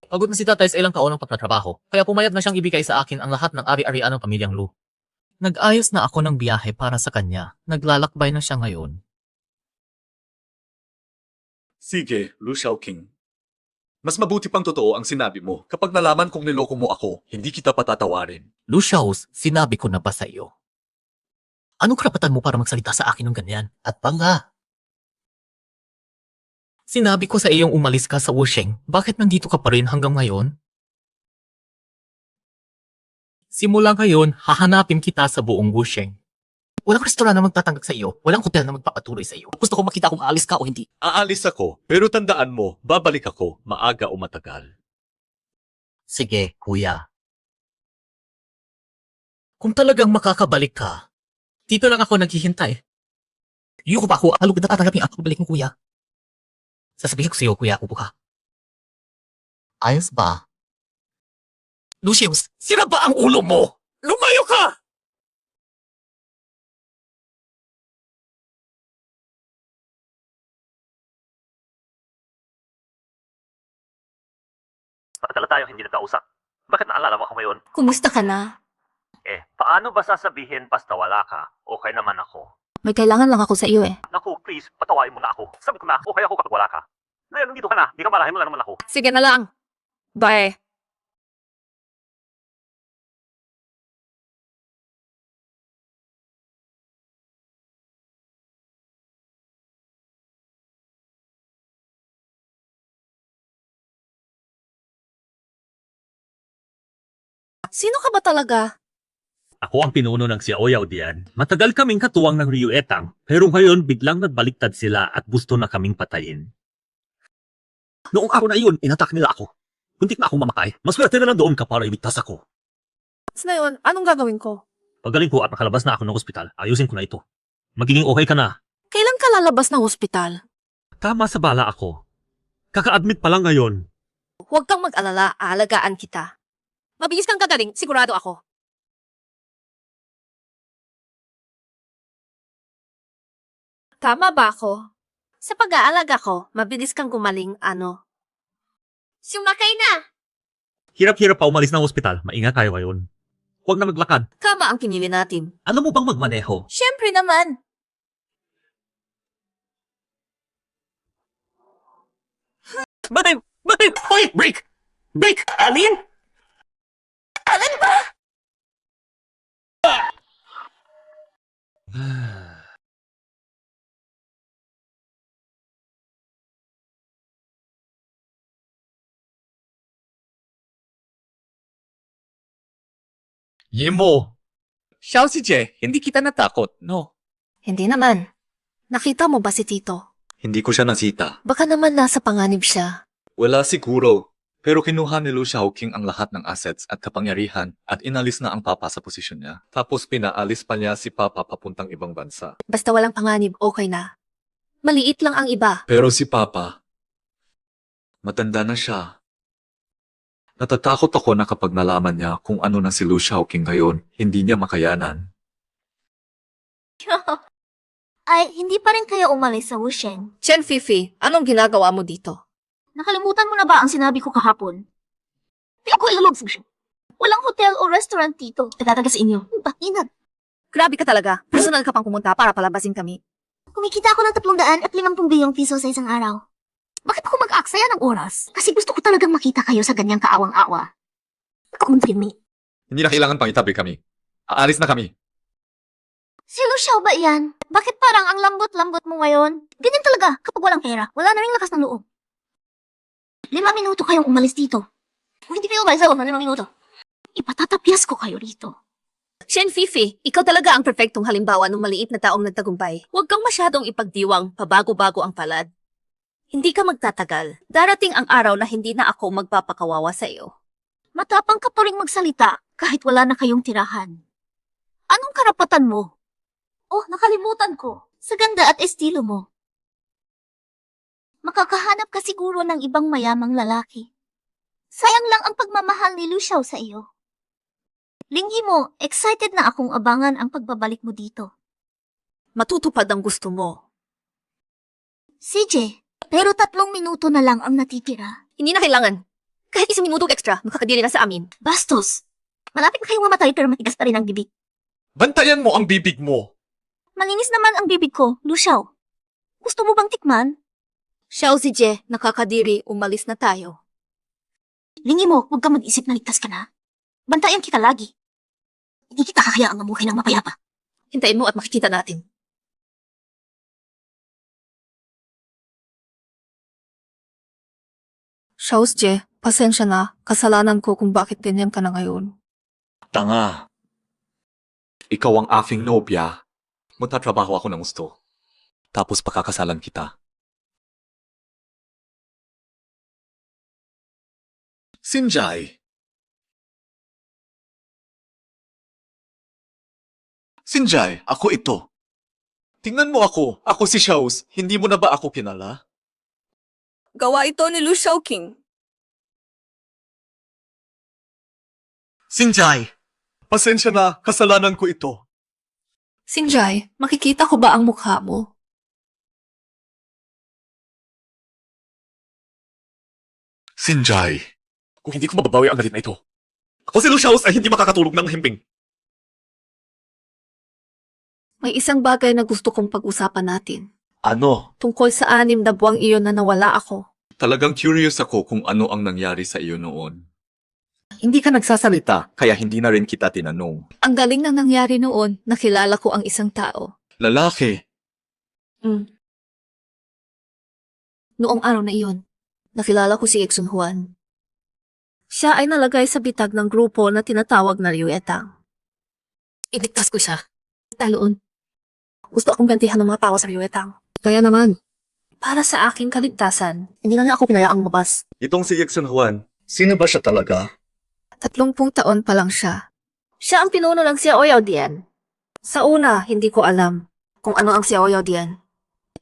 S11: Pagod na si tatay sa ilang taon ng pagtatrabaho, kaya pumayag na siyang ibigay sa akin ang lahat ng ari-arian ng pamilyang Lu. Nag-ayos na ako ng biyahe para sa kanya. Naglalakbay na siya ngayon.
S7: Sige, Lu Shaoqing. Mas mabuti pang totoo ang sinabi mo. Kapag nalaman kong niloko mo ako, hindi kita patatawarin.
S11: Lu Xiaos, sinabi ko na ba sa iyo? Anong karapatan mo para magsalita sa akin ng ganyan? At bangga? Sinabi ko sa iyong umalis ka sa Wusheng, bakit nandito ka pa rin hanggang ngayon? Simula ngayon, hahanapin kita sa buong Wusheng. Walang restoran na magtatanggap sa iyo, walang hotel na magpapatuloy sa iyo. Gusto ko makita kung aalis ka o hindi.
S7: Aalis ako, pero tandaan mo, babalik ako, maaga o matagal.
S11: Sige, kuya. Kung talagang makakabalik ka, dito lang ako naghihintay. Yuko pa ako, halog na tatanggapin ang pagbalik mo, kuya. Sasabihin ko sa iyo, kuya, upo ka. Ayos ba? Lucius, sira ba ang ulo mo? Lumayo ka!
S1: Matagal tayo hindi nagkausap. Bakit naalala mo ako ngayon?
S4: Kumusta ka na?
S1: Paano ba sasabihin basta wala ka? Okay naman ako.
S4: May kailangan lang ako sa iyo eh.
S1: Naku, please, patawain mo na ako. Sabi ko na, okay ako kapag wala ka. Ngayon, nandito ka na. Di ka marahin mo na naman ako.
S4: Sige na lang. Bye. Sino ka ba talaga?
S1: Ako ang pinuno ng Xiaoyao diyan. Matagal kaming katuwang ng Ryu Etang, pero ngayon biglang nagbaliktad sila at gusto na kaming patayin. Noong araw na iyon, inatak nila ako. Kuntik na akong mamatay. Maswerte na lang doon ka para iligtas ako.
S4: Na yun, anong gagawin ko?
S1: Pagaling ko at nakalabas na ako ng ospital, ayusin ko na ito. Magiging okay ka na.
S4: Kailan ka lalabas ng ospital?
S1: Tama sa bala ako. Kaka-admit pa lang ngayon.
S4: Huwag kang mag-alala, aalagaan kita. Mabilis kang gagaling, sigurado ako. Tama ba ako? Sa pag-aalaga ko, mabilis kang gumaling, ano? Sumakay na!
S1: Hirap-hirap pa umalis ng ospital, maingat tayo ngayon. Huwag na maglakad.
S4: Kama ang pinili natin.
S1: Alam mo bang magmaneho?
S4: Siyempre naman.
S3: Bakit? Hoy, break! Break! Alin?
S4: Alin ba?
S7: Yemo! Xiao si Je, hindi kita natakot, no?
S4: Hindi naman. Nakita mo ba si Tito?
S7: Hindi ko siya nasita.
S4: Baka naman nasa panganib siya.
S7: Wala siguro. Pero kinuha ni Lu Shaoqing ang lahat ng assets at kapangyarihan at inalis na ang Papa sa posisyon niya. Tapos pinaalis pa niya si Papa papuntang ibang bansa.
S4: Basta walang panganib, okay na. Maliit lang ang iba.
S7: Pero si Papa, matanda na siya. Natatakot ako na kapag nalaman niya kung ano na si Lu Shaoqing ngayon, hindi niya makayanan.
S2: Ay, hindi pa rin kayo umalis sa Wusheng.
S4: Chen Fifi, anong ginagawa mo dito?
S2: Nakalimutan mo na ba ang sinabi ko kahapon? Hindi ako ilalog sa Wusheng. Walang hotel o restaurant dito. Tatataga sa inyo. Bakinag.
S4: Grabe ka talaga. Personal ka pang pumunta para palabasin kami.
S2: Kumikita ako ng 300 at 50 bilyong piso sa isang araw. Bakit ako mag-aksaya ng oras? Kasi gusto ko talagang makita kayo sa ganyang kaawang-awa. Kumuntin me.
S7: Hindi na kailangan pang itabi kami. Aalis na kami.
S2: Si Luciao ba yan? Bakit parang ang lambot-lambot mo ngayon? Ganyan talaga kapag walang pera. Wala na rin lakas ng loob. 5 minuto kayong umalis dito. Kung hindi kayo umalis ako ng 5 minuto, ipatatapyas ko kayo rito.
S4: Shen Fifi, ikaw talaga ang perfectong halimbawa ng maliit na taong nagtagumpay. Huwag kang masyadong ipagdiwang, pabago-bago ang palad. Hindi ka magtatagal. Darating ang araw na hindi na ako magpapakawawa sa iyo.
S2: Matapang ka pa rin magsalita kahit wala na kayong tirahan. Anong karapatan mo? Oh, nakalimutan ko. Sa ganda at estilo mo. Makakahanap ka siguro ng ibang mayamang lalaki. Sayang lang ang pagmamahal ni Luciao sa iyo. Linghi mo, excited na akong abangan ang pagbabalik mo dito.
S4: Matutupad ang gusto mo.
S2: CJ, pero 3 minuto na lang ang natitira.
S4: Hindi na kailangan. Kahit 1 minuto extra, makakadiri na sa amin.
S2: Bastos! Malapit na kayong mamatay pero matigas pa rin ang bibig.
S7: Bantayan mo ang bibig mo.
S2: Malinis naman ang bibig ko, Luciao. Gusto mo bang tikman?
S4: Xiao Zije, nakakadiri, umalis na tayo.
S2: Lingi mo, huwag ka mag-isip na ligtas ka na. Bantayan kita lagi. Hindi kita kakayaang mamuhay ng mapayapa.
S4: Hintayin mo at makikita natin. Xiao Zije, pasensya na. Kasalanan ko kung bakit ganyan ka na ngayon.
S7: Tanga. Ikaw ang aking nobya. Magtatrabaho ako ng gusto. Tapos pakakasalan kita. Sinjay. Sinjay, ako ito. Tingnan mo ako. Ako si Xiaos. Hindi mo na ba ako kinala?
S8: Gawa ito ni Lu Xiaoqing.
S7: Sinjay. Pasensya na. Kasalanan ko ito.
S4: Sinjay, makikita ko ba ang mukha mo?
S7: Sinjay. Kung hindi ko mababawi ang galit na ito, ako si Lu Xiaos ay hindi makakatulog ng himbing.
S4: May isang bagay na gusto kong pag-usapan natin.
S7: Ano?
S4: Tungkol sa 6 na buwang iyon na nawala ako.
S7: Talagang curious ako kung ano ang nangyari sa iyo noon.
S4: Hindi ka
S7: Nagsasalita, kaya hindi na rin kita tinanong.
S4: Ang galing na nangyari noon, nakilala ko ang isang tao.
S7: Lalaki.
S4: Noong araw na iyon, nakilala ko si Exun Juan. Siya ay nalagay sa bitag ng grupo na tinatawag na Ryu Etang. Iligtas ko siya. Taloon. Gusto akong gantihan ng mga tao sa Ryu Etang. Kaya naman, para sa aking kaligtasan, hindi na niya ako pinayaang mabas.
S7: Itong si Yexon Juan, sino ba siya talaga?
S4: 30 taon pa lang siya. Siya ang pinuno ng Xiaoyao Dian. Sa una, hindi ko alam kung ano ang Xiaoyao Dian.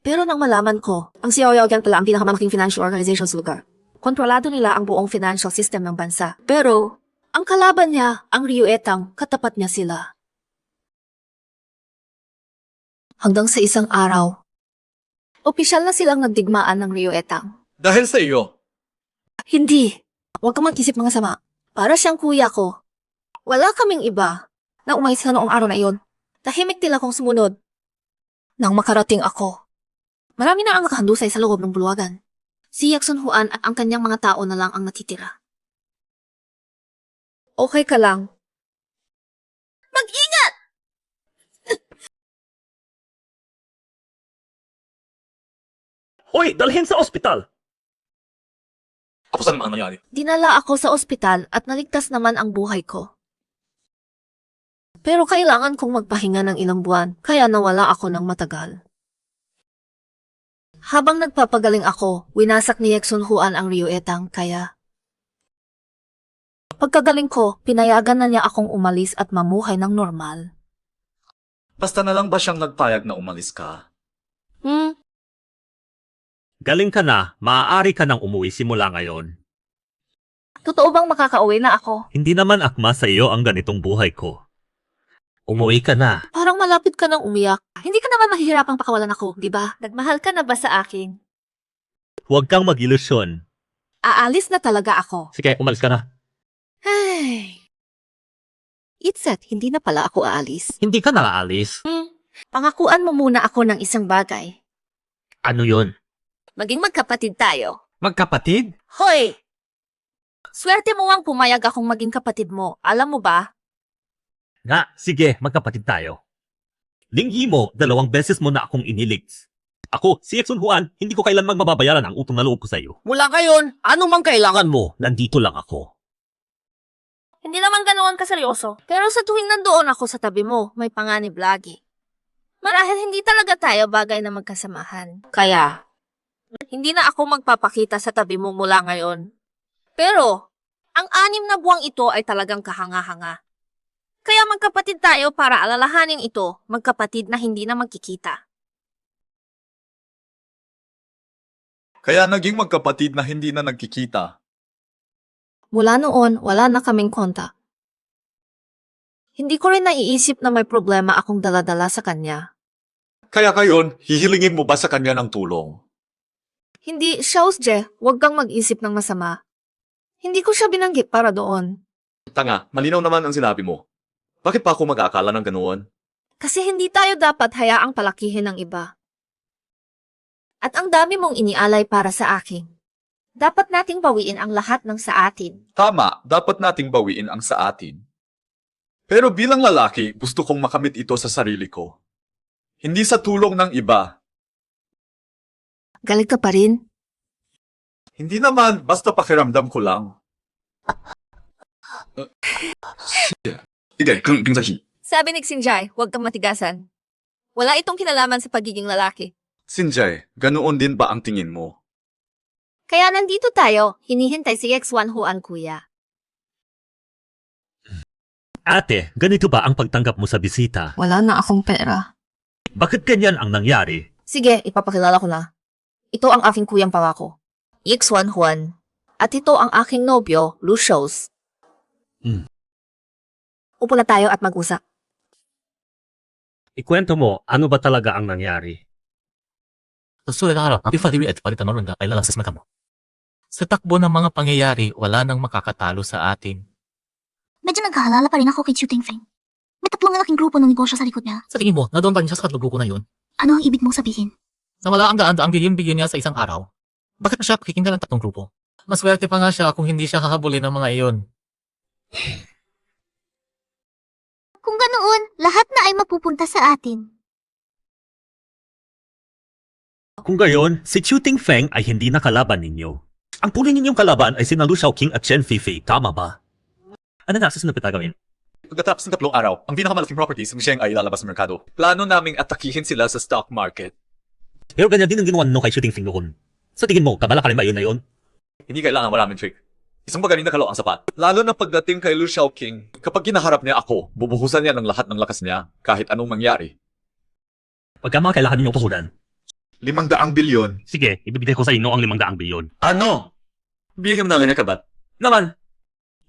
S4: Pero nang malaman ko, ang Xiaoyao Dian pala ang pinakamalaking financial organization sa lugar. Kontrolado nila ang buong financial system ng bansa. Pero, ang kalaban niya, ang Ryu Etang, katapat niya sila. Hanggang sa isang araw, opisyal na silang nagdigmaan ng Ryu Etang.
S7: Dahil sa iyo.
S4: Hindi. Huwag kang mag-isip mga sama. Para siyang kuya ko. Wala kaming iba na umalis na noong araw na iyon. Tahimik nila kong sumunod. Nang makarating ako, marami na ang nakahandusay sa loob ng bulwagan. Si Yexon Juan at ang kanyang mga tao na lang ang natitira. Okay ka lang. Mag-ingat!
S1: Hoy, dalhin sa ospital!
S7: Ako saan ang nangyari?
S4: Dinala ako sa ospital at naligtas naman ang buhay ko. Pero kailangan kong magpahinga ng ilang buwan, kaya nawala ako ng matagal. Habang nagpapagaling ako, winasak ni Yexon Juan ang Ryu Etang, kaya... Pagkagaling ko, pinayagan na niya akong umalis at mamuhay ng normal.
S7: Basta na lang ba siyang nagpayag na umalis ka?
S1: Galing ka na, maaari ka nang umuwi simula ngayon.
S4: Totoo bang makakauwi na ako?
S1: Hindi naman akma sa iyo ang ganitong buhay ko. Umuwi ka na.
S4: Parang malapit ka nang umiyak. Hindi ka naman mahihirapang pakawalan ako, di ba? Nagmahal ka na ba sa akin?
S1: Huwag kang mag-ilusyon.
S4: Aalis na talaga ako.
S1: Sige, umalis ka na.
S4: Ay. Itset, hindi na pala ako aalis.
S1: Hindi ka nakaalis.
S4: Pangakuan mo muna ako ng isang bagay.
S1: Ano yon?
S4: Maging magkapatid tayo.
S6: Magkapatid?
S4: Hoy! Swerte mo ang pumayag akong maging kapatid mo. Alam mo ba?
S1: Nga, sige, magkapatid tayo. Linghi mo, 2 beses mo na akong inilig. Ako, si Exxon Juan, hindi ko kailanman mababayaran ang utang na loob ko sa iyo.
S3: Mula ngayon, ano mang kailangan mo?
S1: Nandito lang ako.
S4: Hindi naman ganoon kaseryoso. Pero sa tuwing nandoon ako sa tabi mo, may panganib lagi. Marahil hindi talaga tayo bagay na magkasamahan. Kaya, hindi na ako magpapakita sa tabi mo mula ngayon. Pero, ang 6 na buwang ito ay talagang kahanga-hanga. Kaya magkapatid tayo para alalahanin ito, magkapatid na hindi na magkikita.
S7: Kaya naging magkapatid na hindi na nagkikita.
S4: Mula noon, wala na kaming kontak. Hindi ko rin naiisip na may problema akong daladala sa kanya.
S7: Kaya ngayon, hihilingin mo ba sa kanya ng tulong?
S4: Hindi, Je, huwag kang mag-isip ng masama. Hindi ko siya binanggit para doon.
S7: Tanga, malinaw naman ang sinabi mo. Bakit pa ako mag-aakala ng ganoon?
S4: Kasi hindi tayo dapat hayaang palakihin ng iba. At ang dami mong inialay para sa akin. Dapat nating bawiin ang lahat ng sa atin.
S7: Tama, dapat nating bawiin ang sa atin. Pero bilang lalaki, gusto kong makamit ito sa sarili ko. Hindi sa tulong ng iba.
S4: Galit ka pa rin?
S7: Hindi naman, basta pakiramdam ko lang. Sige, kung
S4: Sabi ni Xinjai, huwag kang matigasan. Wala itong kinalaman sa pagiging lalaki.
S7: Sinjay, ganoon din ba ang tingin mo?
S4: Kaya nandito tayo, hinihintay si X1 Juan kuya.
S1: Ate, ganito ba ang pagtanggap mo sa bisita?
S4: Wala na akong pera.
S1: Bakit ganyan ang nangyari?
S4: Sige, ipapakilala ko na. Ito ang aking kuyang pangako. X1 Juan. At ito ang aking nobyo, Lucius. Upo na tayo at mag-usap.
S1: Ikwento mo, ano ba talaga ang nangyari?
S11: Sa sulit na araw, ang pipaliri at palitan mo ay lalasas mata mo. Sa takbo ng mga pangyayari, wala nang makakatalo sa atin.
S2: Medyo nagkahalala pa rin ako kay Shooting Feng. May 3 lalaking grupo ng negosyo sa likod niya.
S11: Sa tingin mo, nadoon pa rin siya sa katlong grupo na yun?
S2: Ano ang ibig mong sabihin?
S11: Na wala ang daan-daang bilyon-bilyon niya sa isang araw? Bakit na siya pakikinggan ng 3 grupo? Maswerte pa nga siya kung hindi siya hahabulin ng mga iyon.
S2: Kung ganoon, lahat na ay mapupunta sa atin.
S1: Kung gayon, si Shooting Feng ay hindi na kalaban ninyo. Ang tunay ninyong kalaban ay sina Lu Shaoqing at Chen Fifei, tama ba? Ano na susunod na gawin?
S7: Pagkatapos ng 3 araw, ang pinakamalaking properties ng Sheng ay lalabas sa merkado. Plano naming atakihin sila sa stock market.
S1: Pero ganyan din ang ginawa nyo kay Shooting Feng noon. Sa tingin mo, kabalakalim ba yun na yun?
S7: Hindi kailangan maraming trick. Isang magaling na kalo ang sapat. Lalo na pagdating kay Lu Shaoqing, kapag kinaharap niya ako, bubuhusan niya ng lahat ng lakas niya, kahit anong mangyari.
S1: Pagka mga kailangan ninyong tuhunan,
S7: 500 bilyon.
S1: sige, ibibigay ko sa inyo ang 500 bilyon.
S7: Ano? Bigyan mo namin na kabat.
S1: Naman,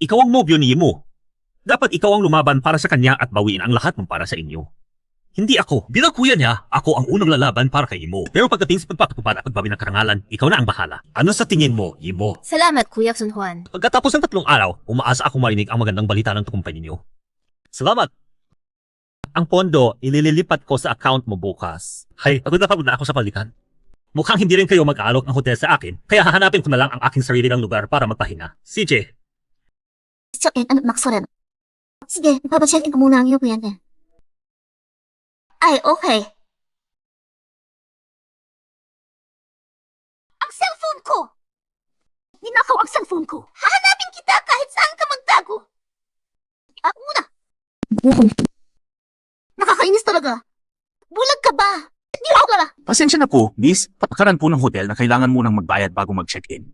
S1: ikaw ang nobyo ni Imo. Dapat ikaw ang lumaban para sa kanya at bawiin ang lahat ng para sa inyo. Hindi ako. Bilang kuya niya, ako ang unang lalaban para kay Imo. Pero pagdating sa pagpapatupad at pagbawi ng karangalan, ikaw na ang bahala. Ano sa tingin mo, Imo?
S4: Salamat, Kuya Sun Juan.
S1: Pagkatapos ng 3 araw, umaasa akong marinig ang magandang balita ng tagumpay ninyo. Salamat! Ang pondo, ililipat ko sa account mo bukas. Hay, pagod na ako sa palikan. Mukhang hindi rin kayo mag-aalok ng hotel sa akin, kaya hahanapin ko na lang ang aking sarili ng lugar para magpahinga. CJ,
S2: Check-in at Maxoren. Sige, ipapacheck-in ko muna ang iyong kliyente. Ay, okay. Ang cellphone ko! Ninakaw ang cellphone ko. Hahanapin kita kahit saan ka magtago. Una. Nakakainis talaga. Bulag ka ba? Hindi ako lala.
S10: Pasensya na po, miss. Patakaran po ng hotel na kailangan munang magbayad bago mag-check-in.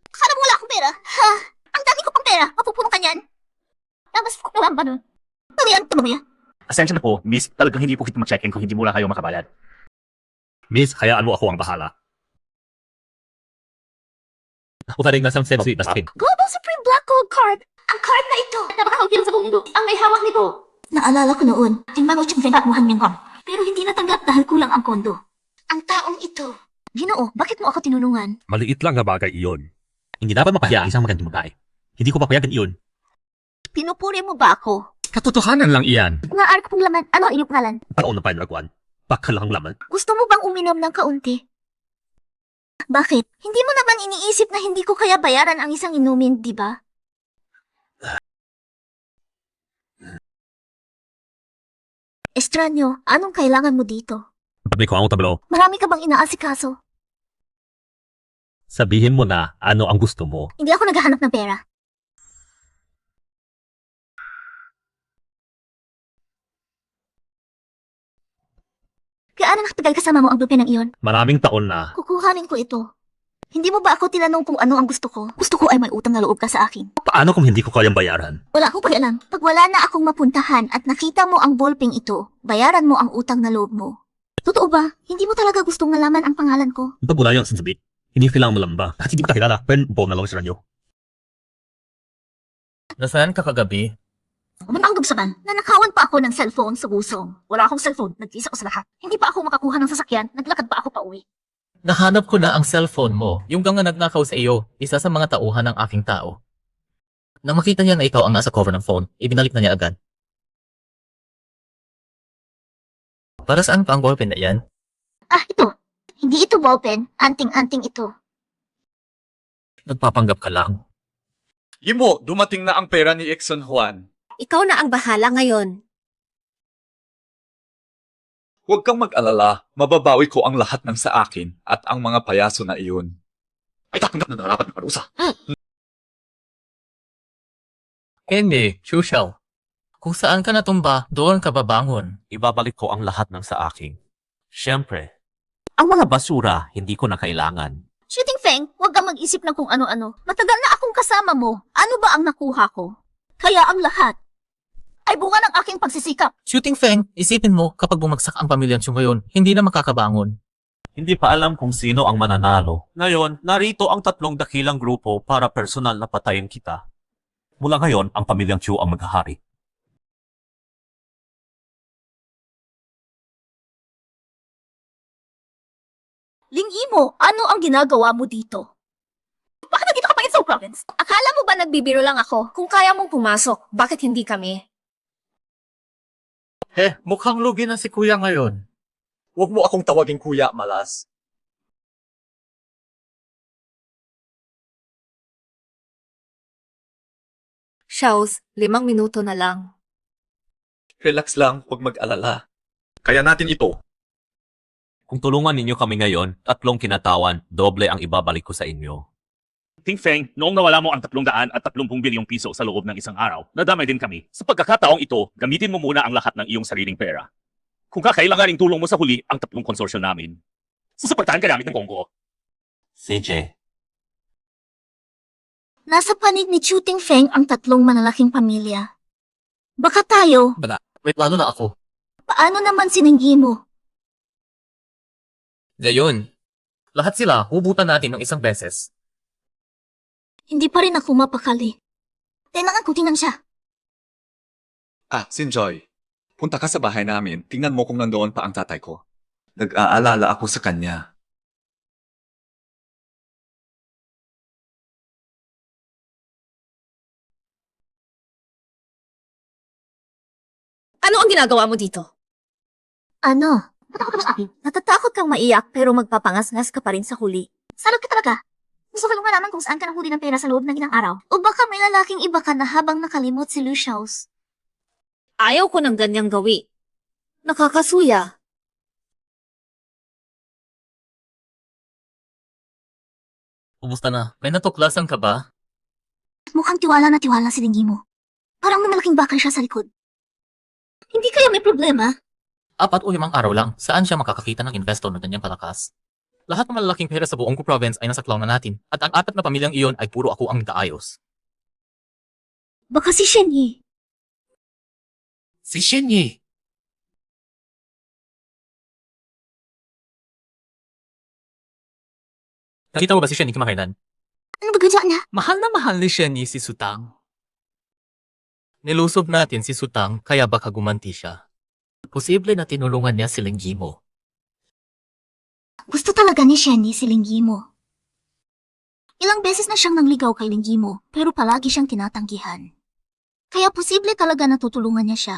S2: Akala mo wala akong pera? Ha? Ang dami ko pang pera. Mapupuno ka niyan. Labas ko naman ba nun? Palian ka mamaya.
S10: Pasensya na po, miss. Talagang hindi po kita mag-check-in kung hindi mula kayo makabayad.
S1: Miss, hayaan mo ako ang bahala. Utaring na sa Sebsi, Baskin.
S2: Global Supreme Black Gold Card. Ang card na ito. Napakahugil sa buong mundo. Ang may hawak nito. Naalala ko noon, tingnan mo siyang at Muhan Mingham. Pero hindi natanggap dahil kulang ang kondo. Ang taong ito. Ginoo, bakit mo ako tinulungan?
S1: Maliit lang na bagay iyon. Hindi dapat mapahiya ang isang magandang babae. Hindi ko papayagan iyon.
S2: Pinupuri mo ba ako?
S1: Katotohanan lang iyan.
S2: Nga ark pong laman. Ano ang iyong pangalan?
S1: Paano na pa yung Bakalang laman.
S2: Gusto mo bang uminom ng kaunti? Bakit? Hindi mo naman iniisip na hindi ko kaya bayaran ang isang inumin, di ba? Estranyo, anong kailangan mo dito?
S1: Sabi ko ang tablo.
S2: Marami ka bang inaasikaso?
S1: Sabihin mo na ano ang gusto mo.
S2: Hindi ako naghahanap ng pera. Gaano nakatagal kasama mo ang bluepen ng iyon?
S1: Maraming taon na.
S2: Kukuhanin ko ito. Hindi mo ba ako tinanong kung ano ang gusto ko? Gusto ko ay may utang na loob ka sa akin.
S1: Paano kung hindi ko kayang bayaran?
S2: Wala akong pakialam. Pag wala na akong mapuntahan at nakita mo ang ballpeng ito, bayaran mo ang utang na loob mo. Totoo ba? Hindi mo talaga gustong malaman ang pangalan ko?
S1: Ito mula yung sinasabi. Hindi kailangan mo lang ba? Kasi hindi mo kakilala. Pero buong na lang sa ranyo.
S11: Nasaan ka kagabi?
S2: Mananggap sa ban, nanakawan pa ako ng cellphone sa gusong. Wala akong cellphone, nagkisa ko sa lahat. Hindi pa ako makakuha ng sasakyan, naglakad pa ako pa uwi.
S11: Nahanap ko na ang cellphone mo. Yung gang na nagnakaw sa iyo, isa sa mga tauhan ng aking tao. Nang makita niya na ikaw ang nasa cover ng phone, ibinalik na niya agad. Para saan pa ang ballpen na yan?
S2: Ah, ito. Hindi ito ballpen, anting-anting ito.
S11: Nagpapanggap ka lang.
S7: Imo, dumating na ang pera ni Exxon Juan.
S4: Ikaw na ang bahala ngayon.
S7: Huwag kang mag-alala, mababawi ko ang lahat ng sa akin at ang mga payaso na iyon. Ay, tatanggap na narapat ng parusa.
S11: Hindi, Chushel. Kung saan ka natumba, doon ka babangon.
S12: Ibabalik ko ang lahat ng sa akin. Siyempre, ang mga basura hindi ko na kailangan.
S2: Shooting Feng, huwag kang mag-isip ng kung ano-ano. Matagal na akong kasama mo. Ano ba ang nakuha ko? Kaya ang lahat ay bunga ng aking pagsisikap.
S11: Shooting Feng, isipin mo kapag bumagsak ang pamilyang Chu ngayon, hindi na makakabangon.
S12: Hindi pa alam kung sino ang mananalo. Ngayon, narito ang 3 dakilang grupo para personal na patayin kita. Mula ngayon, ang pamilyang Chu ang maghahari.
S2: Ling-imo, ano ang ginagawa mo dito? Bakit nandito ka pa in Seoul Province?
S4: Akala mo ba nagbibiro lang ako? Kung kaya mong pumasok, bakit hindi kami?
S11: Mukhang lugi na si kuya ngayon.
S7: Huwag mo akong tawaging kuya, malas.
S4: Shaws, 5 minuto na lang.
S7: Relax lang, huwag mag-alala. Kaya natin ito.
S12: Kung tulungan ninyo kami ngayon, 3 kinatawan, doble ang ibabalik ko sa inyo.
S5: Ting Feng, noong nawala mo ang 330 bilyong piso sa loob ng isang araw, nadamay din kami. Sa pagkakataong ito, gamitin mo muna ang lahat ng iyong sariling pera. Kung kakailanganing tulong mo sa huli ang 3 konsorsyo namin, susuportahan ka namin ng Kongko.
S12: CJ,
S2: Nasa panig ni Shooting Feng ang 3 malalaking pamilya. Baka tayo,
S11: Wait, lalo na ako.
S2: paano naman sininggi mo?
S11: Gayon. Lahat sila, hubutan natin ng isang beses.
S2: Hindi pa rin ako mapakali. Kailangan ko tingnan siya.
S7: Ah, Sinjoy. Punta ka sa bahay namin, tingnan mo kung nandoon pa ang tatay ko. Nag-aalala ako sa kanya.
S4: Ano ang ginagawa mo dito?
S2: Ano? Natakot ka ba sa akin? Natatakot kang maiyak pero magpapangasngas ka pa rin sa huli. Salot ka talaga. Gusto ka lang malaman kung saan ka nahuli ng pera sa loob ng ilang araw? O baka may lalaking iba ka na habang nakalimot si Lucius?
S4: Ayaw ko ng ganyang gawi. Nakakasuya.
S11: Kumusta na? May natuklasan ka ba?
S2: Mukhang tiwala na tiwala si Lingi mo. Parang may malaking bakal siya sa likod. Hindi kaya may problema?
S11: 4 o 5 araw lang, saan siya makakakita ng investor na ganyang kalakas? Lahat ng malalaking pera sa buong province ay nasa klaw na natin, at ang 4 na pamilyang iyon ay puro ako ang nag-aayos.
S2: Baka si Shenyi.
S11: Si Shenyi! Nakita mo ba si Shenyi kamakailan?
S2: Ano ba gadya niya?
S11: Mahal na mahal ni Shenyi si Sutang. Nilusob natin si Sutang kaya baka gumanti siya. Posible na tinulungan niya si Lingi mo.
S2: Gusto talaga ni Shenyi si Lingi mo. Ilang beses na siyang nangligaw kay Lingi mo, pero palagi siyang tinatanggihan. Kaya posible talaga na tutulungan niya siya.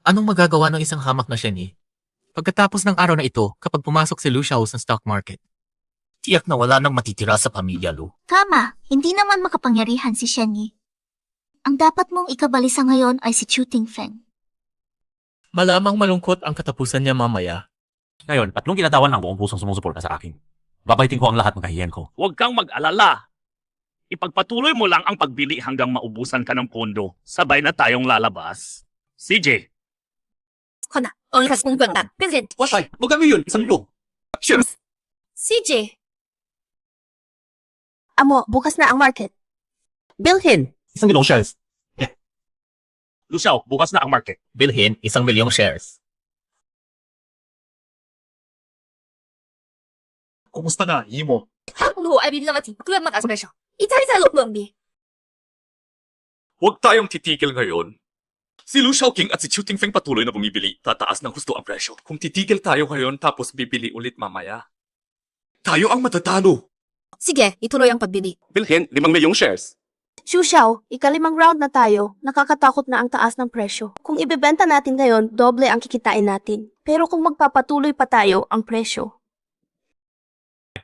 S11: Anong magagawa ng isang hamak na Shenyi? Pagkatapos ng araw na ito, kapag pumasok si Lu Xiao sa stock market, tiyak na wala nang matitira sa pamilya Lu.
S2: Tama, hindi naman makapangyarihan si Shenyi. Ang dapat mong ikabalisa ngayon ay si Chu Tingfeng.
S11: Malamang malungkot ang katapusan niya mamaya.
S12: Ngayon, tatlong kinatawan ng buong pusong sumusuporta sa akin. Babaitin ko ang lahat ng kahiyan ko.
S5: Huwag kang mag-alala. Ipagpatuloy mo lang ang pagbili hanggang maubusan ka ng pondo. Sabay na tayong lalabas. CJ,
S4: Ko na. Oras mong bangtan. Bilhin.
S3: Watay, magkano yun? Isang low. Cheers!
S4: CJ. Amo, bukas na ang market. Bilhin.
S11: Isang milyong shares.
S5: Luciao, bukas na ang market.
S11: Bilhin 1 milyong shares.
S7: Kumusta na, Imo?
S4: Luho ay binilamatin. Kulang mataas presyo. Itay sa loob ng bi.
S7: Huwag tayong titigil ngayon. Si Lu Shaoqing at si Chu Tingfeng patuloy na bumibili. Tataas ng husto ang presyo. Kung titigil tayo ngayon tapos bibili ulit mamaya, tayo ang matatalo.
S4: Sige, ituloy ang pagbili.
S3: Bilhin 5 milyong shares.
S2: Xu Xiao, ikalimang round na tayo. Nakakatakot na ang taas ng presyo. Kung ibebenta natin ngayon, doble ang kikitain natin. Pero kung magpapatuloy pa tayo, ang presyo.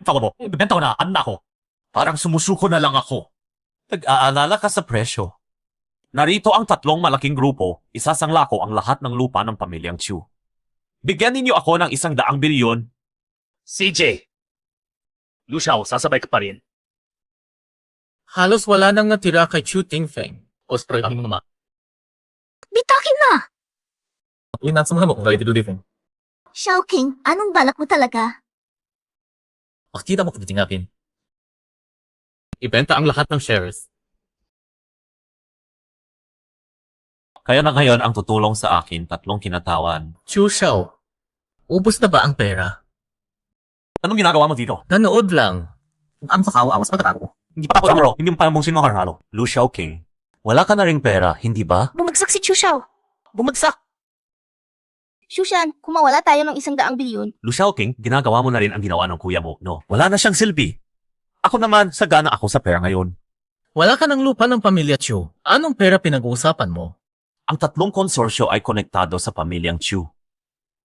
S12: Tawag mo, ibibenta ko na, ano na ako? Parang sumusuko na lang ako. Nag-aalala ka sa presyo. Narito ang tatlong malaking grupo, isasangla ko ang lahat ng lupa ng pamilyang Chu. Bigyan ninyo ako ng 100 bilyon.
S5: CJ, Luciao, sasabay ka pa rin.
S11: Halos wala nang natira kay Chu Tingfeng. O spray ang mga.
S2: Bitakin na!
S11: Inan sa mga mo kung gawin dito living.
S2: Xiao King, anong balak mo talaga?
S11: Makikita mo kung titingapin. Ibenta ang lahat ng shares.
S12: Kaya na ngayon ang tutulong sa akin tatlong kinatawan.
S11: Chu Xiao, ubos na ba ang pera?
S12: Anong ginagawa mo dito?
S11: Nanood lang. Ang sakawa, awas pagkatako.
S12: Hindi pa ako namuro. Hindi mo pa mong sino karalo. Lu Shaoqing, wala ka na ring pera, hindi ba?
S2: Bumagsak si Xu Xiao.
S11: Bumagsak.
S2: Xushan, kung mawala tayo ng 100 bilyon,
S12: Lu Shaoqing, ginagawa mo na rin ang ginawa ng kuya mo, no? Wala na siyang silbi. Ako naman, sagana ako sa pera ngayon.
S11: Wala ka ng lupa ng pamilya Chu. Anong pera pinag-uusapan mo?
S12: Ang tatlong konsorsyo ay konektado sa pamilyang Chu.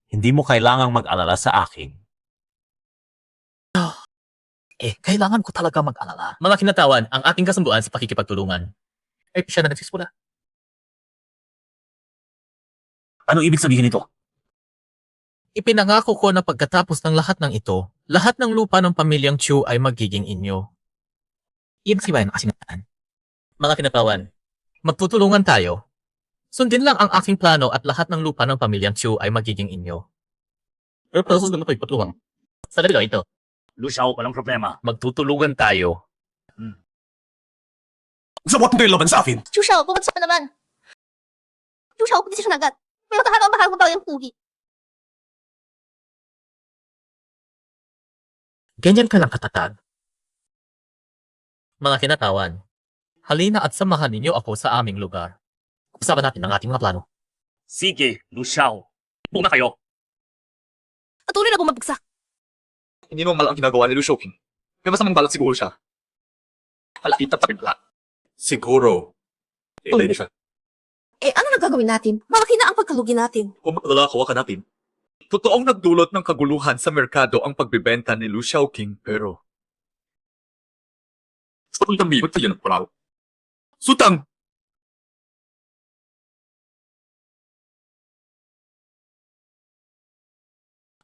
S12: Hindi mo kailangang mag-alala sa akin.
S11: Kailangan ko talaga mag-alala. Mga kinatawan, ang ating kasunduan sa pakikipagtulungan. Siya na nagsisimula.
S12: Anong ibig sabihin nito?
S11: Ipinangako ko na pagkatapos ng lahat ng ito, lahat ng lupa ng pamilyang Chu ay magiging inyo. Iyan si Bayan kasinatan. Mga kinatawan, magtutulungan tayo. Sundin lang ang aking plano at lahat ng lupa ng pamilyang Chu ay magiging inyo. Pero process naman ito, ipatulungan. Sa dali ito,
S5: Luciao, walang problema.
S11: magtutulungan tayo.
S3: Sabot mo yung laban sa akin.
S2: Xu Xiao, bumagsak na naman. Xu Xiao, desisyon agad. Pero mahal mo ba yung pugi?
S11: Ganyan ka lang katatag. Mga kinatawan, halina at samahan ninyo ako sa aming lugar. Usapan natin ang ating mga plano.
S5: Sige, Luciao. Puna kayo.
S4: Patuloy na bumagsak.
S7: Hindi naman mal ang ginagawa ni Lu Shaoqing. May masamang balak siguro siya. Halakit at tapin lahat. Siguro. Ilay siya.
S4: Ano na gagawin natin? Malaki na ang pagkalugi natin.
S7: Kung mag-alala ko, kanapin. Totoong nagdulot ng kaguluhan sa merkado ang pagbibenta ni Lu Shaoqing, pero... Sa pagdami, ba't yun ang palaw? Sutang!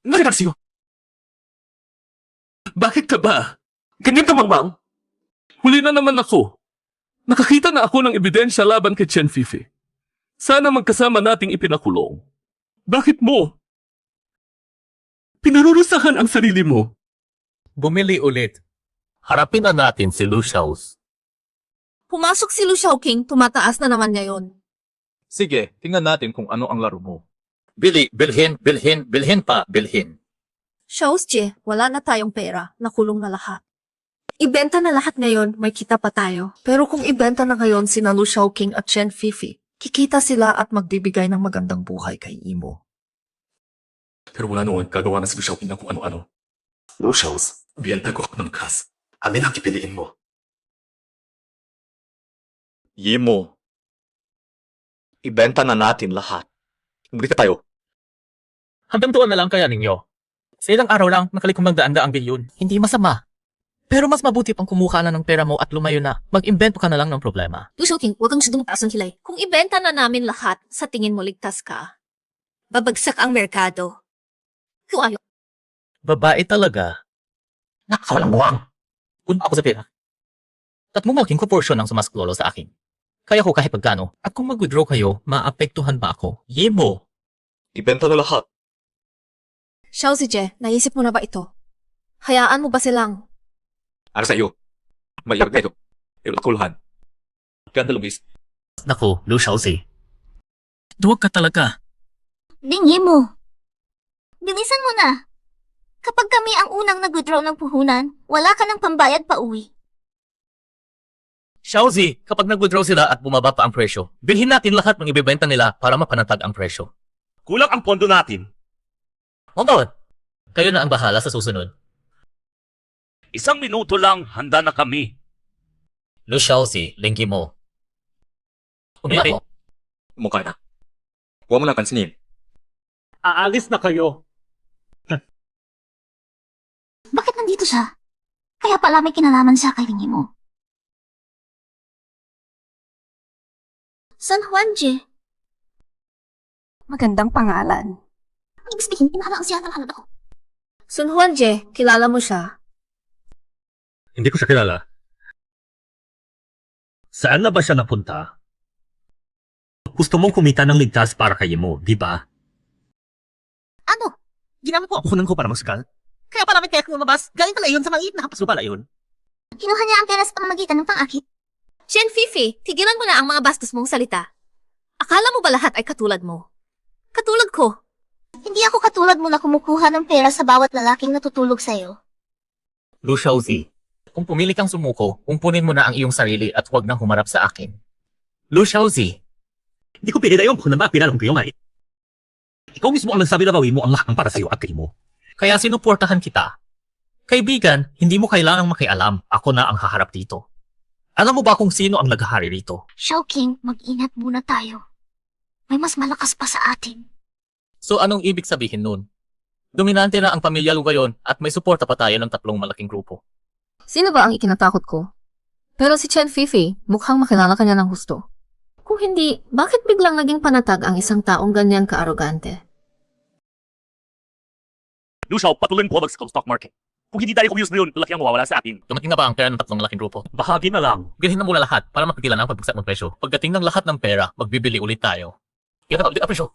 S3: Narinig Bakit ka ba? Ganyan ka mangmang? Huli na naman ako. Nakakita na ako ng ebidensya laban kay Chen Fifi. Sana magkasama nating ipinakulong. Bakit mo? Pinarurusahan ang sarili mo.
S11: Bumili ulit. Harapin na natin si Lu Xiao.
S4: Pumasok si Lu Shaoqing, tumataas na naman ngayon.
S7: Sige, tingnan natin kung ano ang laro mo.
S11: Bilhin pa, bilhin.
S4: Xiaoxie, wala na tayong pera, nakulong na lahat. Ibenta na lahat ngayon, may kita pa tayo. Pero kung ibenta na ngayon sina Lu Shaoqing at Chen Fifi, kikita sila at magbibigay ng magandang buhay kay Imo.
S3: Pero mula noon, gagawa na si Lu Shaoqing ng kung ano-ano. Lu Xiaos, biyenta ko ako ng kas. Alin ang pipiliin mo?
S7: Yemo. Ibenta na natin lahat. Bumili tayo.
S11: Hanggang tuon na lang kaya ninyo. Sa ilang araw lang, nakalikom ng daan-daang bilyon. Hindi masama. Pero mas mabuti pang kumuha na ng pera mo at lumayo na. Mag-imbento ka na lang ng problema.
S4: Lu Shaoqing, huwag kang sudong taas ng kilay. Kung ibenta na namin lahat, sa tingin mo ligtas ka. babagsak ang merkado. Kung ano,
S11: Babae talaga. Nakakawalang buwang. Kung ako sa pera. Tatlong malaking proportion ang sumasklolo sa akin. Kaya ko kahit pagkano. At kung mag-withdraw kayo, maapektuhan ba ako? Yebo.
S7: Ibenta na lahat.
S4: Xiao Zije, naisip mo na ba ito? Hayaan mo ba silang?
S7: Ano sa iyo? Mayroon na ito. Ilakuluhan. Ganda lumis.
S11: Naku, Lu Xiaozi. Duwag ka talaga.
S2: Dingi mo. Bilisan mo na. Kapag kami ang unang nag-withdraw ng puhunan, wala ka ng pambayad pa uwi.
S11: Xiaozi, kapag nag-withdraw sila at bumaba pa ang presyo, bilhin natin lahat ng ibebenta nila para mapanatag ang presyo.
S1: Kulang ang pondo natin.
S11: Hold on. Kayo na ang bahala sa susunod.
S1: 1 minuto lang, handa na kami.
S11: Lu Xiaozi, lingki mo. Umiyari.
S7: Mukha na. Huwag mo lang pansinin.
S3: Aalis na kayo.
S2: Bakit nandito siya? Kaya pala may kinalaman siya kay Dingi mo. San Juan Je.
S8: Magandang pangalan.
S2: Ibig sabihin, pinala ang siya ng halad ako.
S4: Sun Huanje, kilala mo siya?
S1: Hindi ko siya kilala. Saan na ba siya napunta? Gusto mong kumita ng ligtas para kay mo, di ba?
S2: Ano?
S3: Ginamit ko ang puhunan ko para mag-scal. Kaya pala may kaya lumabas. Galing pala yun sa maliit na kapaso pala yun.
S2: Kinuha niya ang pera sa pamamagitan ng pang-akit.
S4: Shen Fifi, tigilan mo na ang mga bastos mong salita. Akala mo ba lahat ay katulad mo? Katulad ko.
S2: Hindi ako katulad mo na kumukuha ng pera sa bawat lalaking natutulog sa'yo.
S11: Lu Xiaozi, kung pumili kang sumuko, umpunin mo na ang iyong sarili at huwag nang humarap sa akin. Lu Xiaozi,
S1: Hindi ko pinila yung kung na pinalong ko yung ay. Ikaw mismo ang nagsabi na bawi mo ang lahat ng para sa'yo at kay mo.
S11: kaya sinuportahan kita. Kaibigan, hindi mo kailangang makialam. Ako na ang haharap dito. Alam mo ba kung sino ang naghahari rito?
S2: Xiao King, mag-ingat muna tayo. May mas malakas pa sa atin.
S11: So anong ibig sabihin nun? Dominante na ang pamilya Lu ngayon at may suporta pa tayo ng 3 malaking grupo.
S4: Sino ba ang ikinatakot ko? Pero si Chen Fifi, mukhang makilala kanya ng husto. Kung hindi, bakit biglang naging panatag ang isang taong ganyan ka-arogante?
S1: Lu Xiao, patuloy ko mag-stock market. Kung hindi tayo kumiyos na yun, laki ang mawawala sa atin.
S11: Dumating na ba ang pera ng 3 malaking grupo?
S1: Bahagi na lang.
S11: Bilhin na muna lahat para mapigilan ang pagbagsak ng presyo. Pagdating ng lahat ng pera, magbibili ulit tayo. Kaya ulit ang presyo.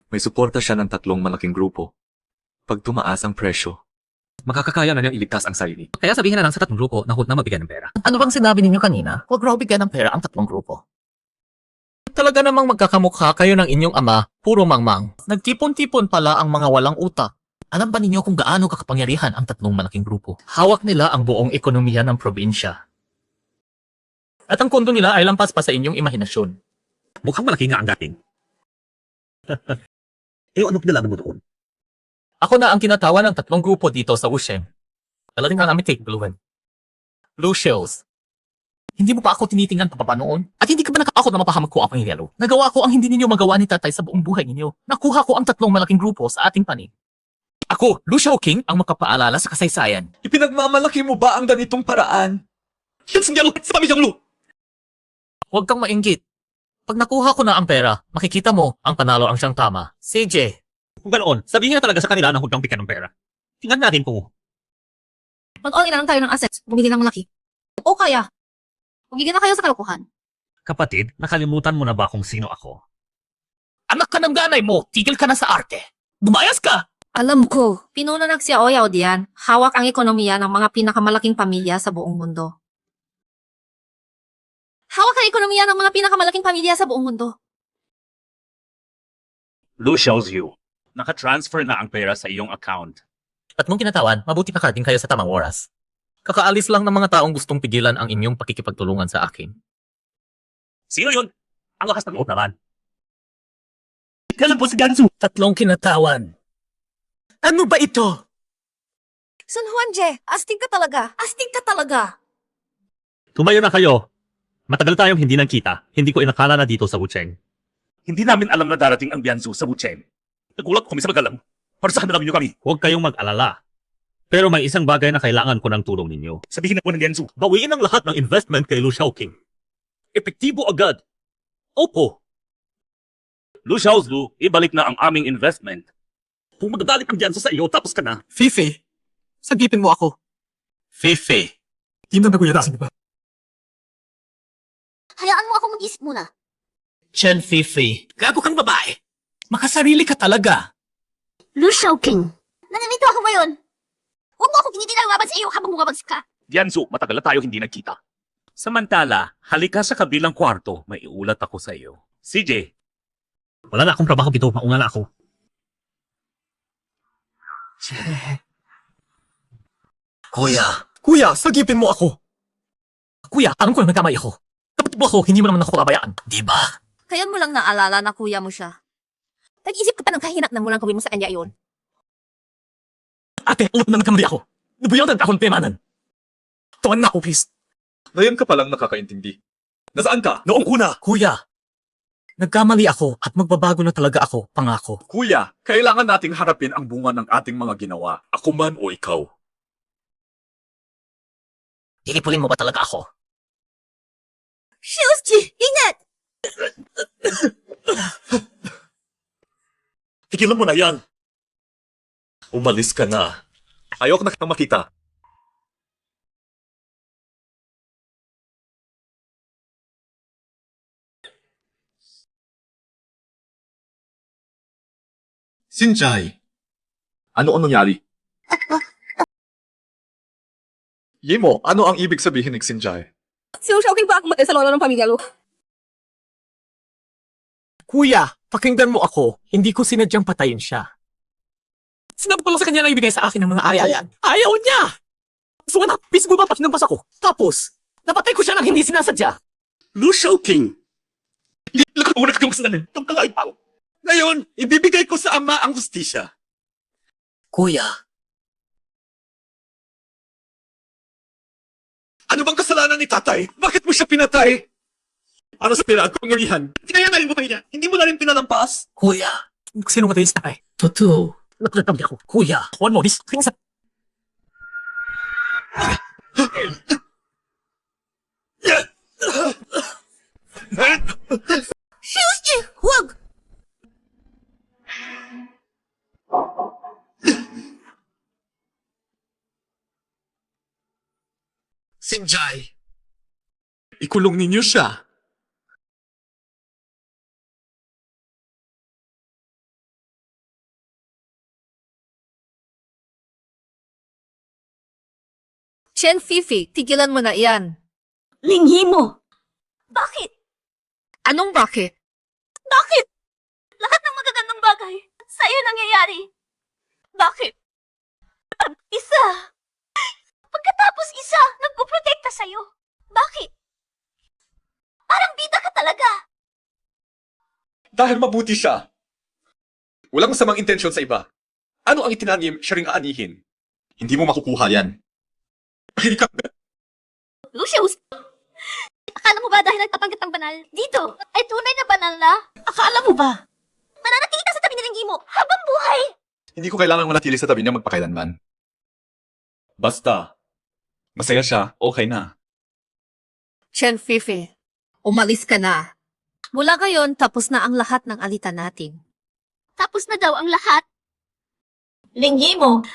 S7: May suporta siya ng 3 malaking grupo. Pag tumaas ang presyo, makakakaya na niyang iligtas ang sarili.
S11: Kaya sabihin na lang sa 3 grupo na huwag na mabigyan ng pera. Ano bang sinabi ninyo kanina? Huwag raw bigyan ng pera ang 3 grupo. Talaga namang magkakamukha kayo ng inyong ama, puro mangmang. Nagtipon-tipon pala ang mga walang utak. Alam ba ninyo kung gaano kakapangyarihan ang 3 malaking grupo? Hawak nila ang buong ekonomiya ng probinsya. At ang kondo nila ay lampas pa sa inyong imahinasyon.
S1: Mukhang malaki nga ang dating. Ano pinalaman mo doon?
S11: Ako na ang kinatawa ng 3 grupo dito sa Wusheng. Talagang ang aming take bluehan. Lucius. Hindi mo pa ako tinitingnan pa noon? At hindi ka ba nakakakot na mapahamak ko ang pangyayalo? Nagawa ko ang hindi ninyo magawa ni tatay sa buong buhay ninyo. Nakuha ko ang 3 malaking grupo sa ating panig. Ako, Lu Xiaoqing, ang makapaalala sa kasaysayan.
S7: Ipinagmamalaki mo ba ang ganitong paraan?
S11: Huwag kang mainggit. Pag nakuha ko na ang pera, makikita mo ang panalo ang siyang tama. CJ,
S1: Kung ganoon, sabihin na talaga sa kanila na huwag kang bigyan ng pera. Tingnan natin kung
S4: Mag-all in na lang tayo ng assets, bumili ng malaki. O kaya, magiging na kayo sa kalokohan.
S1: kapatid, nakalimutan mo na ba kung sino ako?
S11: anak ka ng ganay mo, tigil ka na sa arte. Dumayas ka!
S4: Alam ko, pinuno ng Xiao Yao diyan, hawak ang ekonomiya ng mga pinakamalaking pamilya sa buong mundo. Hawak ang ekonomiya ng mga pinakamalaking pamilya sa buong mundo.
S5: Lu Xiaoziu, naka-transfer na ang pera sa iyong account.
S11: At nung kinatawan, mabuti nakarating kayo sa tamang oras. Kakaalis lang ng mga taong gustong pigilan ang inyong pakikipagtulungan sa akin.
S1: Sino yun? Ang lakas ng loob naman. Kailan po si Gansu?
S11: 3 kinatawan. Ano ba ito?
S4: Sun Huanje, astig ka talaga. Astig ka talaga.
S1: Tumayo na kayo. Matagal tayong hindi nagkita. Hindi ko inakala na dito sa Wucheng.
S5: Hindi namin alam na darating ang Bianzu sa Wucheng. Nagulat kami sa magalang. Parusahan na lang niyo kami.
S1: Huwag kayong mag-alala. Pero may isang bagay na kailangan ko ng tulong ninyo.
S5: Sabihin na po ng Bianzu.
S1: Bawiin ang lahat ng investment kay Lu Xiaoqing. Epektibo agad. Opo. Lu Xiaozlu, ibalik na ang aming investment. Kung magagalit ang diyan sa iyo, tapos ka na.
S11: Fifi, sagipin mo ako.
S1: Fefe.
S11: Hindi na naguyatasan ba?
S2: Hayaan mo ako mag-isip muna.
S3: Chen Fifi, gago kang babae. Makasarili ka talaga.
S2: Lu Xiaoqing. Nananito ako ngayon. Huwag mo ako ginitinalawaban sa iyo habang bumabagsak ka.
S5: Dianzu, matagal na tayo hindi nagkita. Samantala, halika sa kabilang kwarto, may iulat ako sa iyo. CJ,
S1: Wala na akong trabaho dito, mauna na ako.
S11: Kuya, sagipin mo ako. Kuya, alam ko na nagkamali ako. Kapatid mo ako, hindi mo naman ako kabayaan. Di ba?
S4: Kaya mo lang naalala na kuya mo siya. Nag-isip ka pa ng kahinak na mulang gawin mo sa kanya yun.
S11: Ate, ulat na nagkamali ako. Nabuyan akong temanan. Tuwan na ako, please.
S7: Ngayon ka palang nakakaintindi. Nasaan ka?
S11: Noong una, kuya. Nagkamali ako at magbabago na talaga ako, pangako.
S5: kuya, kailangan nating harapin ang bunga ng ating mga ginawa. Ako man o ikaw.
S11: Tilipulin mo ba talaga ako?
S2: Xiaoji, ingat!
S5: Tigilan mo na yan. Umalis ka na. Ayoko na kitang makita.
S7: Sinjay. Ano ang nangyari? Yemo, ano ang ibig sabihin ng Sinjay?
S8: Si Lu Xiaoqing ba ako matay sa lola ng pamilya Lu?
S11: Kuya, pakinggan mo ako. Hindi ko sinadyang patayin siya. Sinabi ko lang sa kanya na ibigay sa akin ng mga ayayan. Ayaw niya! So nga na, peaceful ba pakinampas ako? Tapos, napatay ko siya nang hindi sinasadya.
S5: Lu Xiaoqing! Hindi lang ako muna kang kasalanan. Itong kangay pa. Ngayon, ibibigay ko sa ama ang hustisya.
S11: Kuya,
S5: Ano bang kasalanan ni tatay? Bakit mo siya pinatay? Ano sa pinagpangyarihan? Kaya na rin buhay niya. Hindi mo na rin pinalampas.
S11: kuya. Sino matay sa akin? Totoo. Nagkakami ako. Kuya, one more, this things.
S2: Xiaoji, huwag!
S5: Sinjay. Ikulong ninyo siya.
S4: Chen Fifi, tigilan mo na iyan.
S2: Linghi mo! Bakit?
S4: Anong bakit?
S2: Bakit? Lahat ng magagandang bagay sa'yo nangyayari. Bakit? Isa. Pagkatapos isa, nagpuprotekta sa'yo. Bakit? Parang bida ka talaga.
S7: Dahil mabuti siya. Walang masamang intensyon sa iba. Ano ang itinanim siya ring aanihin? Hindi mo makukuha yan. Mahilig ka.
S2: Lucius, akala mo ba dahil nagpapanggit ng banal dito ay tunay na banal na? Akala mo ba? Mananatili ka sa tabi ni Linggi mo habang buhay.
S7: Hindi ko kailangan manatili sa tabi niya magpakailanman. Basta, masaya siya, okay na.
S4: Chen Fifi, umalis ka na. Mula ngayon, tapos na ang lahat ng alitan natin.
S2: Tapos na daw ang lahat. Linggi mo.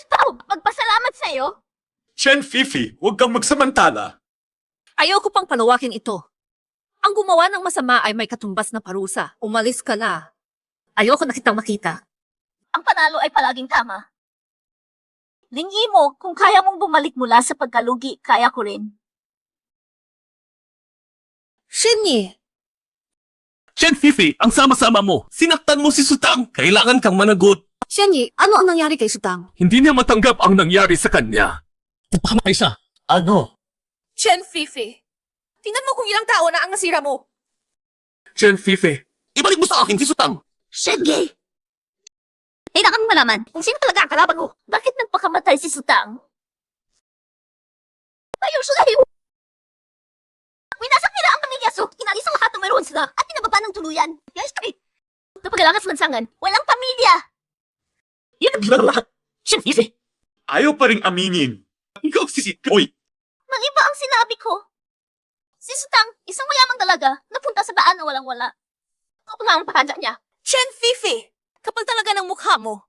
S2: Tao, magpasalamat sa'yo.
S5: Chen Fifi, huwag kang magsamantala.
S4: Ayoko pang palawakin ito. Ang gumawa ng masama ay may katumbas na parusa. Umalis ka na. Ayoko na kitang makita.
S2: Ang panalo ay palaging tama. Linggi mo, kung kaya mong bumalik mula sa pagkalugi, kaya ko rin.
S4: Shinyi,
S3: Chen Fifi, ang sama-sama mo. Sinaktan mo si Sutang. Kailangan kang managot.
S4: Shinyi, ano ang nangyari kay Sutang?
S3: Hindi niya matanggap ang nangyari sa kanya.
S11: Pakamatay siya. Ano?
S4: Chen Fifi, tingnan mo kung ilang tao na ang nasira mo.
S3: Chen Fifi, ibalik mo sa akin si Sutang.
S2: Sige! Kailangan mo malaman kung sino talaga ang kalaban mo. Bakit nagpakamatay si Sutang? Tayo siya winasak nila ang pamilya so inalis ang lahat ng meron sila at pinababa ng tuluyan. Yes, straight. Napagalangan sa lansangan, walang pamilya.
S11: Yan ang bilang lahat. Siyempre,
S5: Ayaw pa rin aminin. Ikaw si Oy,
S2: Maliba ang sinabi ko. Si Sutang, isang mayamang dalaga, napunta sa daan na walang-wala. Ako nga ang pakada niya.
S8: Chen Fifi, kapal talaga ng mukha mo.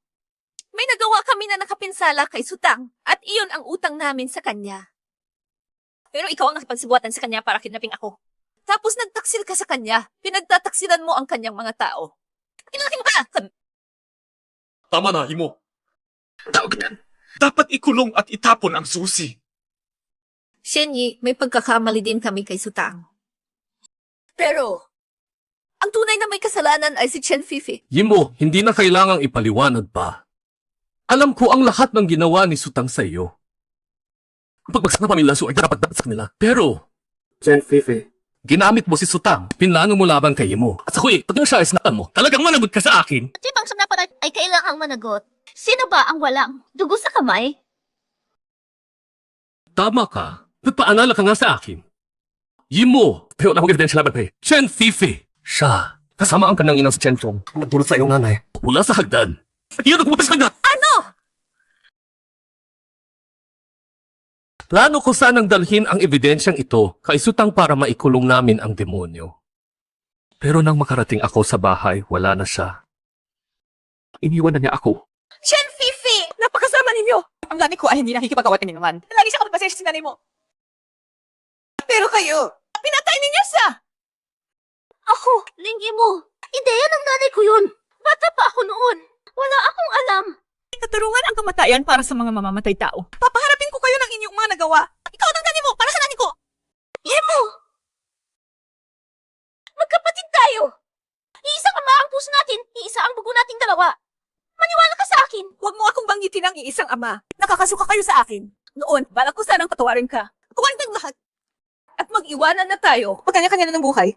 S8: May nagawa kami na nakapinsala kay Sutang at iyon ang utang namin sa kanya. Pero ikaw ang nakipagsibuatan sa kanya para kidnaping ako. Tapos nagtaksil ka sa kanya, pinagtataksilan mo ang kanyang mga tao. Kinalaki mo ka!
S5: Tama na, Imo. Dapat ikulong at itapon ang susi.
S4: Shenyi, may pagkakamali din kami kay Sutang.
S8: Pero, ang tunay na may kasalanan ay si Chen Fifi.
S3: Yimo, hindi na kailangang ipaliwanag pa. Alam ko ang lahat ng ginawa ni Sutang sa iyo. Ang pagbagsak na pamilya ay dapat sa kanila. Pero,
S9: Chen Fifi.
S3: ginamit mo si Sutang, pinlano mo laban kay Yimo. At ako pag siya ay sinaktan mo, talagang managot ka sa akin.
S2: Di bang sanapan ay kailangang managot? Sino ba ang walang dugo sa kamay?
S3: Tama ka. Nagpaalala ka nga sa akin. Yimo, pero na akong ebidensya laban kay Chen Fifi. Siya, kasama ang kanang inang si Chen Chong. Nagdulot sa iyong nanay. Mula sa hagdan. At iyon ang kumapis hagdan.
S8: Ano?
S3: Plano ko sanang dalhin ang ebidensyang ito kay Sutang para maikulong namin ang demonyo. Pero nang makarating ako sa bahay, wala na siya. Iniwan na niya ako.
S8: Chen Fifi! Napakasama ninyo! Ang nanay ko ay hindi nakikipag-awat ninyo naman. Lagi siya kapagpasensya sa nanay mo. Pero kayo, pinatay ninyo siya!
S2: Ako, linggi mo. Ideya ng nanay ko yun. Bata pa ako noon. Wala akong alam.
S8: Katarungan ang kamatayan para sa mga mamamatay tao. Papaharapin ko kayo ng inyong mga nagawa. Ikaw ang nanay mo para sa nanay ko!
S2: Yemo! Magkapatid tayo. Iisang ama ang puso natin, iisa ang bugo nating dalawa. Maniwala ka sa akin.
S8: Huwag mo akong banggitin ang iisang ama. Nakakasuka kayo sa akin. Noon, balak ko sanang patawarin ka. Patawarin tayong lahat. At mag-iwanan na tayo. Magkanya-kanya na ng buhay.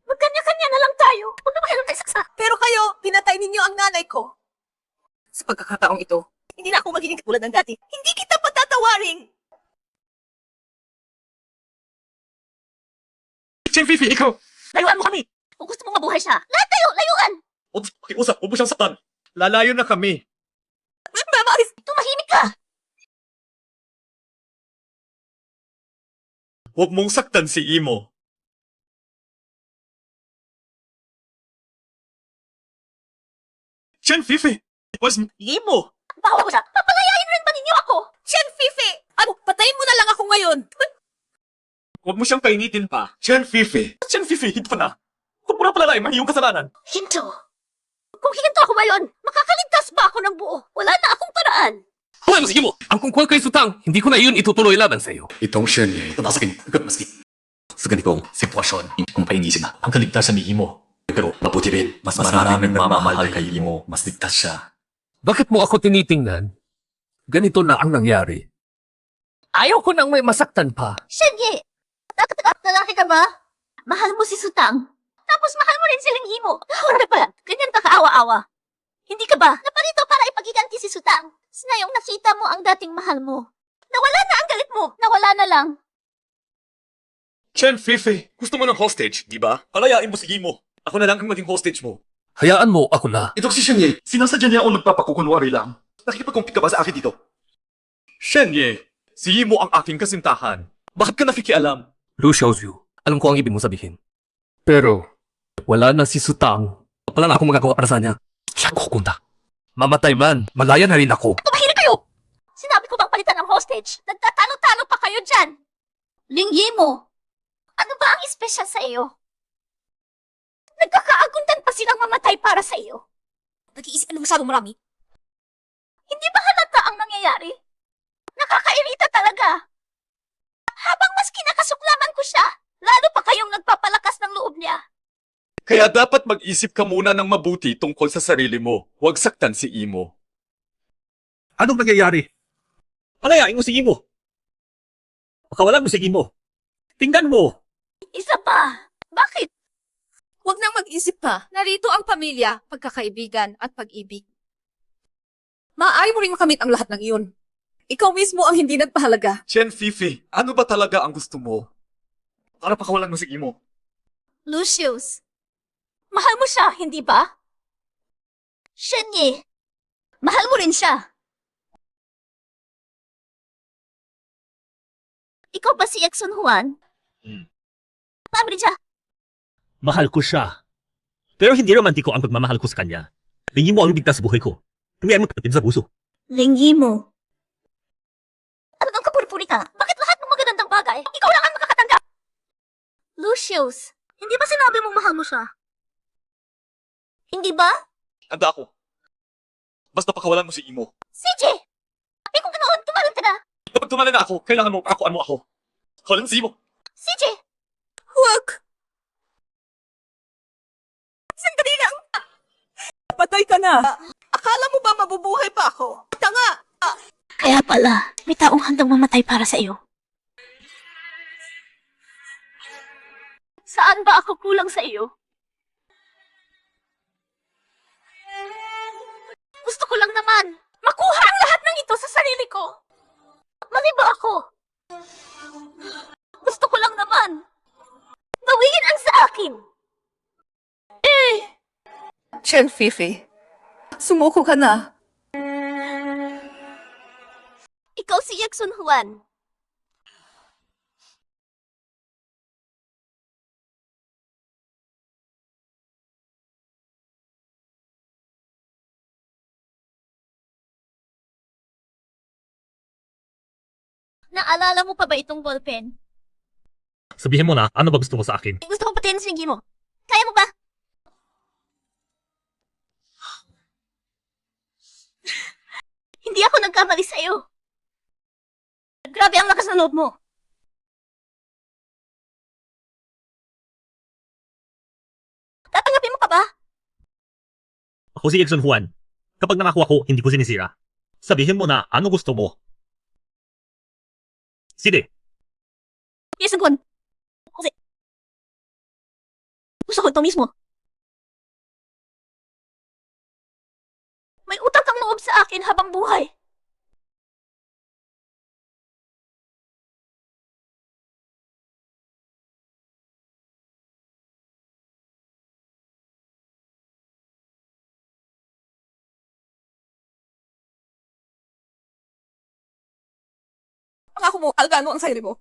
S2: Magkanya-kanya na lang tayo. Huwag na makialam tayo saksa.
S8: Pero kayo, pinatay ninyo ang nanay ko. Sa pagkakataong ito, hindi na ako magiging katulad ng dati. Hindi kita patatawaring!
S5: Chen Fifi, ikaw!
S2: Layuan mo kami. Kung gusto mong mabuhay siya, lahat tayo, layuan.
S5: Pakiusap, huwag mo siyang saktan. Lalayo na kami.
S8: Mama,
S2: Tumahimik ka.
S5: Huwag mong saktan si Imo. Chen Fifi, it was Imo.
S2: Bawal ko siya. Papalayain rin ba ninyo ako?
S8: Chen Fifi! Ano, patayin mo na lang ako ngayon!
S5: Huwag mo siyang kainitin pa. Chen Fifi, hito na. Huwag mo na palalain ang iyong kasalanan.
S2: Hinto. Kung hihinto ako ngayon, makakaligtas ba ako ng buo? Wala na akong paraan.
S3: Huwag mo, sige mo! Ang kungkwal kay Sutang, hindi ko na iyon itutuloy laban sa iyo.
S7: Itong Shenye.
S11: Tatasakin, agad maski. Sa ganitong sitwasyon, hindi kong painisin na ang kaligtasan ni Imo. Pero mabuti rin, mas maraming nagmamahal kay Imo, mas ligtas siya.
S3: Bakit mo ako tinitingnan? Ganito na ang nangyari. Ayaw ko nang may masaktan pa.
S2: Shenye, lalaki ka ba? Mahal mo si Sutang. Tapos mahal mo rin silang Imo. Wala pala, ganyan ka kaawa-awa. Hindi ka ba naparito para ipagiganti si Sutang? Ngayong nakita mo ang dating mahal mo. Nawala na ang galit mo. Nawala na lang.
S5: Chen Fifi, gusto mo ng hostage, di ba? Palayain mo si Imo. Ako na lang ang maging hostage mo.
S3: Hayaan mo ako na.
S5: Itong si Shenye, sinasadya niya ako nagpapakukunwari lang. Nakikipagkumpit ka ba sa akin dito? Shenye, si Imo ang aking kasintahan. Bakit ka nakikialam?
S3: Lu Xiaozu, alam ko ang ibig mo sabihin. Pero, wala na si Sutang. Wala na akong magagawa para sa niya. Siya ko kukunta. Mamatay man, malaya na rin ako.
S2: Tumahimik kayo! Sinabi ko bang palitan ang hostage? Nagtatalo-talo pa kayo dyan. Lingyi mo, ano ba ang espesyal sa iyo? Nagkakaaguntan pa silang mamatay para sa iyo.
S8: Nag-iisip ano masyadong marami?
S2: Hindi ba halata ang nangyayari? Nakakairita talaga. Habang mas kinakasuklaman ko siya, lalo pa kayong nagpapalakas ng loob niya.
S5: Kaya dapat mag-isip ka muna ng mabuti tungkol sa sarili mo. Huwag saktan si Imo.
S1: Anong nangyayari? Palayain mo si Imo. Pakawalan mo si Imo. Tingnan mo.
S2: Isa pa. Bakit?
S8: Huwag nang mag-isip pa. Narito ang pamilya, pagkakaibigan at pag-ibig. Maaari mo ring makamit ang lahat ng iyon. Ikaw mismo ang hindi nagpahalaga.
S5: Chen Fifi, ano ba talaga ang gusto mo? Para pakawalan mo si Imo.
S2: Lucius, mahal mo siya, hindi ba? Shenye, mahal mo rin siya. Ikaw ba si Exxon Juan? Paano rin siya?
S1: Mahal ko siya. Pero hindi romantiko ang pagmamahal ko sa kanya. Lingin mo ang ligtas sa buhay ko. Tumiyan mo kapatid sa puso.
S2: Linggi mo. Ano bang kapuri-puri ka? Bakit lahat ng magagandang bagay, ikaw lang ang makakatanggap? Lucius, hindi ba sinabi mong mahal mo siya? Hindi ba?
S7: Handa ako. Basta pakawalan mo si Imo.
S2: CJ! Eh kung ganoon, tumalon ka na.
S7: Kapag tumali na ako, kailangan mo ako ano ako. Kawalan si Imo.
S2: CJ! Huwag! Sandali lang!
S8: Patay ka na! Akala mo ba mabubuhay pa ako? Tanga!
S2: Kaya pala, may taong handang mamatay para sa iyo. Saan ba ako kulang sa iyo? Gusto ko lang naman makuha ang lahat ng ito sa sarili ko. Mali ba ako? Gusto ko lang naman gawin ang sa akin.
S8: Chen Fifi, sumuko ka na.
S2: Ikaw si Jackson Juan. Naalala mo pa ba itong ballpen?
S1: Sabihin mo na, ano ba gusto mo sa akin?
S2: Gusto kong patayin si mo. Kaya mo ba? Hindi ako nagkamali sa'yo. Grabe ang lakas ng loob mo. Tatanggapin mo pa ba?
S1: Ako si Jackson Juan. Kapag nakakuha ko, hindi ko sinisira. Sabihin mo na, ano gusto mo? Sige.
S2: Yes, Gon. Kasi gusto ko ito mismo. May utang kang loob sa akin habang buhay.
S8: Pangako mo, algano ang sarili mo.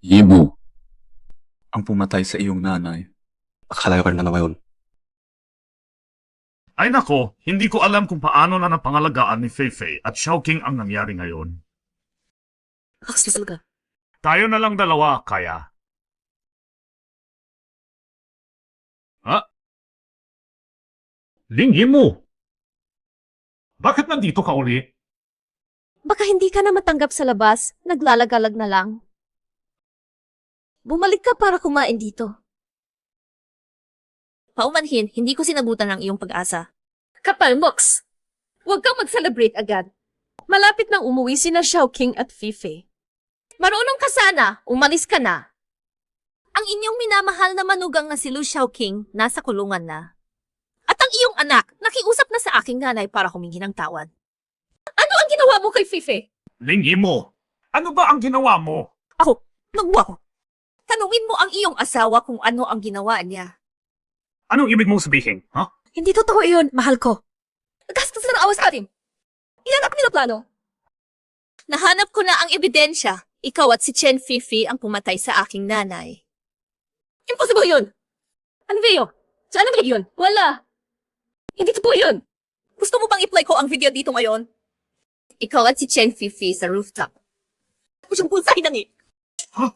S7: Imo. Ang pumatay sa iyong nanay. Akala ko rin na ngayon.
S5: Ay nako, hindi ko alam kung paano na napangalagaan ni Feifei at Xiaoqing ang nangyari ngayon.
S8: Akas talaga.
S5: Tayo na lang dalawa, kaya. Ha? Linggi mo! Bakit nandito ka uli?
S8: Baka hindi ka na matanggap sa labas, naglalagalag na lang. Bumalik ka para kumain dito.
S4: Paumanhin, hindi ko sinabutan ang iyong pag-asa.
S8: Kapal, Mox! Huwag kang mag-celebrate agad. Malapit nang umuwi sina Xiaoqing at Fifi.
S4: Marunong ka sana, umalis ka na. Ang inyong minamahal na manugang na si Lu Xiaoqing nasa kulungan na. At ang iyong anak, nakiusap na sa aking nanay para humingi ng tawad.
S8: Ano ang ginawa mo kay Fifi?
S5: Linggi mo! Ano ba ang ginawa mo?
S4: Ako, nagwa ko. Tanungin mo ang iyong asawa kung ano ang ginawa niya.
S5: Anong ibig mong sabihin, ha?
S8: Hindi totoo iyon, mahal ko. Nagastos na ng awa sa atin. Ilan ang pinaplano?
S4: Nahanap ko na ang ebidensya. Ikaw at si Chen Fifi ang pumatay sa aking nanay.
S8: Impossible yun! Ano ba yun? Saan ang yun? Wala! Hindi totoo yun!
S4: Gusto mo bang i-play ko ang video dito ngayon? Ikaw at si Chen Fifi sa rooftop.
S8: Siyang pulsahin ng
S5: Ha?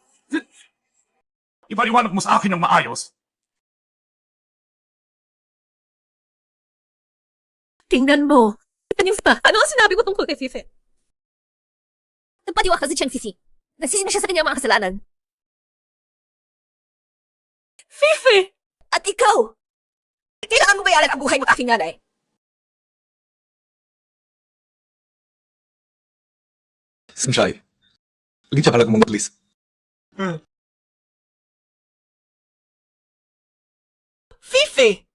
S5: Ipaliwanag mo sa akin ng maayos.
S8: Tingnan mo. Tanis pa. Ano ang sinabi ko tungkol kay Fifi?
S4: Nagpatiwa ka si Chen Fifi. Nagsisi na siya sa kanyang mga kasalanan.
S8: Fifi!
S4: At ikaw! Kailangan mo bayaran ang buhay mo at aking nanay.
S7: Simshay. Lagi siya pala kung mag-please.
S8: Fifi!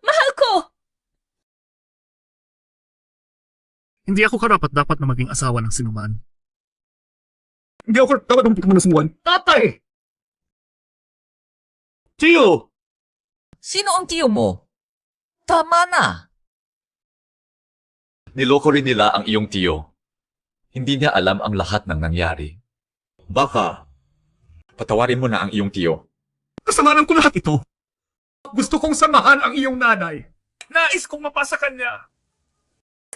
S8: Mahal ko!
S6: Hindi ako karapat-dapat na maging asawa ng sinuman.
S5: Hindi ako dapat umpik mo na sumuan. Tatay! Tiyo!
S8: Sino ang tiyo mo?
S12: Tama na.
S7: Niloko rin nila ang iyong tiyo. Hindi niya alam ang lahat ng nangyari. Baka, patawarin mo na ang iyong tiyo.
S5: Kasalanan ko lahat ito. Gusto kong samahan ang iyong nanay. Nais kong mapasa kanya.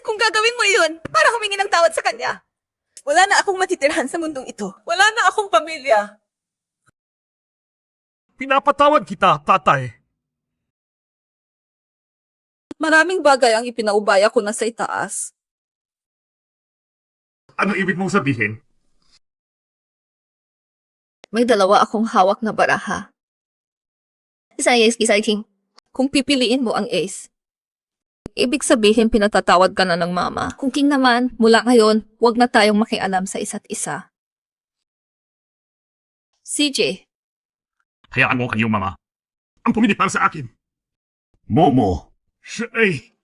S8: Kung gagawin mo yun, para humingi ng tawad sa kanya. Wala na akong matitirhan sa mundong ito. Wala na akong pamilya.
S5: Pinapatawad kita, tatay.
S8: Maraming bagay ang ipinaubaya ko na sa itaas.
S5: Ano ibig mong sabihin?
S4: May dalawa akong hawak na baraha. Isa ay ace, isa ay king. Kung pipiliin mo ang ace, ibig sabihin pinatatawad ka na ng mama. Kung king naman, mula ngayon, huwag na tayong makialam sa isa't isa. CJ,
S5: Hayaan mo ang iyong mama. Ang pumili para sa akin. Momo. Siya ay...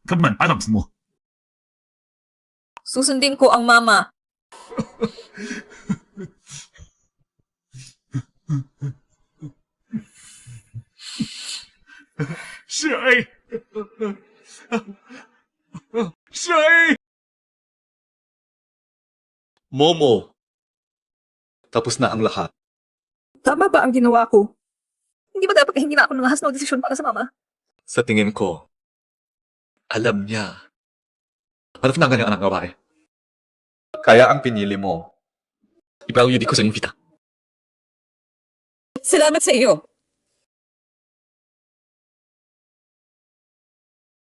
S5: Kaman, Adams mo.
S8: Susundin ko ang mama.
S5: Siya ay... Siya ay...
S7: Momo! Tapos na ang lahat.
S8: Tama ba ang ginawa ko? Hindi ba dapat hindi na ako nangahas ng desisyon para sa mama?
S7: Sa tingin ko, alam niya. Hanap na ang kanyang anak babae. Kaya ang pinili mo, ipaluyod ko sa inyong pita.
S8: Salamat sa iyo.